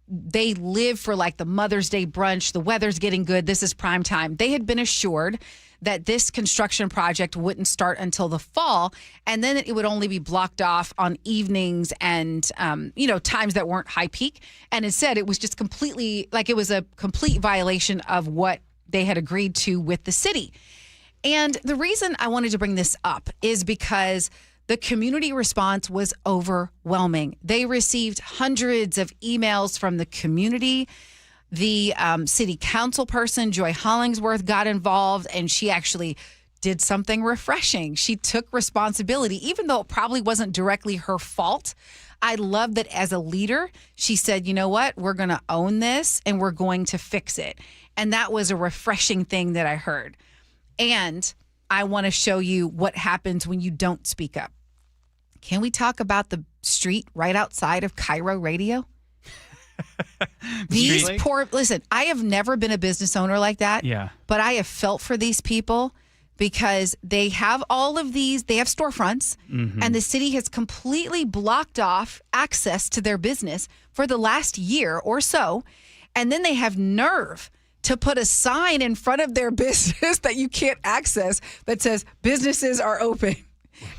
They live for like the Mother's Day brunch. The weather's getting good. This is prime time. They had been assured that this construction project wouldn't start until the fall, and then it would only be blocked off on evenings and, times that weren't high peak. And instead, it was just completely, like it was a complete violation of what they had agreed to with the city. And the reason I wanted to bring this up is because the community response was overwhelming. They received hundreds of emails from the community. The city council person, Joy Hollingsworth, got involved, and she actually did something refreshing. She took responsibility, even though it probably wasn't directly her fault. I love that as a leader, she said, you know what, we're going to own this and we're going to fix it. And that was a refreshing thing that I heard. And I want to show you what happens when you don't speak up. Can we talk about the street right outside of KIRO Radio? These poor, listen, I have never been a business owner like that. Yeah. But I have felt for these people because they have all of these, they have storefronts, and the city has completely blocked off access to their business for the last year or so. And then they have nerve to put a sign in front of their business that you can't access that says businesses are open.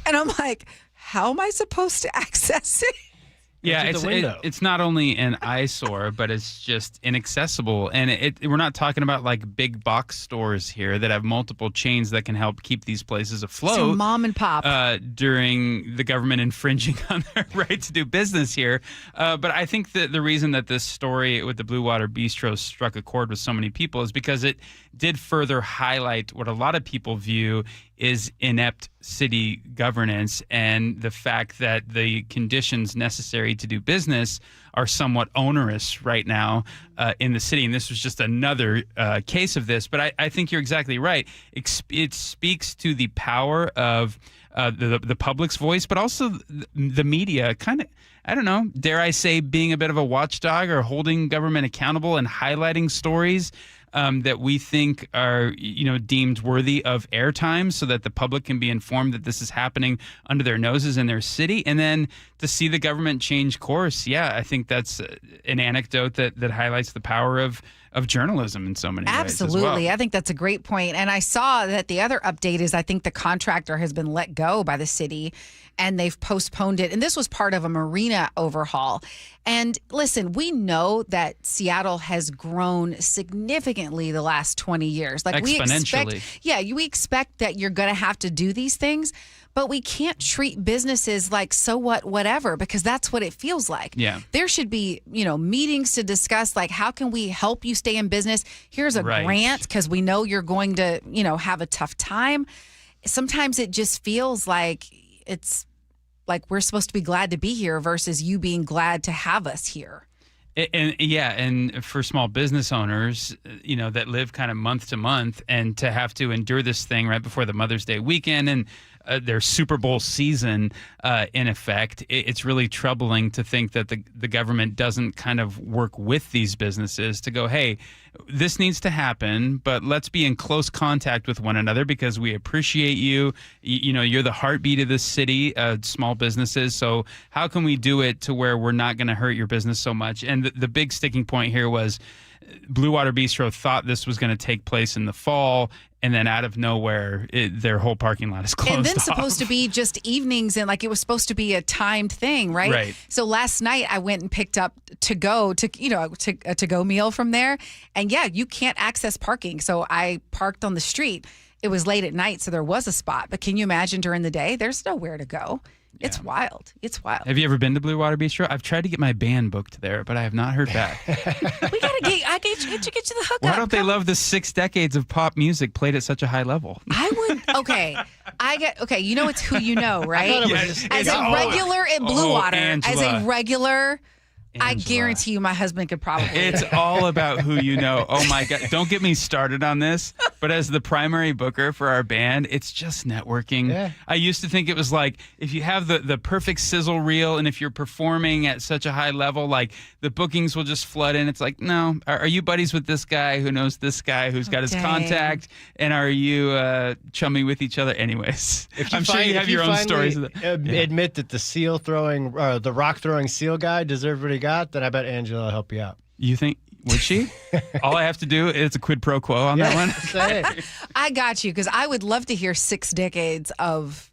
And I'm like, how am I supposed to access it? Yeah, it's not only an eyesore, but it's just inaccessible. And we're not talking about like big box stores here that have multiple chains that can help keep these places afloat. So mom and pop. During the government infringing on their right to do business here. But I think that the reason that this story with the Blue Water Bistro struck a chord with so many people is because it did further highlight what a lot of people view is inept city governance and the fact that the conditions necessary to do business are somewhat onerous right now in the city. And this was just another case of this. But I think you're exactly right. It speaks to the power of the public's voice, but also the media kind of, I don't know, dare I say, being a bit of a watchdog or holding government accountable and highlighting stories that we think are, deemed worthy of airtime so that the public can be informed that this is happening under their noses in their city. And then to see the government change course, I think that's an anecdote that highlights the power of journalism in so many ways as well. Absolutely. I think that's a great point. And I saw that the other update is I think the contractor has been let go by the city and they've postponed it. And this was part of a marina overhaul. And listen, we know that Seattle has grown significantly the last 20 years. Like exponentially. we expect that you're going to have to do these things, but we can't treat businesses like so what, whatever, because that's what it feels like. Yeah. There should be, meetings to discuss, like, how can we help you stay in business? Here's a grant because we know you're going to, have a tough time. Sometimes it just feels like it's like we're supposed to be glad to be here versus you being glad to have us here. And for small business owners, that live kind of month to month, and to have to endure this thing right before the Mother's Day weekend and their Super Bowl season in effect, it's really troubling to think that the government doesn't kind of work with these businesses to go, hey, this needs to happen, but let's be in close contact with one another because we appreciate you. You're the heartbeat of this city, small businesses. So how can we do it to where we're not going to hurt your business so much? And the big sticking point here was Blue Water Bistro thought this was going to take place in the fall, and then out of nowhere, their whole parking lot is closed. And then off. supposed to be just evenings, and it was supposed to be a timed thing, right? Right. So last night I went and picked up a to-go meal from there, and you can't access parking. So I parked on the street. It was late at night, so there was a spot. But can you imagine during the day? There's nowhere to go. It's wild. It's wild. Have you ever been to Blue Water Bistro? I've tried to get my band booked there, but I have not heard back. I get you the hookup. Why don't they love the 6 decades of pop music played at such a high level? I would. Okay. It's who you know, right? As a regular at Blue Water, Angela. as a regular, I guarantee you my husband could probably. It's all about who you know. Oh my God. Don't get me started on this. But as the primary booker for our band, it's just networking. Yeah. I used to think it was like if you have the perfect sizzle reel and if you're performing at such a high level, the bookings will just flood in. It's like, no. Are you buddies with this guy who knows this guy who's got his contact? And are you chummy with each other? Anyways, I'm sure you have your own stories. Admit that the seal throwing, the rock throwing seal guy deserved what he got, then I bet Angela will help you out. You think? Would she? All I have to do is a quid pro quo on that one. I got you, because I would love to hear 6 decades of.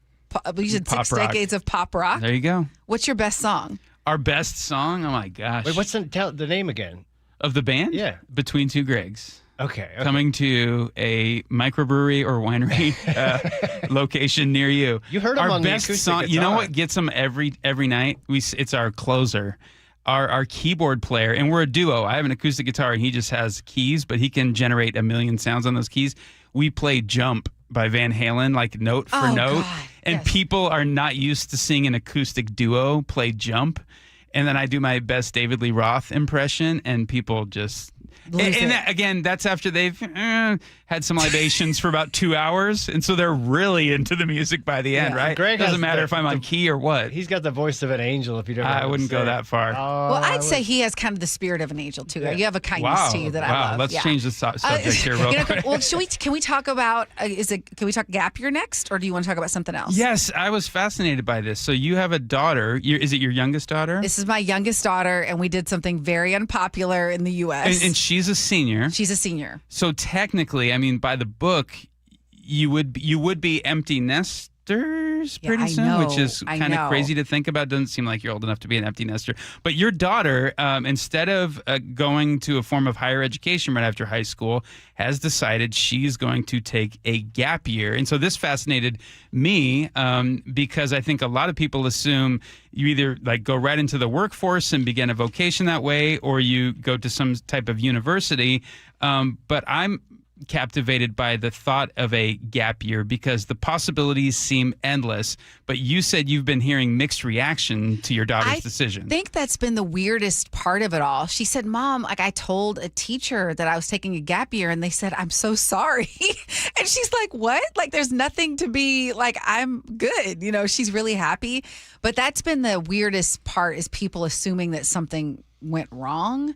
You said Pop 6 rock. decades of pop rock. There you go. What's your best song? Our best song? Oh my gosh. Wait, what's the name again? Of the band? Yeah. Between Two Gregs. Okay. Coming to a microbrewery or winery location near you. You heard them our on the best acoustic song. guitar. You know what gets them every night? It's our closer. Our keyboard player, and we're a duo. I have an acoustic guitar, and he just has keys, but he can generate a million sounds on those keys. We play Jump by Van Halen, note for note. God, and people are not used to seeing an acoustic duo play Jump. And then I do my best David Lee Roth impression, and people just... Again, that's after they've had some libations for about 2 hours, and so they're really into the music by the end, right? Greg Doesn't matter if I'm on key or what. He's got the voice of an angel. If you don't, I wouldn't go that far. Well, I'd say he has kind of the spirit of an angel too. You have a kindness to you that I love. Let's change the subject here real quick. Well, can we talk about? Can we talk gap year next, or do you want to talk about something else? Yes, I was fascinated by this. So you have a daughter. Is it your youngest daughter? This is my youngest daughter, and we did something very unpopular in the U.S. And she's a senior. She's a senior. So technically, I mean, by the book, you would be empty nesters pretty soon, which is kind of crazy to think about. Doesn't seem like you're old enough to be an empty nester. But your daughter, instead of going to a form of higher education right after high school, has decided she's going to take a gap year. And so this fascinated me because I think a lot of people assume you either go right into the workforce and begin a vocation that way, or you go to some type of university. But I'm captivated by the thought of a gap year because the possibilities seem endless. But you said you've been hearing mixed reaction to your daughter's decision. I think that's been the weirdest part of it all. She said, Mom, I told a teacher that I was taking a gap year, and they said, I'm so sorry. And she's like, what? There's nothing to be I'm good. She's really happy. But that's been the weirdest part, is people assuming that something went wrong.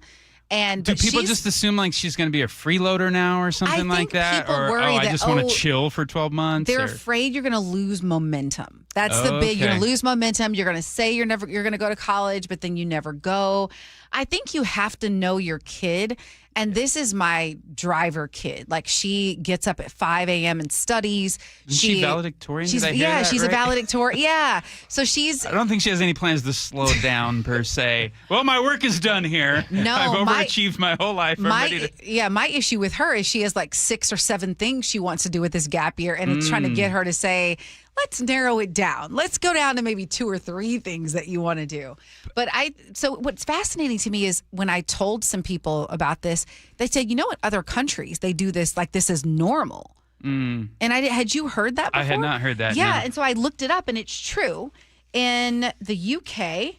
And do people just assume she's going to be a freeloader now or something like that? Or I just want to chill for 12 months? They're afraid you're going to lose momentum. That's the big. You're going to lose momentum. You're going to say you're going to go to college, but then you never go. I think you have to know your kid. And this is my driver kid. She gets up at 5 a.m. and studies. Isn't she valedictorian? She's a valedictorian. Yeah. So I don't think she has any plans to slow down per se. Well, my work is done here. No, I've overachieved my whole life. My issue with her is she has 6 or 7 things she wants to do with this gap year, and it's trying to get her to say, let's narrow it down. Let's go down to maybe 2 or 3 things that you want to do. But so what's fascinating to me is when I told some people about this, they said, in other countries, they do this this is normal. And had you heard that before? I had not heard that. Yeah. No. And so I looked it up, and it's true. In the UK,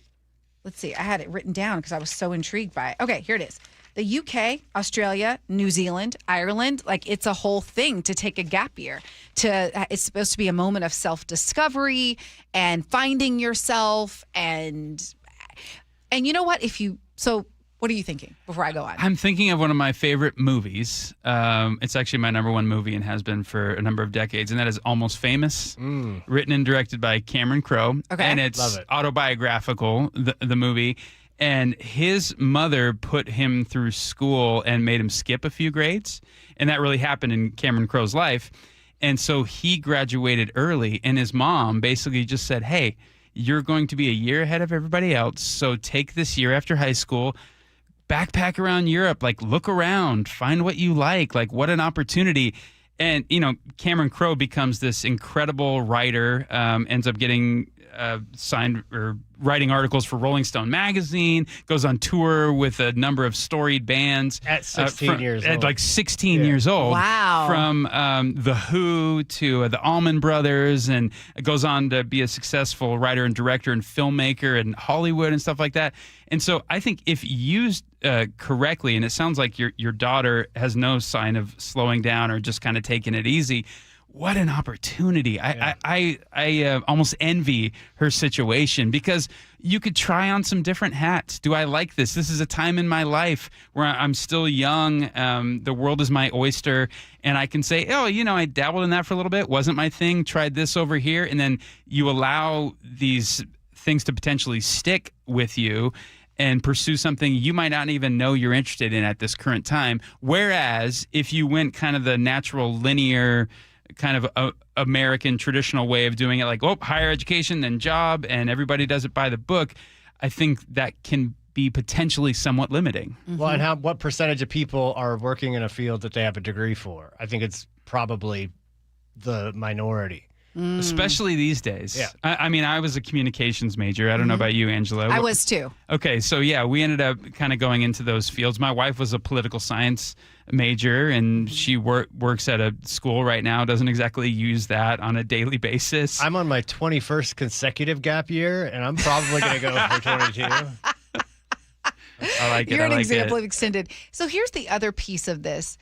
let's see, I had it written down because I was so intrigued by it. Okay, here it is. The UK, Australia, New Zealand, Ireland, like it's a whole thing to take a gap year. It's supposed to be a moment of self-discovery and finding yourself. And you know what? So what are you thinking before I go on? I'm thinking of one of my favorite movies. It's actually my number one movie and has been for a number of decades, and that is Almost Famous, written and directed by Cameron Crowe. Okay. And it's autobiographical, the movie. And his mother put him through school and made him skip a few grades. And that really happened in Cameron Crowe's life. And so he graduated early, and his mom basically just said, hey, you're going to be a year ahead of everybody else, so take this year after high school, backpack around Europe, like look around, find what you like what an opportunity. And, Cameron Crowe becomes this incredible writer, ends up getting signed or writing articles for Rolling Stone magazine, goes on tour with a number of storied bands. At 16 years old. At like 16 years old. Wow. From The Who to the Allman Brothers, and goes on to be a successful writer and director and filmmaker in Hollywood and stuff like that. And so I think if used correctly, and it sounds like your daughter has no sign of slowing down or just kind of taking it easy, what an opportunity. Yeah. I almost envy her situation, because you could try on some different hats. Do I like this? This is a time in my life where I'm still young. The world is my oyster. And I can say, I dabbled in that for a little bit. Wasn't my thing. Tried this over here. And then you allow these things to potentially stick with you and pursue something you might not even know you're interested in at this current time. Whereas if you went kind of the natural linear kind of American traditional way of doing it, like, higher education, then job, and everybody does it by the book, I think that can be potentially somewhat limiting. Mm-hmm. Well, and what percentage of people are working in a field that they have a degree for? I think it's probably the minority. Especially these days. Yeah. I was a communications major. I don't know about you, Angela. I was too. Okay, so yeah, we ended up kind of going into those fields. My wife was a political science major, and she works at a school right now, doesn't exactly use that on a daily basis. I'm on my 21st consecutive gap year, and I'm probably going to go for 22. I like it. You're an example it. of extended. So here's the other piece of this.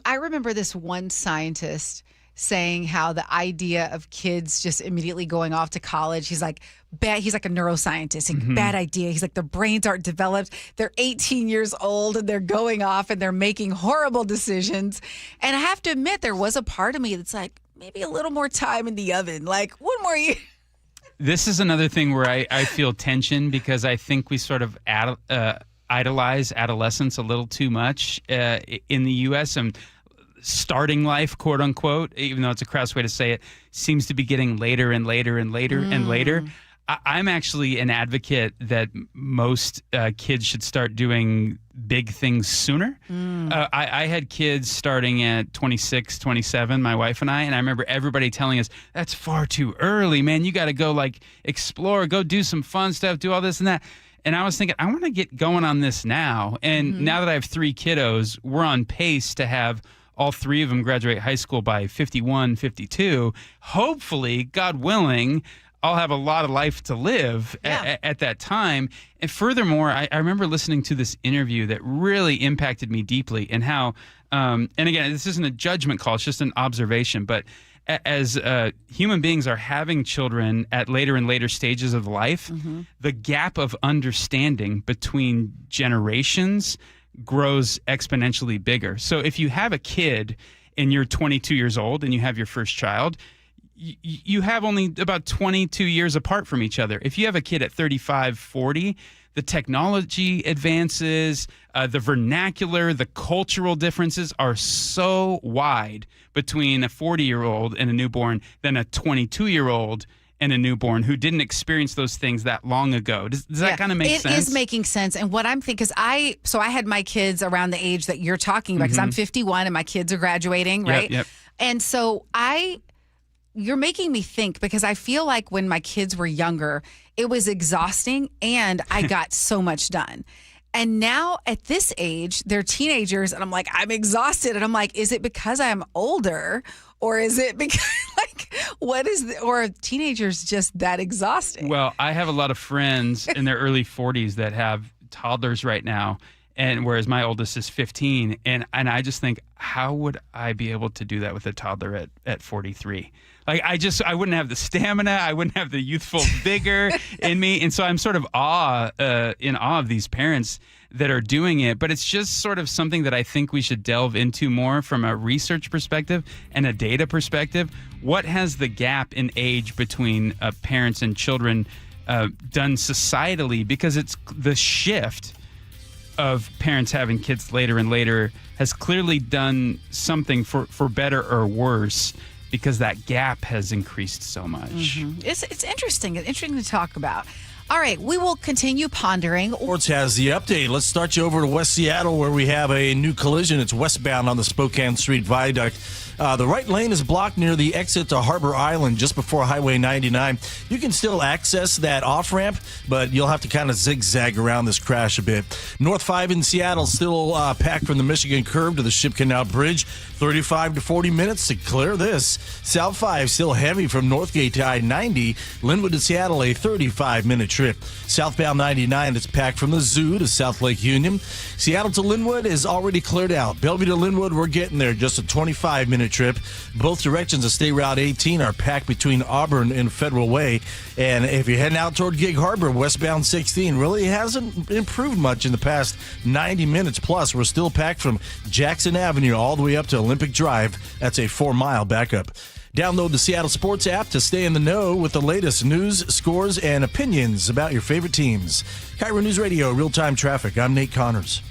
I remember this one scientist saying how the idea of kids just immediately going off to college, he's like a neuroscientist, and bad idea. He's like, their brains aren't developed. They're 18 years old and they're going off and they're making horrible decisions. And I have to admit, there was a part of me that's like, maybe a little more time in the oven, like one more year. This is another thing where I feel tension, because I think we sort of idolize adolescence a little too much in the U.S. and starting life, quote unquote, even though it's a crass way to say it, seems to be getting later and later and later and later. I'm actually an advocate that most kids should start doing big things sooner. I had kids starting at 26, 27, my wife and I remember everybody telling us, that's far too early, man. You got to go explore, go do some fun stuff, do all this and that. And I was thinking, I want to get going on this now. And now that I have 3 kiddos, we're on pace to have all 3 of them graduate high school by 51, 52. Hopefully, God willing, I'll have a lot of life to live at that time. And furthermore, I remember listening to this interview that really impacted me deeply, and how, and again, this isn't a judgment call, it's just an observation, but as human beings are having children at later and later stages of life, the gap of understanding between generations grows exponentially bigger. So if you have a kid and you're 22 years old and you have your first child, you have only about 22 years apart from each other. If you have a kid at 35, 40, the technology advances, the vernacular, the cultural differences are so wide between a 40-year-old and a newborn than a 22-year-old and a newborn who didn't experience those things that long ago. Does that kind of make sense? It is making sense. And what I'm thinking is I had my kids around the age that you're talking about, because I'm 51 and my kids are graduating, right? Yep. And so you're making me think, because I feel like when my kids were younger, it was exhausting and I got so much done. And now at this age, they're teenagers and I'm like, I'm exhausted. And I'm like, is it because I'm older, or is it because or are teenagers just that exhausting? Well, I have a lot of friends in their early 40s that have toddlers right now, and whereas my oldest is 15, and I just think, how would I be able to do that with a toddler at 43? Like, I wouldn't have the stamina, I wouldn't have the youthful vigor in me, and so I'm sort of in awe of these parents that are doing it. But it's just sort of something that I think we should delve into more from a research perspective and a data perspective. What has the gap in age between parents and children done societally? Because it's the shift of parents having kids later and later has clearly done something for better or worse, because that gap has increased so much. Mm-hmm. It's interesting to talk about. All right, we will continue pondering. Sports has the update. Let's start you over to West Seattle, where we have a new collision. It's westbound on the Spokane Street Viaduct. The right lane is blocked near the exit to Harbor Island just before Highway 99. You can still access that off-ramp, but you'll have to kind of zigzag around this crash a bit. North 5 in Seattle still packed from the Michigan curve to the Ship Canal Bridge. 35 to 40 minutes to clear this. South 5 still heavy from Northgate to I-90. Linwood to Seattle, a 35-minute trip. Southbound 99 is packed from the Zoo to South Lake Union. Seattle to Linwood is already cleared out. Bellevue to Linwood, we're getting there. Just a 25-minute trip. Both directions of State Route 18 are packed between Auburn and Federal Way. And if you're heading out toward Gig Harbor, westbound 16 really hasn't improved much in the past 90 minutes plus. We're still packed from Jackson Avenue all the way up to Olympic Drive. That's a 4-mile backup. Download the Seattle Sports app to stay in the know with the latest news, scores, and opinions about your favorite teams. KIRO News Radio, real-time traffic. I'm Nate Connors.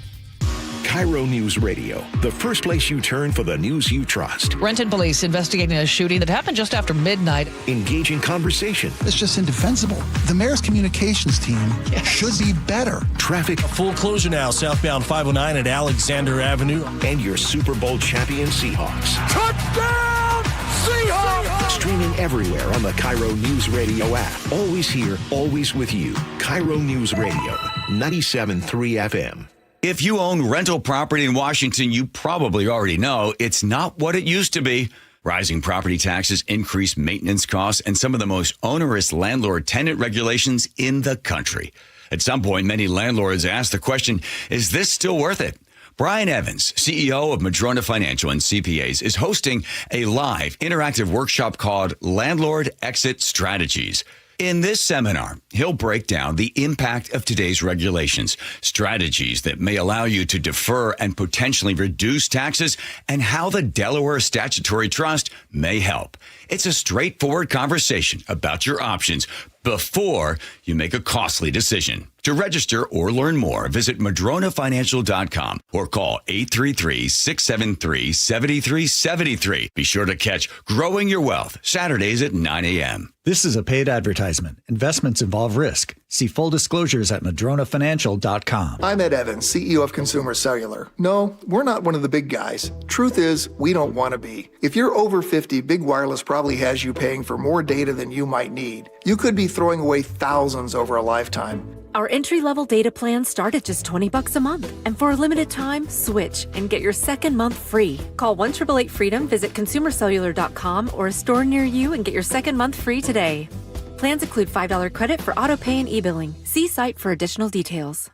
KIRO News Radio, the first place you turn for the news you trust. Renton police investigating a shooting that happened just after midnight. Engaging conversation. It's just indefensible. The mayor's communications team should be better. Traffic. A full closure now, southbound 509 at Alexander Avenue. And your Super Bowl champion Seahawks. Touchdown, Seahawks! Streaming everywhere on the KIRO News Radio app. Always here, always with you. KIRO News Radio, 97.3 FM. If you own rental property in Washington, you probably already know it's not what it used to be. Rising property taxes, increased maintenance costs, and some of the most onerous landlord-tenant regulations in the country. At some point, many landlords ask the question, is this still worth it? Brian Evans, CEO of Madrona Financial and CPAs, is hosting a live interactive workshop called Landlord Exit Strategies. In this seminar, he'll break down the impact of today's regulations, strategies that may allow you to defer and potentially reduce taxes, and how the Delaware Statutory Trust may help. It's a straightforward conversation about your options before you make a costly decision. To register or learn more, visit madronafinancial.com or call 833-673-7373. Be sure to catch Growing Your Wealth Saturdays at 9 a.m. This is a paid advertisement. Investments involve risk. See full disclosures at madronafinancial.com. I'm Ed Evans, CEO of Consumer Cellular. No, we're not one of the big guys. Truth is, we don't want to be. If you're over 50, Big Wireless probably has you paying for more data than you might need. You could be throwing away thousands over a lifetime. Our entry-level data plans start at just $20 a month. And for a limited time, switch and get your second month free. Call 1-888-FREEDOM, visit consumercellular.com or a store near you and get your second month free today. Plans include $5 credit for auto-pay and e-billing. See site for additional details.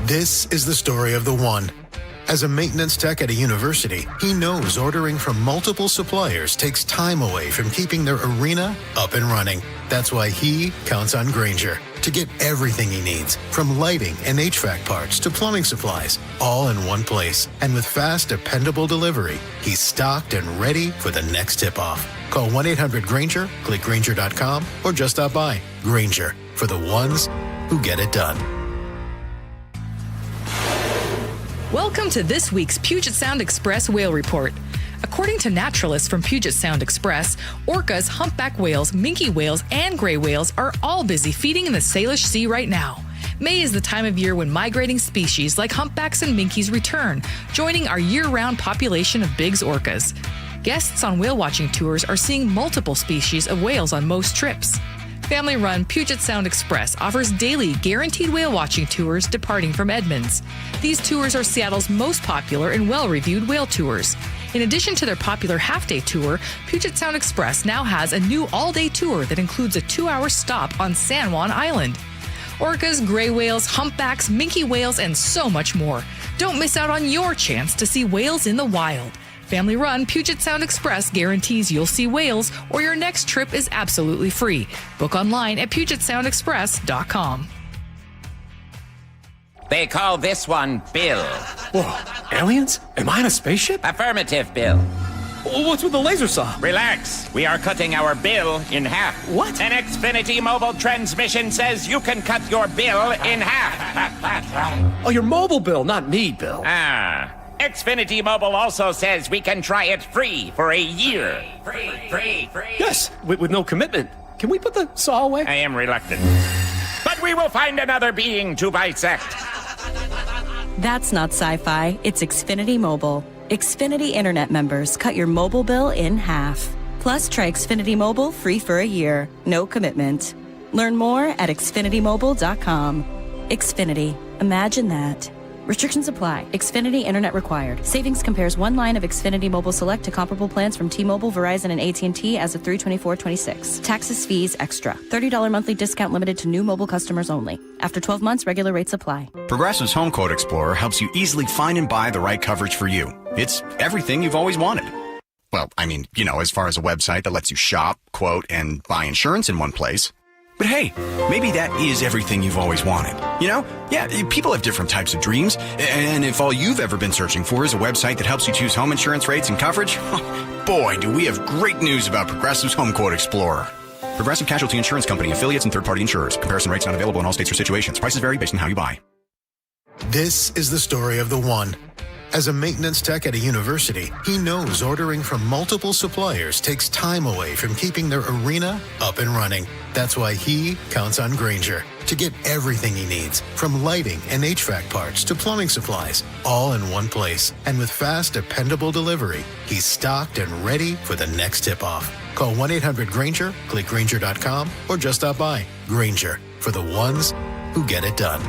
This is the story of the one. As a maintenance tech at a university, he knows ordering from multiple suppliers takes time away from keeping their arena up and running. That's why he counts on Grainger to get everything he needs, from lighting and HVAC parts to plumbing supplies, all in one place. And with fast, dependable delivery, he's stocked and ready for the next tip-off. Call 1-800-GRAINGER, click Grainger.com, or just stop by. Grainger, for the ones who get it done. Welcome to this week's Puget Sound Express Whale Report. According to naturalists from Puget Sound Express, orcas, humpback whales, minke whales, and gray whales are all busy feeding in the Salish Sea right now. May is the time of year when migrating species like humpbacks and minkies return, joining our year-round population of Biggs orcas. Guests on whale watching tours are seeing multiple species of whales on most trips. Family-run Puget Sound Express offers daily guaranteed whale watching tours departing from Edmonds. These tours are Seattle's most popular and well-reviewed whale tours. In addition to their popular half-day tour, Puget Sound Express now has a new all-day tour that includes a 2-hour stop on San Juan Island. Orcas, gray whales, humpbacks, minke whales, and so much more. Don't miss out on your chance to see whales in the wild. Family-run Puget Sound Express guarantees you'll see whales or your next trip is absolutely free. Book online at PugetSoundExpress.com. They call this one Bill. Whoa, aliens? Am I in a spaceship? Affirmative, Bill. What's with the laser saw? Relax. We are cutting our bill in half. What? An Xfinity mobile transmission says you can cut your bill in half. Oh, your mobile bill, not me, Bill. Xfinity Mobile also says we can try it free for a year. Free. Yes, with no commitment. Can we put the saw away? I am reluctant. But we will find another being to bisect. That's not sci-fi. It's Xfinity Mobile. Xfinity Internet members cut your mobile bill in half. Plus, try Xfinity Mobile free for a year. No commitment. Learn more at xfinitymobile.com. Xfinity. Imagine that. Restrictions apply. Xfinity Internet required. Savings compares one line of Xfinity Mobile Select to comparable plans from T-Mobile, Verizon, and AT&T as of 3/24/26. Taxes, fees, extra. $30 monthly discount limited to new mobile customers only. After 12 months, regular rates apply. Progressive's Home Quote Explorer helps you easily find and buy the right coverage for you. It's everything you've always wanted. Well, I mean, as far as a website that lets you shop, quote, and buy insurance in one place. But hey, maybe that is everything you've always wanted. Yeah, people have different types of dreams. And if all you've ever been searching for is a website that helps you choose home insurance rates and coverage, boy, do we have great news about Progressive's Home Quote Explorer. Progressive Casualty Insurance Company, affiliates, and third-party insurers. Comparison rates not available in all states or situations. Prices vary based on how you buy. This is the story of the one. As a maintenance tech at a university, he knows ordering from multiple suppliers takes time away from keeping their arena up and running. That's why he counts on Grainger to get everything he needs, from lighting and HVAC parts to plumbing supplies, all in one place. And with fast, dependable delivery, he's stocked and ready for the next tip-off. Call 1-800-GRAINGER, click Grainger.com, or just stop by. Grainger, for the ones who get it done.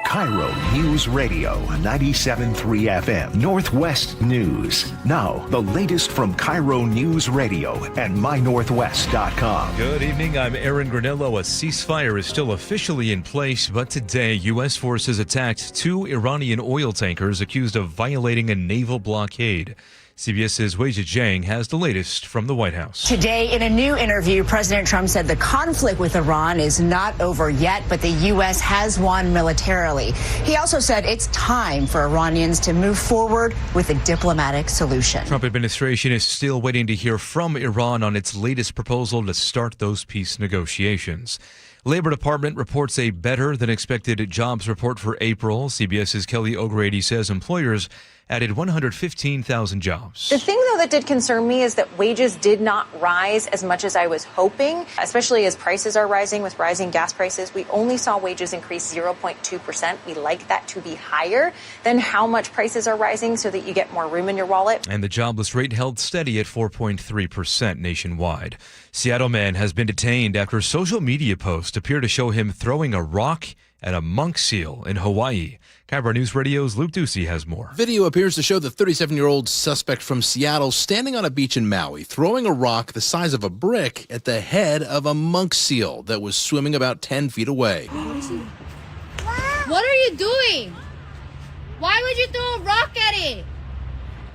KIRO Newsradio 97.3 FM Northwest News. Now, the latest from KIRO Newsradio and mynorthwest.com. Good evening. I'm Aaron Granillo. A ceasefire is still officially in place, but today, U.S. forces attacked 2 Iranian oil tankers accused of violating a naval blockade. CBS's Wei Zhejiang has the latest from the White House. Today, in a new interview, President Trump said the conflict with Iran is not over yet, but the U.S. has won militarily. He also said it's time for Iranians to move forward with a diplomatic solution. Trump administration is still waiting to hear from Iran on its latest proposal to start those peace negotiations. Labor Department reports a better than expected jobs report for April. CBS's Kelly O'Grady says employers added 115,000 jobs. The thing, though, that did concern me is that wages did not rise as much as I was hoping, especially as prices are rising with rising gas prices. We only saw wages increase 0.2%. We like that to be higher than how much prices are rising so that you get more room in your wallet. And the jobless rate held steady at 4.3% nationwide. Seattle man has been detained after social media posts appear to show him throwing a rock at a monk seal in Hawaii. KIRO News Radio's Luke Ducey has more. Video appears to show the 37-year-old suspect from Seattle standing on a beach in Maui, throwing a rock the size of a brick at the head of a monk seal that was swimming about 10 feet away. What are you doing? Why would you throw a rock at it?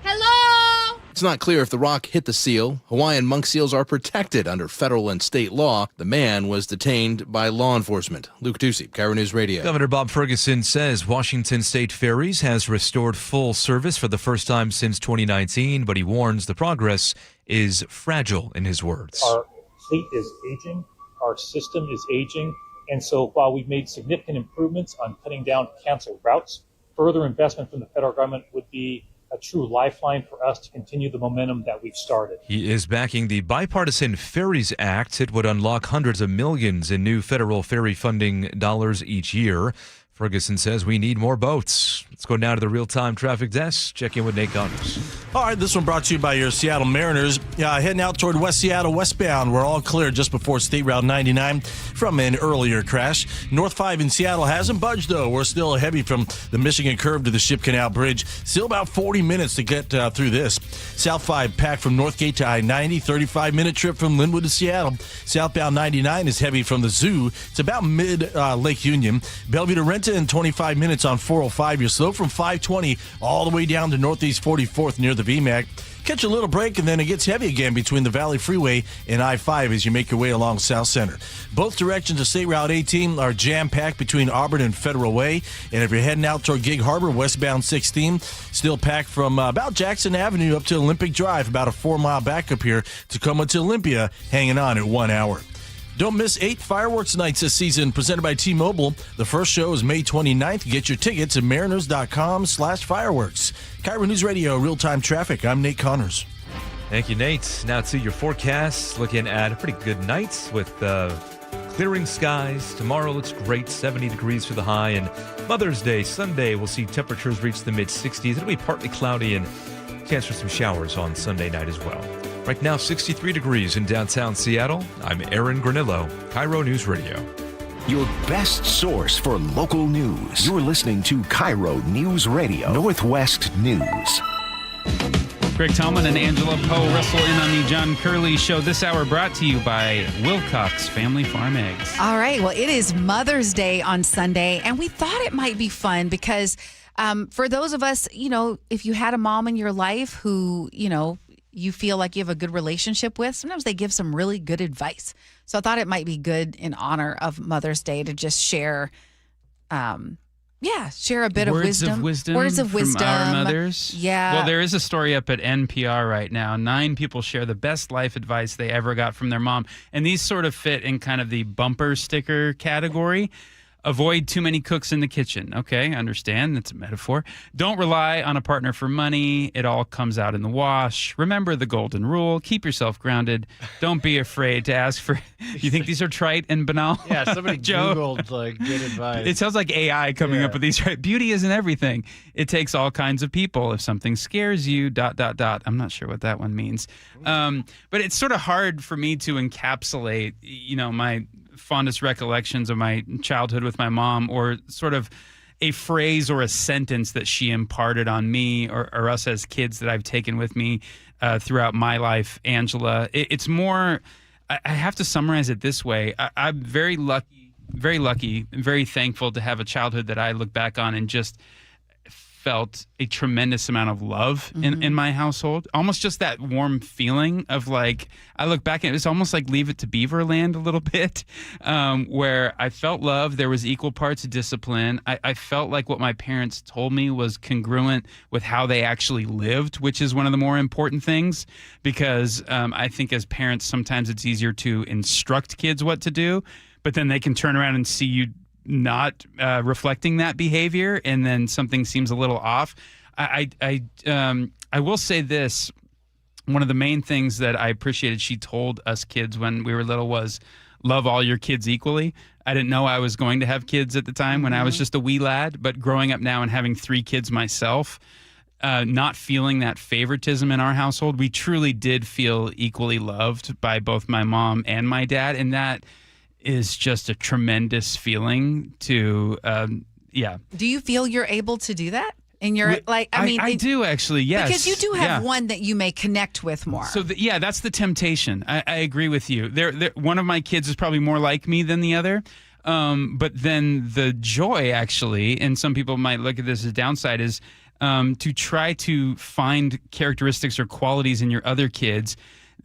Hello? It's not clear if the rock hit the seal. Hawaiian monk seals are protected under federal and state law. The man was detained by law enforcement. Luke Ducey, KIRO News Radio. Governor Bob Ferguson says Washington State Ferries has restored full service for the first time since 2019, but he warns the progress is fragile, in his words. Our fleet is aging. Our system is aging. And so while we've made significant improvements on cutting down canceled routes, further investment from the federal government would be a true lifeline for us to continue the momentum that we've started. He is backing the Bipartisan Ferries Act. It would unlock hundreds of millions in new federal ferry funding dollars each year. Ferguson says we need more boats. Let's go now to the real-time traffic desk. Check in with Nate Connors. All right, this one brought to you by your Seattle Mariners. Heading out toward West Seattle westbound. We're all clear just before State Route 99 from an earlier crash. North 5 in Seattle hasn't budged, though. We're still heavy from the Michigan curve to the Ship Canal Bridge. Still about 40 minutes to get through this. South 5 packed from Northgate to I-90. 35-minute trip from Linwood to Seattle. Southbound 99 is heavy from the Zoo. It's about mid-Lake Union. Bellevue to Renton, 25 minutes on 405. You're slow from 520 all the way down to Northeast 44th near the VMAC. Catch a little break, and then it gets heavy again between the Valley Freeway and I-5 as you make your way along South Center. Both directions of State Route 18 are jam-packed between Auburn and Federal Way. And if you're heading out toward Gig Harbor, westbound 16, still packed from about Jackson Avenue up to Olympic Drive, about a 4-mile backup here. Tacoma to Olympia, hanging on at 1 hour. Don't miss 8 fireworks nights this season, presented by T-Mobile. The first show is May 29th. Get your tickets at mariners.com/fireworks. KIRO News Radio, real-time traffic. I'm Nate Connors. Thank you, Nate. Now to your forecast. Looking at a pretty good night with clearing skies. Tomorrow looks great, 70 degrees for the high. And Mother's Day, Sunday, we'll see temperatures reach the mid-60s. It'll be partly cloudy and chance for some showers on Sunday night as well. Right now, 63 degrees in downtown Seattle. I'm Aaron Granillo, KIRO News Radio. Your best source for local news. You're listening to KIRO News Radio, Northwest News. Greg Tallman and Angela Poe wrestle in on the John Curley Show. This hour brought to you by Wilcox Family Farm Eggs. All right. Well, it is Mother's Day on Sunday, and we thought it might be fun because for those of us, if you had a mom in your life who, you feel like you have a good relationship with, sometimes they give some really good advice. So I thought it might be good in honor of Mother's Day to just share a bit of wisdom. Words of wisdom from our mothers. Yeah. Well, there is a story up at NPR right now. 9 people share the best life advice they ever got from their mom. And these sort of fit in kind of the bumper sticker category. Avoid too many cooks in the kitchen. Okay, I understand. That's a metaphor. Don't rely on a partner for money. It all comes out in the wash. Remember the golden rule. Keep yourself grounded. Don't be afraid to ask for... You think these are trite and banal? Yeah, somebody Joe? Googled good advice. It sounds like AI coming up with these. Right? Beauty isn't everything. It takes all kinds of people. If something scares you, ... I'm not sure what that one means. But it's sort of hard for me to encapsulate, my fondest recollections of my childhood with my mom, or sort of a phrase or a sentence that she imparted on me or us as kids that I've taken with me throughout my life, Angela. It's more, I have to summarize it this way. I'm very lucky, and very thankful to have a childhood that I look back on and just felt a tremendous amount of love in my household. Almost just that warm feeling of like, I look back and it's almost like Leave It to Beaver Land a little bit, where I felt love. There was equal parts of discipline. I felt like what my parents told me was congruent with how they actually lived, which is one of the more important things, because I think as parents, sometimes it's easier to instruct kids what to do, but then they can turn around and see you not reflecting that behavior, and then something seems a little off. I will say this. One of the main things that I appreciated she told us kids when we were little was, love all your kids equally. I didn't know I was going to have kids at the time when I was just a wee lad, but growing up now and having 3 kids myself, not feeling that favoritism in our household, we truly did feel equally loved by both my mom and my dad, and that is just a tremendous feeling to, Do you feel you're able to do that? And you're I do actually, yes. Because you do have one that you may connect with more. So that's the temptation. I agree with you. One of my kids is probably more like me than the other. But then the joy actually, and some people might look at this as a downside, is to try to find characteristics or qualities in your other kids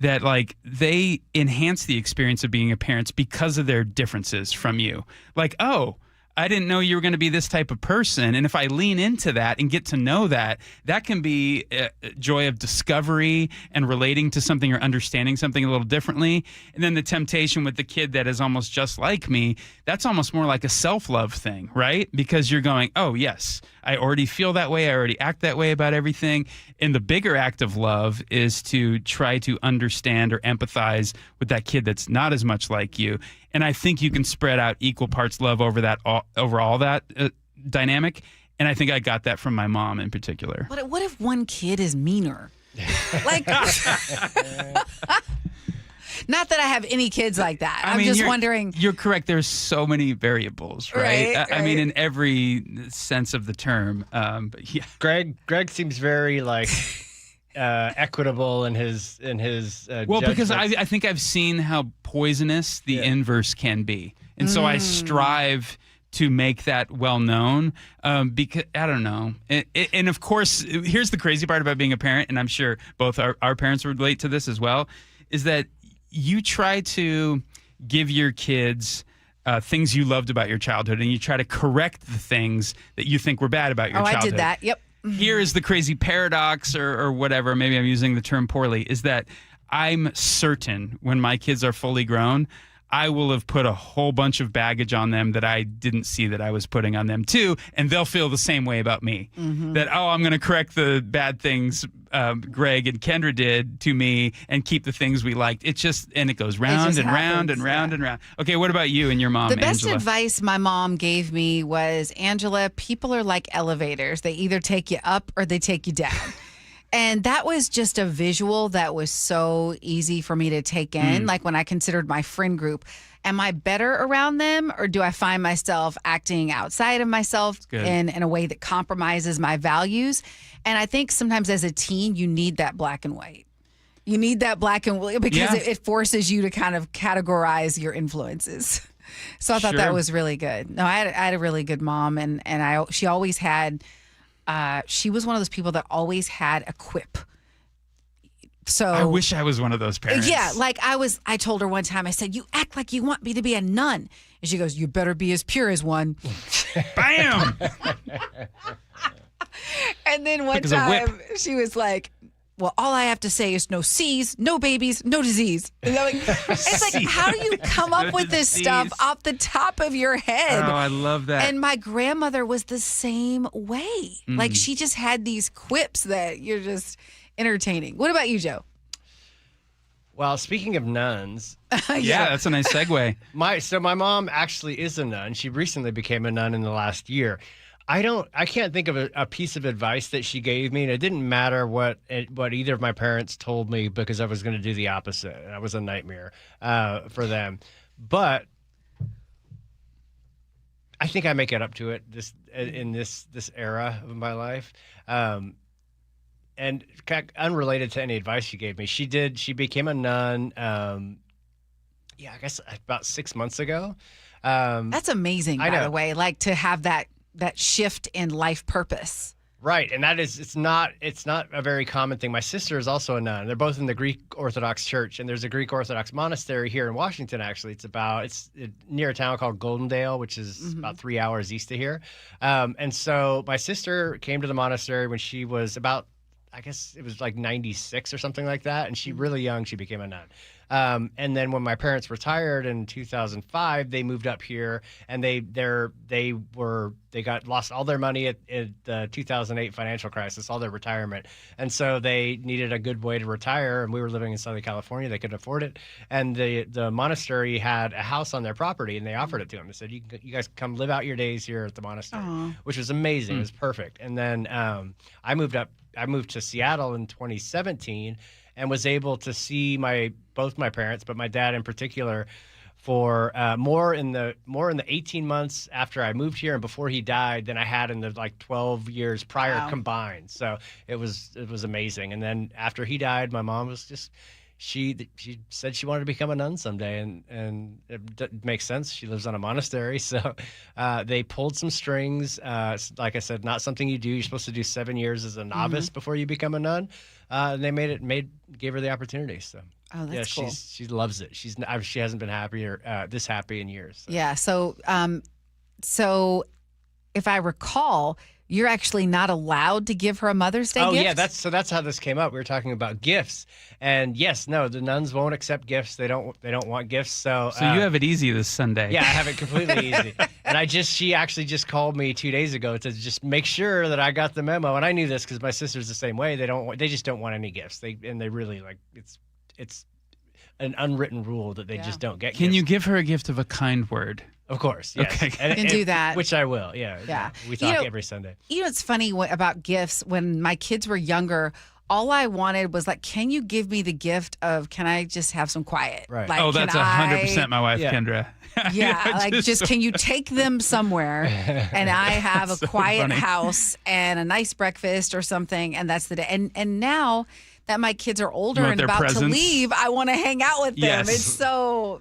that they enhance the experience of being a parent because of their differences from you. Like, oh, I didn't know you were going to be this type of person. And if I lean into that and get to know that, that can be a joy of discovery and relating to something or understanding something a little differently. And then the temptation with the kid that is almost just like me, that's almost more like a self-love thing, right? Because you're going, oh, yes, I already feel that way. I already act that way about everything. And the bigger act of love is to try to understand or empathize with that kid that's not as much like you. And I think you can spread out equal parts love over that, over all that dynamic. And I think I got that from my mom in particular. But what if one kid is meaner? Like, not that I have any kids like that. I'm just wondering. You're correct. There's so many variables, right? Right, I mean, in every sense of the term. But yeah. Greg seems very like equitable in his well, because judgments. I think I've seen how poisonous the inverse can be, and so I strive to make that well known, because I don't know. And of course, here's the crazy part about being a parent, and I'm sure both our parents would relate to this as well, is that you try to give your kids things you loved about your childhood, and you try to correct the things that you think were bad about your childhood. I did that. Yep. Here is the crazy paradox or whatever, maybe I'm using the term poorly, is that I'm certain when my kids are fully grown, I will have put a whole bunch of baggage on them that I didn't see that I was putting on them too, and they'll feel the same way about me. That, I'm going to correct the bad things Greg and Kendra did to me and keep the things we liked. It goes round and round and round and round. Okay, what about you and your mom, The best Angela? advice my mom gave me was, Angela, people are like elevators. They either take you up or they take you down. And that was just a visual that was so easy for me to take in. Like when I considered my friend group, am I better around them, or do I find myself acting outside of myself in a way that compromises my values? And I think sometimes as a teen, you need that black and white. You need that black and white because it forces you to kind of categorize your influences. So I thought that was really good. No, I had a really good mom, and she always had. She was one of those people that always had a quip. So I wish I was one of those parents. Yeah, like I told her one time, I said, "You act like you want me to be a nun." And she goes, "You better be as pure as one." Bam! And then one time she was like, "Well, all I have to say is no C's, no babies, no disease." And it's like, how do you come up with this stuff off the top of your head? Oh, I love that. And my grandmother was the same way. Like, she just had these quips that you're just entertaining. What about you, Joe? Well, speaking of nuns. Yeah, that's a nice segue. My mom actually is a nun. She recently became a nun in the last year. I can't think of a piece of advice that she gave me, and it didn't matter what either of my parents told me, because I was going to do the opposite. I was a nightmare for them. But I think I make it up to it in this era of my life. And unrelated to any advice she gave me, she became a nun. I guess about 6 months ago. That's amazing, by the way. Like, to have that shift in life purpose. Right. And it's not a very common thing. My sister is also a nun. They're both in the Greek Orthodox Church, and there's a Greek Orthodox monastery here in Washington, actually. It's near a town called Goldendale, which is about 3 hours east of here. And so my sister came to the monastery when she was about, I guess it was like 96 or something like that. And she really young, she became a nun. And then when my parents retired in 2005, they moved up here, and they lost all their money at the 2008 financial crisis, all their retirement. And so they needed a good way to retire, and we were living in Southern California. They couldn't afford it. And the monastery had a house on their property, and they offered it to them. They said, you guys come live out your days here at the monastery, which was amazing. It was perfect. And then I moved to Seattle in 2017 and was able to see both my parents, but my dad in particular, for more in the 18 months after I moved here and before he died than I had in the 12 years prior combined. So it was amazing. And then after he died, my mom was just she said she wanted to become a nun someday, and it makes sense. She lives on a monastery, so they pulled some strings. Like I said, not something you do. You're supposed to do 7 years as a novice before you become a nun. And they gave her the opportunity. So that's cool. She loves it. She hasn't been this happy in years. So. Yeah. So if I recall, you're actually not allowed to give her a Mother's Day gift? Yeah, that's how this came up. We were talking about gifts, and the nuns won't accept gifts. They don't want gifts. So you have it easy this Sunday. Yeah, I have it completely easy. And she actually just called me 2 days ago to just make sure that I got the memo. And I knew this because my sister's the same way. They just don't want any gifts. They really it's an unwritten rule that they just don't get. Can gifts. you give her a gift of a kind word? Of course, yes. Okay. And, You can do that. Which I will, yeah. We talk every Sunday. You know, it's funny about gifts. When my kids were younger, all I wanted was like, can you give me the gift of, can I just have some quiet? Right. Like, That's can 100% my wife, Yeah. Kendra. Yeah, can you take them somewhere and I have a so quiet funny. house and a nice breakfast or something, and that's the day. And now that my kids are older You want and their about to presents? leave, I want to hang out with them. Yes. It's so,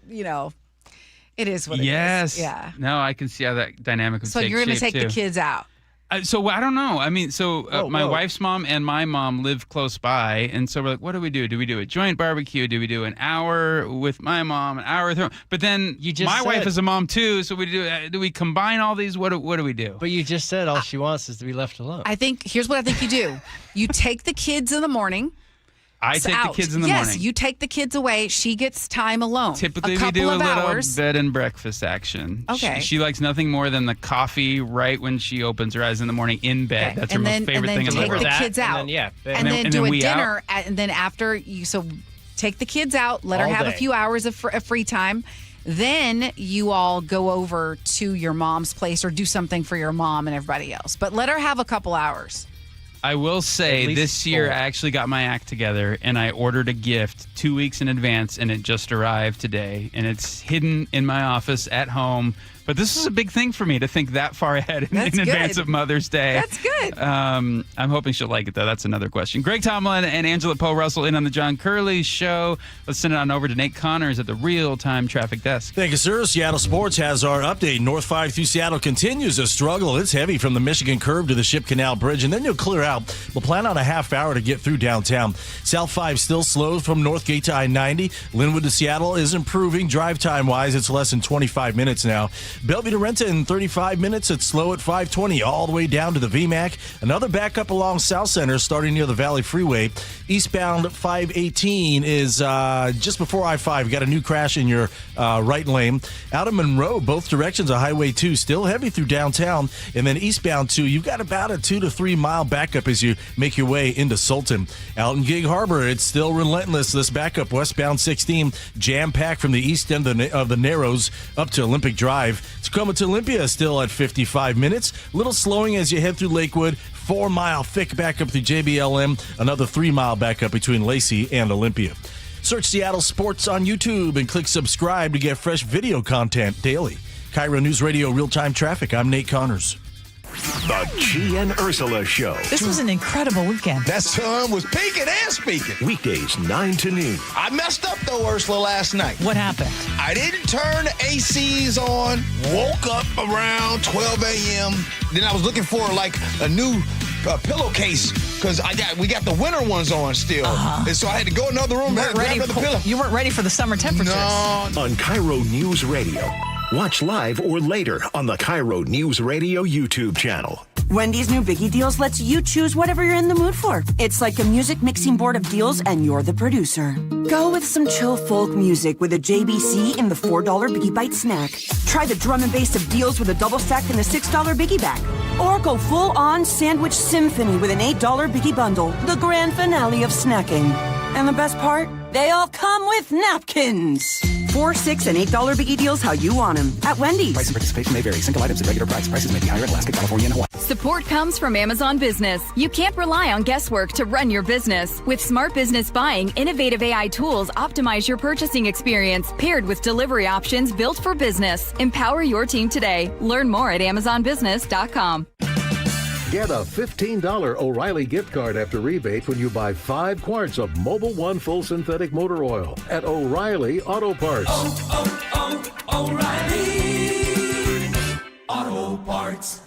it is what it is. Yes. Yeah. No, I can see how that dynamic would So take you're going to shape, take the too. kids out. So I don't know. I mean, my whoa. wife's mom and my mom live close by, and so we're like, what do we do? Do we do a joint barbecue? Do we do an hour with my mom, an hour with her? But then my wife is a mom too, so we do we combine all these? What do we do? But you just said all she wants is to be left alone. Here's what I think you do. You take the kids in the morning. I take out. the kids in the yes, morning. you take the kids away. She gets time alone. Typically, a we couple do a of little hours. bed and breakfast action. Okay. She likes nothing more than the coffee right when she opens her eyes in the morning in bed. Okay. That's and her then, most favorite and thing then in the take world. the kids out. And then, and then and do then a we out. dinner. And then after take the kids out, let her All have a day. few hours of free time. Then you all go over to your mom's place or do something for your mom and everybody else. But let her have a couple hours. I will At say least this year 4. I actually got my act together and I ordered a gift 2 weeks in advance and it just arrived today and it's hidden in my office at home. But this is a big thing for me to think that far ahead in advance of Mother's Day. That's good. I'm hoping she'll like it, though. That's another question. Greg Tomlin and Angela Poe Russell in on the John Curley Show. Let's send it on over to Nate Connors at the real-time traffic desk. Thank you, sir. Seattle Sports has our update. North 5 through Seattle continues to struggle. It's heavy from the Michigan curve to the Ship Canal Bridge, and then you'll clear out. We'll plan on a half hour to get through downtown. South 5 still slow from Northgate to I-90. Linwood to Seattle is improving. Drive time-wise, it's less than 25 minutes now. Bellevue to Renton in 35 minutes. It's slow at 520 all the way down to the VMAC. Another backup along South Center starting near the Valley Freeway. Eastbound 518 is just before I-5. Got a new crash in your right lane. Out of Monroe, both directions of Highway 2 still heavy through downtown. And then eastbound 2, you've got about a 2 to 3 mile backup as you make your way into Sultan. Out in Gig Harbor, it's still relentless. This backup westbound 16 jam-packed from the east end of the Narrows up to Olympic Drive. Tacoma to Olympia still at 55 minutes. Little slowing as you head through Lakewood. 4 mile thick backup through JBLM. Another 3 mile backup between Lacey and Olympia. Search Seattle Sports on YouTube and click subscribe to get fresh video content daily. KIRO Newsradio Real-Time Traffic. I'm Nate Connors. The G and Ursula Show. This was an incredible weekend. That sun was peaking and speaking. Weekdays 9 to noon. I messed up though, Ursula, last night. What happened? I didn't turn the ACs on. Woke up around 12 a.m. Then I was looking for like a new pillowcase because we got the winter ones on still, and so I had to go in another room and grab another pillow. You weren't ready for the summer temperatures. No. On KIRO News Radio. Watch live or later on the KIRO News Radio YouTube channel. Wendy's new Biggie Deals lets you choose whatever you're in the mood for. It's like a music mixing board of deals, and you're the producer. Go with some chill folk music with a JBC in the $4 Biggie Bite snack. Try the drum and bass of deals with a double stack in the $6 Biggie bag. Or go full-on sandwich symphony with an $8 Biggie bundle, the grand finale of snacking. And the best part? They all come with napkins. $4, $6, and $8 Biggie Deals how you want them at Wendy's. Price and participation may vary. Single items at regular price. Prices may be higher in Alaska, California, and Hawaii. Support comes from Amazon Business. You can't rely on guesswork to run your business. With Smart Business Buying, innovative AI tools optimize your purchasing experience, paired with delivery options built for business. Empower your team today. Learn more at AmazonBusiness.com. Get a $15 O'Reilly gift card after rebate when you buy 5 quarts of Mobil 1 full synthetic motor oil at O'Reilly Auto Parts. O'Reilly Auto Parts.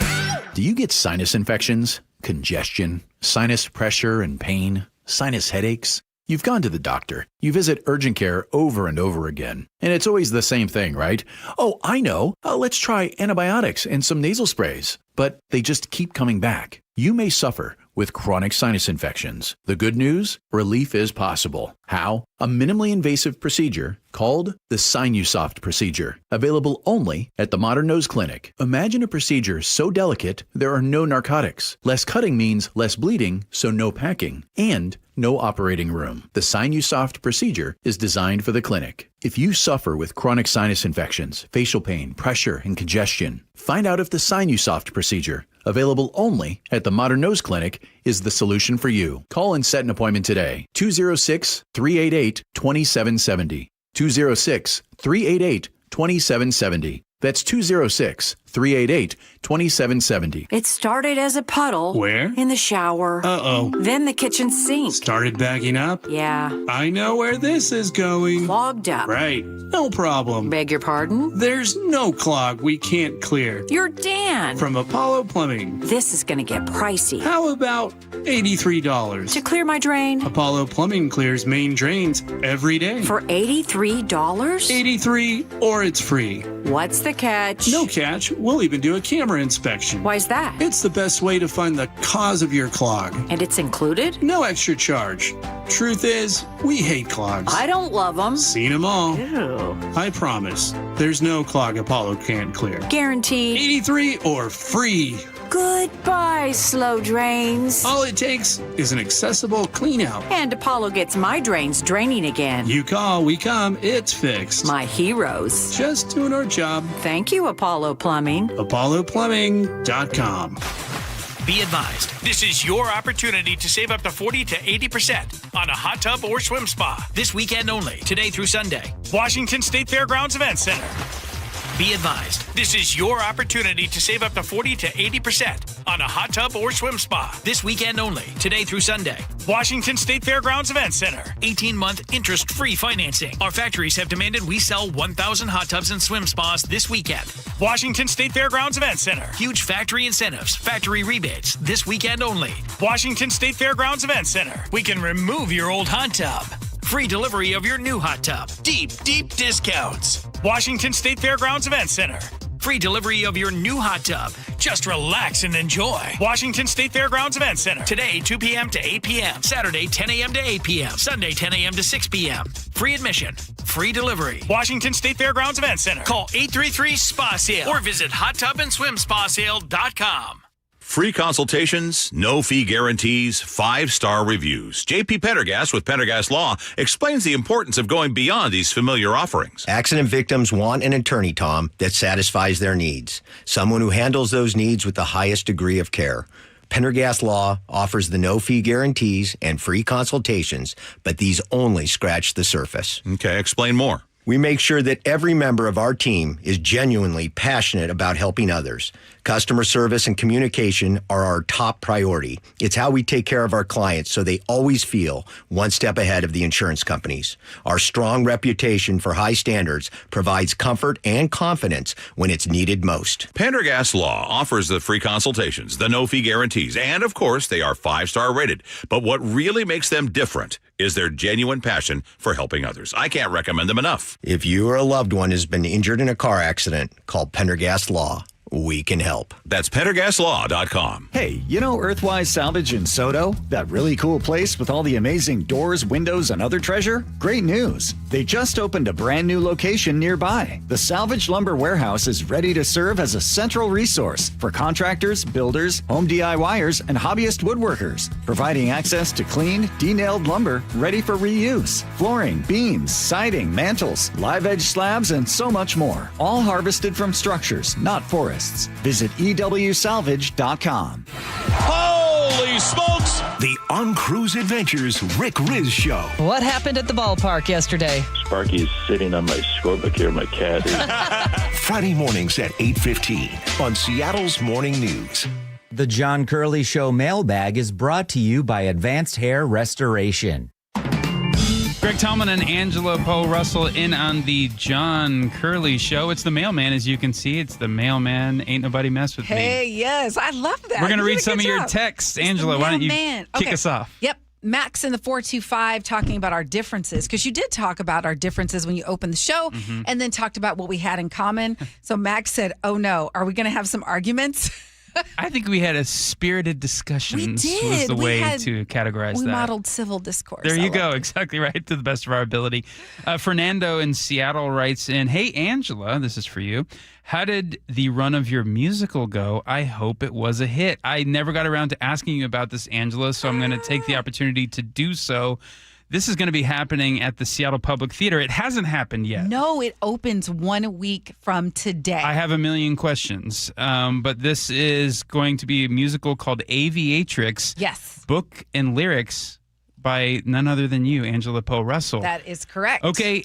Do you get sinus infections, congestion, sinus pressure and pain, sinus headaches? You've gone to the doctor. You visit urgent care over and over again. And it's always the same thing, right? Oh, I know. Let's try antibiotics and some nasal sprays. But they just keep coming back. You may suffer with chronic sinus infections. The good news? Relief is possible. How? A minimally invasive procedure called the Sinusoft procedure, available only at the Modern Nose Clinic. Imagine a procedure so delicate there are no narcotics. Less cutting means less bleeding, so no packing, and no operating room. The Sinusoft procedure is designed for the clinic. If you suffer with chronic sinus infections, facial pain, pressure, and congestion, find out if the Sinusoft procedure, available only at the Modern Nose Clinic, is the solution for you. Call and set an appointment today. 206-388-2770. 206-388-2770. That's 206-388-2770. It started as a puddle. Where? In the shower. Uh-oh. Then the kitchen sink. Started backing up? Yeah. I know where this is going. Clogged up. Right. No problem. Beg your pardon? There's no clog we can't clear. You're Dan. From Apollo Plumbing. This is going to get pricey. How about $83? To clear my drain? Apollo Plumbing clears main drains every day. For $83? 83 or it's free. What's the catch? No catch. We'll even do a camera inspection. Why's that? It's the best way to find the cause of your clog. And it's included? No extra charge. Truth is, we hate clogs. I don't love them. Seen them all. Ew. I promise. There's no clog Apollo can't clear. Guaranteed. 83 or free. Goodbye, slow drains. All it takes is an accessible clean out. And Apollo gets my drains draining again. You call, we come, it's fixed. My heroes. Just doing our job. Thank you, Apollo Plumbing. ApolloPlumbing.com. Be advised, this is your opportunity to save up to 40 to 80% on a hot tub or swim spa. This weekend only, today through Sunday. Washington State Fairgrounds Event Center. Be advised, this is your opportunity to save up to 40 to 80% on a hot tub or swim spa. This weekend only, today through Sunday. Washington State Fairgrounds Event Center. 18-month interest-free financing. Our factories have demanded we sell 1,000 hot tubs and swim spas this weekend. Washington State Fairgrounds Event Center. Huge factory incentives, factory rebates, this weekend only. Washington State Fairgrounds Event Center. We can remove your old hot tub. Free delivery of your new hot tub. Deep, deep discounts. Washington State Fairgrounds Event Center. Free delivery of your new hot tub. Just relax and enjoy. Washington State Fairgrounds Event Center. Today, 2 p.m. to 8 p.m. Saturday, 10 a.m. to 8 p.m. Sunday, 10 a.m. to 6 p.m. Free admission. Free delivery. Washington State Fairgrounds Event Center. Call 833-SPA-SALE or visit hottubandSwimSpaSale.com. Free consultations, no fee guarantees, 5-star reviews. J.P. Pendergast with Pendergast Law explains the importance of going beyond these familiar offerings. Accident victims want an attorney, Tom, that satisfies their needs. Someone who handles those needs with the highest degree of care. Pendergast Law offers the no-fee guarantees and free consultations, but these only scratch the surface. Okay, explain more. We make sure that every member of our team is genuinely passionate about helping others. Customer service and communication are our top priority. It's how we take care of our clients so they always feel one step ahead of the insurance companies. Our strong reputation for high standards provides comfort and confidence when it's needed most. Pendergast Law offers the free consultations, the no-fee guarantees, and of course, they are 5-star rated. But what really makes them different is their genuine passion for helping others. I can't recommend them enough. If you or a loved one has been injured in a car accident, call Pendergast Law. We can help. That's PendergastLaw.com. Hey, you know Earthwise Salvage in Soto? That really cool place with all the amazing doors, windows, and other treasure? Great news. They just opened a brand new location nearby. The Salvage Lumber Warehouse is ready to serve as a central resource for contractors, builders, home DIYers, and hobbyist woodworkers, providing access to clean, de-nailed lumber ready for reuse, flooring, beams, siding, mantles, live edge slabs, and so much more. All harvested from structures, not forests. Visit EWSalvage.com. Holy smokes! The On Cruise Adventures Rick Riz Show. What happened at the ballpark yesterday? Sparky's sitting on my scorebook here, my cat. Friday mornings at 8:15 on Seattle's Morning News. The John Curley Show mailbag is brought to you by Advanced Hair Restoration. Greg Tallman and Angela Poe Russell in on the John Curley Show. It's the mailman, as you can see. It's the mailman. Ain't nobody mess with me. Hey, yes, I love that. We're going to You read did a some of good your job. texts. Angela, why don't you kick us off? Yep. Max in the 425 talking about our differences, because you did talk about our differences when you opened the show and then talked about what we had in common. So Max said, oh no, are we going to have some arguments? I think we had a spirited discussion. We did. Was the We way had- to categorize we that. modeled civil discourse. There I you go. love it. Exactly right. To the best of our ability. Fernando in Seattle writes in, hey, Angela, this is for you. How did the run of your musical go? I hope it was a hit. I never got around to asking you about this, Angela, so I'm going to take the opportunity to do so. This is going to be happening at the Seattle Public Theater. It hasn't happened yet. No, it opens 1 week from today. I have a million questions, but this is going to be a musical called Aviatrix. Yes. Book and lyrics by none other than you, Angela Poe Russell. That is correct. Okay,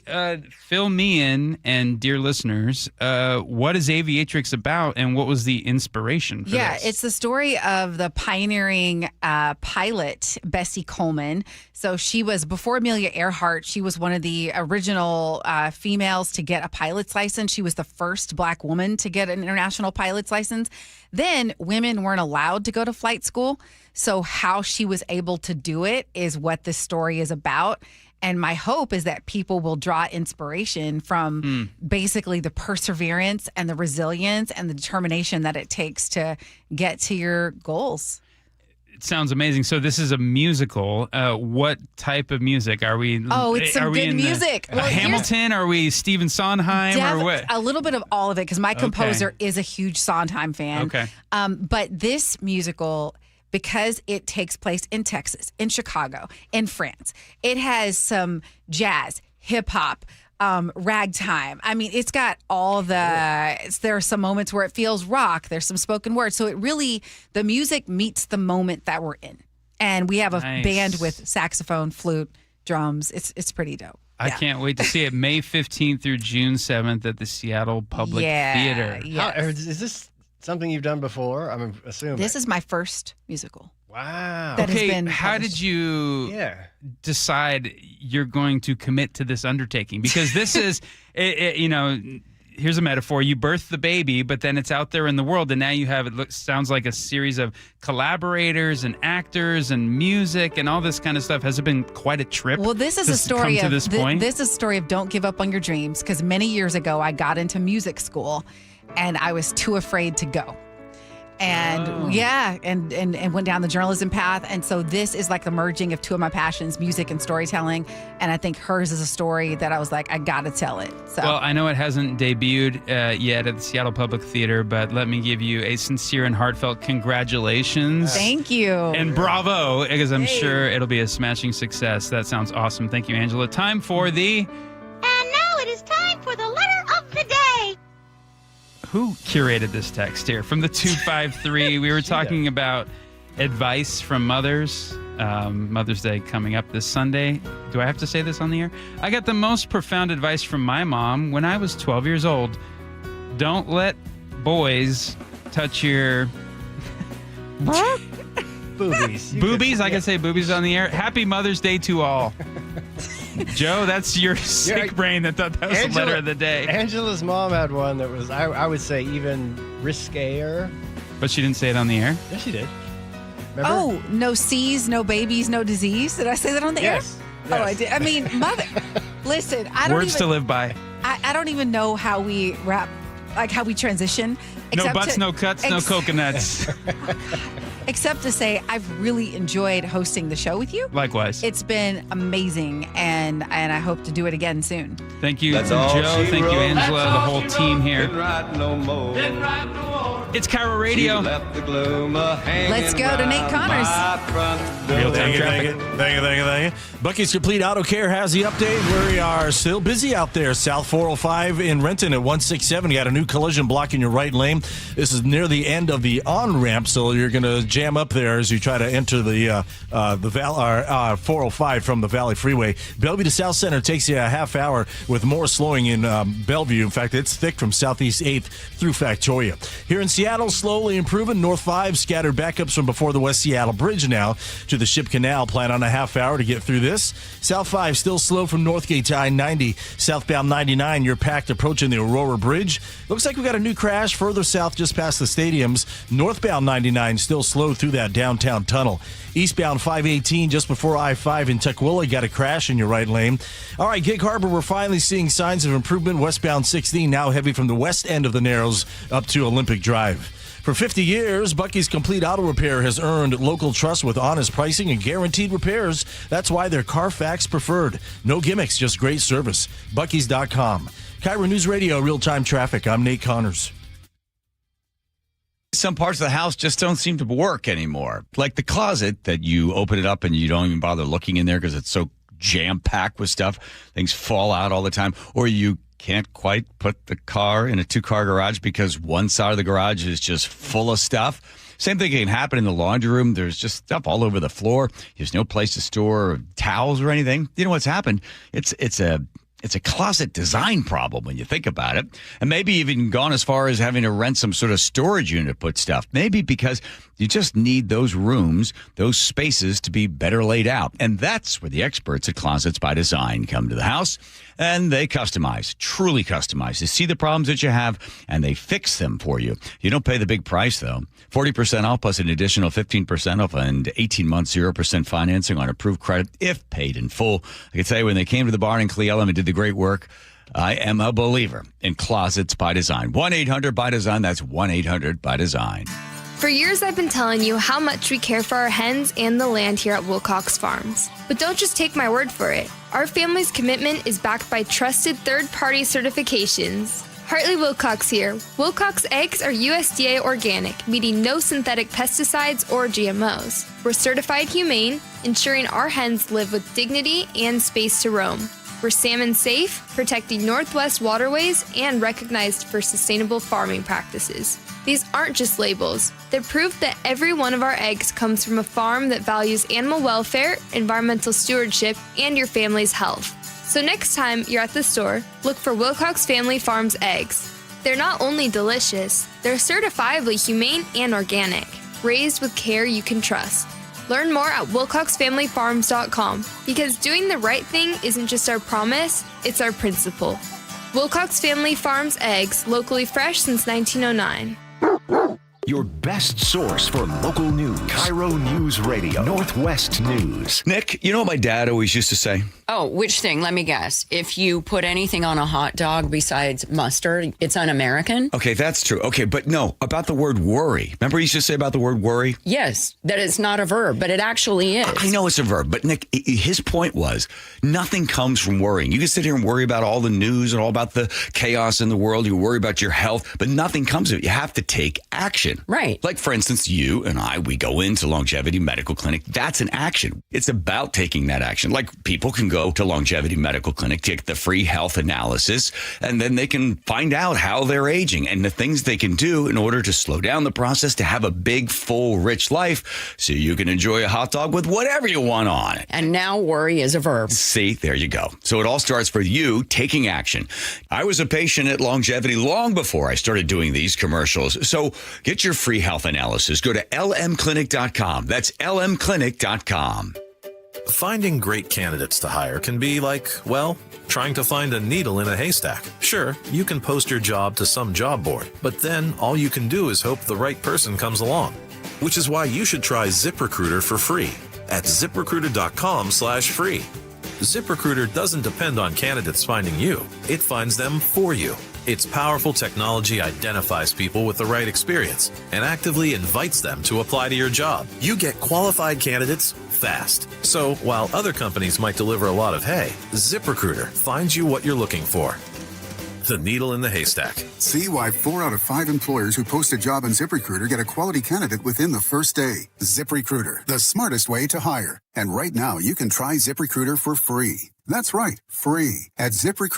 fill me in, and dear listeners, what is Aviatrix about, and what was the inspiration for this? It's the story of the pioneering pilot, Bessie Coleman. So she was, before Amelia Earhart, she was one of the original females to get a pilot's license. She was the first Black woman to get an international pilot's license. Then women weren't allowed to go to flight school. So how she was able to do it is what this story is about. And my hope is that people will draw inspiration from basically the perseverance and the resilience and the determination that it takes to get to your goals. It sounds amazing. So this is a musical. What type of music are we? Oh, it's some good music. Hamilton? Are we Stephen Sondheim or what? A little bit of all of it, because my composer is a huge Sondheim fan. Okay. But this musical, because it takes place in Texas, in Chicago, in France, it has some jazz, hip hop, ragtime. I mean, it's got all the, there are some moments where it feels rock. There's some spoken word. So it really, the music meets the moment that we're in. And we have a band with saxophone, flute, drums. It's pretty dope. I can't wait to see it May 15th through June 7th at the Seattle Public Theater. Yes. Is this something you've done before? I'm assuming. This is my first musical. Wow. That has been how did you decide you're going to commit to this undertaking? Because this is, here's a metaphor. You birth the baby, but then it's out there in the world, and now you have, sounds like a series of collaborators and actors and music and all this kind of stuff. Has it been quite a trip? Well, this is a story of this is a story of don't give up on your dreams, because many years ago I got into music school and I was too afraid to go. And and went down the journalism path. And so this is like the merging of two of my passions, music and storytelling. And I think hers is a story that I was like, I got to tell it. So. Well, I know it hasn't debuted yet at the Seattle Public Theater, but let me give you a sincere and heartfelt congratulations. Thank you. And bravo, because I'm sure it'll be a smashing success. That sounds awesome. Thank you, Angela. Time for the... And now it is time for the letter of the day. Who curated this text here? From the 253, we were talking about advice from mothers. Mother's Day coming up this Sunday. Do I have to say this on the air? I got the most profound advice from my mom when I was 12 years old. Don't let boys touch your... boobies. Boobies? I can say boobies on the air. Happy Mother's Day to all. Joe, that's your sick brain that thought that was the letter of the day. Angela's mom had one that was, I would say, even riskier. But she didn't say it on the air? Yes, she did. Remember? Oh, no C's, no babies, no disease. Did I say that on the air? Yes. Oh, I did. I mean, mother, listen, I don't Words to live by. I don't even know how we wrap, like how we transition. No butts, no cuts, no coconuts. Except to say, I've really enjoyed hosting the show with you. Likewise. It's been amazing, and I hope to do it again soon. Thank you, Joe. Thank you, Angela, the whole team here. It's KIRO Radio. Let's go to Nate Connors. Real-time traffic. Thank you. Bucky's Complete Auto Care has the update. We are still busy out there. South 405 in Renton at 167. You got a new collision blocking your right lane. This is near the end of the on-ramp, so you're going to jam up there as you try to enter the 405 from the Valley Freeway. Bellevue to South Center takes you a half hour with more slowing in Bellevue. In fact, it's thick from Southeast 8th through Factoria. Here in Seattle, slowly improving. North 5 scattered backups from before the West Seattle Bridge now to the Ship Canal. Plan on a half hour to get through this. South 5 still slow from Northgate to I-90. Southbound 99, you're packed approaching the Aurora Bridge. Looks like we got a new crash further south just past the stadiums. Northbound 99 still slow through that downtown tunnel. Eastbound 518 just before I-5 in Tukwila, got a crash in your right lane. All right, Gig Harbor, we're finally seeing signs of improvement. Westbound 16 now heavy from the west end of the Narrows up to Olympic Drive. For 50 years, Bucky's Complete Auto Repair has earned local trust with honest pricing and guaranteed repairs. That's why they're Carfax preferred. No gimmicks, just great service. Bucky's.com. KIRO News Radio, real-time traffic. I'm Nate Connors. Some parts of the house just don't seem to work anymore. Like the closet that you open it up and you don't even bother looking in there because it's so jam-packed with stuff. Things fall out all the time. Or you can't quite put the car in a 2-car garage because one side of the garage is just full of stuff. Same thing can happen in the laundry room. There's just stuff all over the floor. There's no place to store towels or anything. You know what's happened? It's a closet design problem when you think about it. And maybe even gone as far as having to rent some sort of storage unit to put stuff. Maybe because you just need those rooms, those spaces to be better laid out. And that's where the experts at Closets by Design come to the house. And they customize, truly customize. They see the problems that you have, and they fix them for you. You don't pay the big price, though. 40% off plus an additional 15% off and 18 months, 0% financing on approved credit if paid in full. I can tell you, when they came to the barn in Cle Elum and did the great work, I am a believer in Closets by Design. 1-800-BY-DESIGN. That's 1-800-BY-DESIGN. For years, I've been telling you how much we care for our hens and the land here at Wilcox Farms. But don't just take my word for it. Our family's commitment is backed by trusted third-party certifications. Hartley Wilcox here. Wilcox eggs are USDA organic, meaning no synthetic pesticides or GMOs. We're certified humane, ensuring our hens live with dignity and space to roam. We're salmon safe, protecting Northwest waterways, and recognized for sustainable farming practices. These aren't just labels. They're proof that every one of our eggs comes from a farm that values animal welfare, environmental stewardship, and your family's health. So next time you're at the store, look for Wilcox Family Farms eggs. They're not only delicious, they're certifiably humane and organic, raised with care you can trust. Learn more at wilcoxfamilyfarms.com, because doing the right thing isn't just our promise, it's our principle. Wilcox Family Farms eggs, locally fresh since 1909. Your best source for local news. KIRO Newsradio, Northwest News. Nick, you know what my dad always used to say? Oh, which thing? Let me guess. If you put anything on a hot dog besides mustard, it's un-American? Okay, that's true. Okay, but no, about the word worry. Remember he used to say about the word worry? Yes, that it's not a verb, but it actually is. I know it's a verb, but Nick, his point was nothing comes from worrying. You can sit here and worry about all the news and all about the chaos in the world. You worry about your health, but nothing comes of it. You have to take action. Right. Like, for instance, you and I, we go into Longevity Medical Clinic. That's an action. It's about taking that action. Like, people can go to Longevity Medical Clinic, take the free health analysis, and then they can find out how they're aging and the things they can do in order to slow down the process to have a big, full, rich life so you can enjoy a hot dog with whatever you want on it. And now worry is a verb. See, there you go. So it all starts for you taking action. I was a patient at Longevity long before I started doing these commercials. So get your free health analysis. Go to lmclinic.com. That's lmclinic.com. Finding great candidates to hire can be like, well, trying to find a needle in a haystack. Sure, you can post your job to some job board, but then all you can do is hope the right person comes along. Which is why you should try ZipRecruiter for free at ziprecruiter.com/free. ZipRecruiter doesn't depend on candidates finding you. It finds them for you. Its powerful technology identifies people with the right experience and actively invites them to apply to your job. You get qualified candidates fast. So while other companies might deliver a lot of hay, ZipRecruiter finds you what you're looking for. The needle in the haystack. See why 4 out of 5 employers who post a job on ZipRecruiter get a quality candidate within the first day. ZipRecruiter, the smartest way to hire. And right now, you can try ZipRecruiter for free. That's right, free at ZipRecruiter.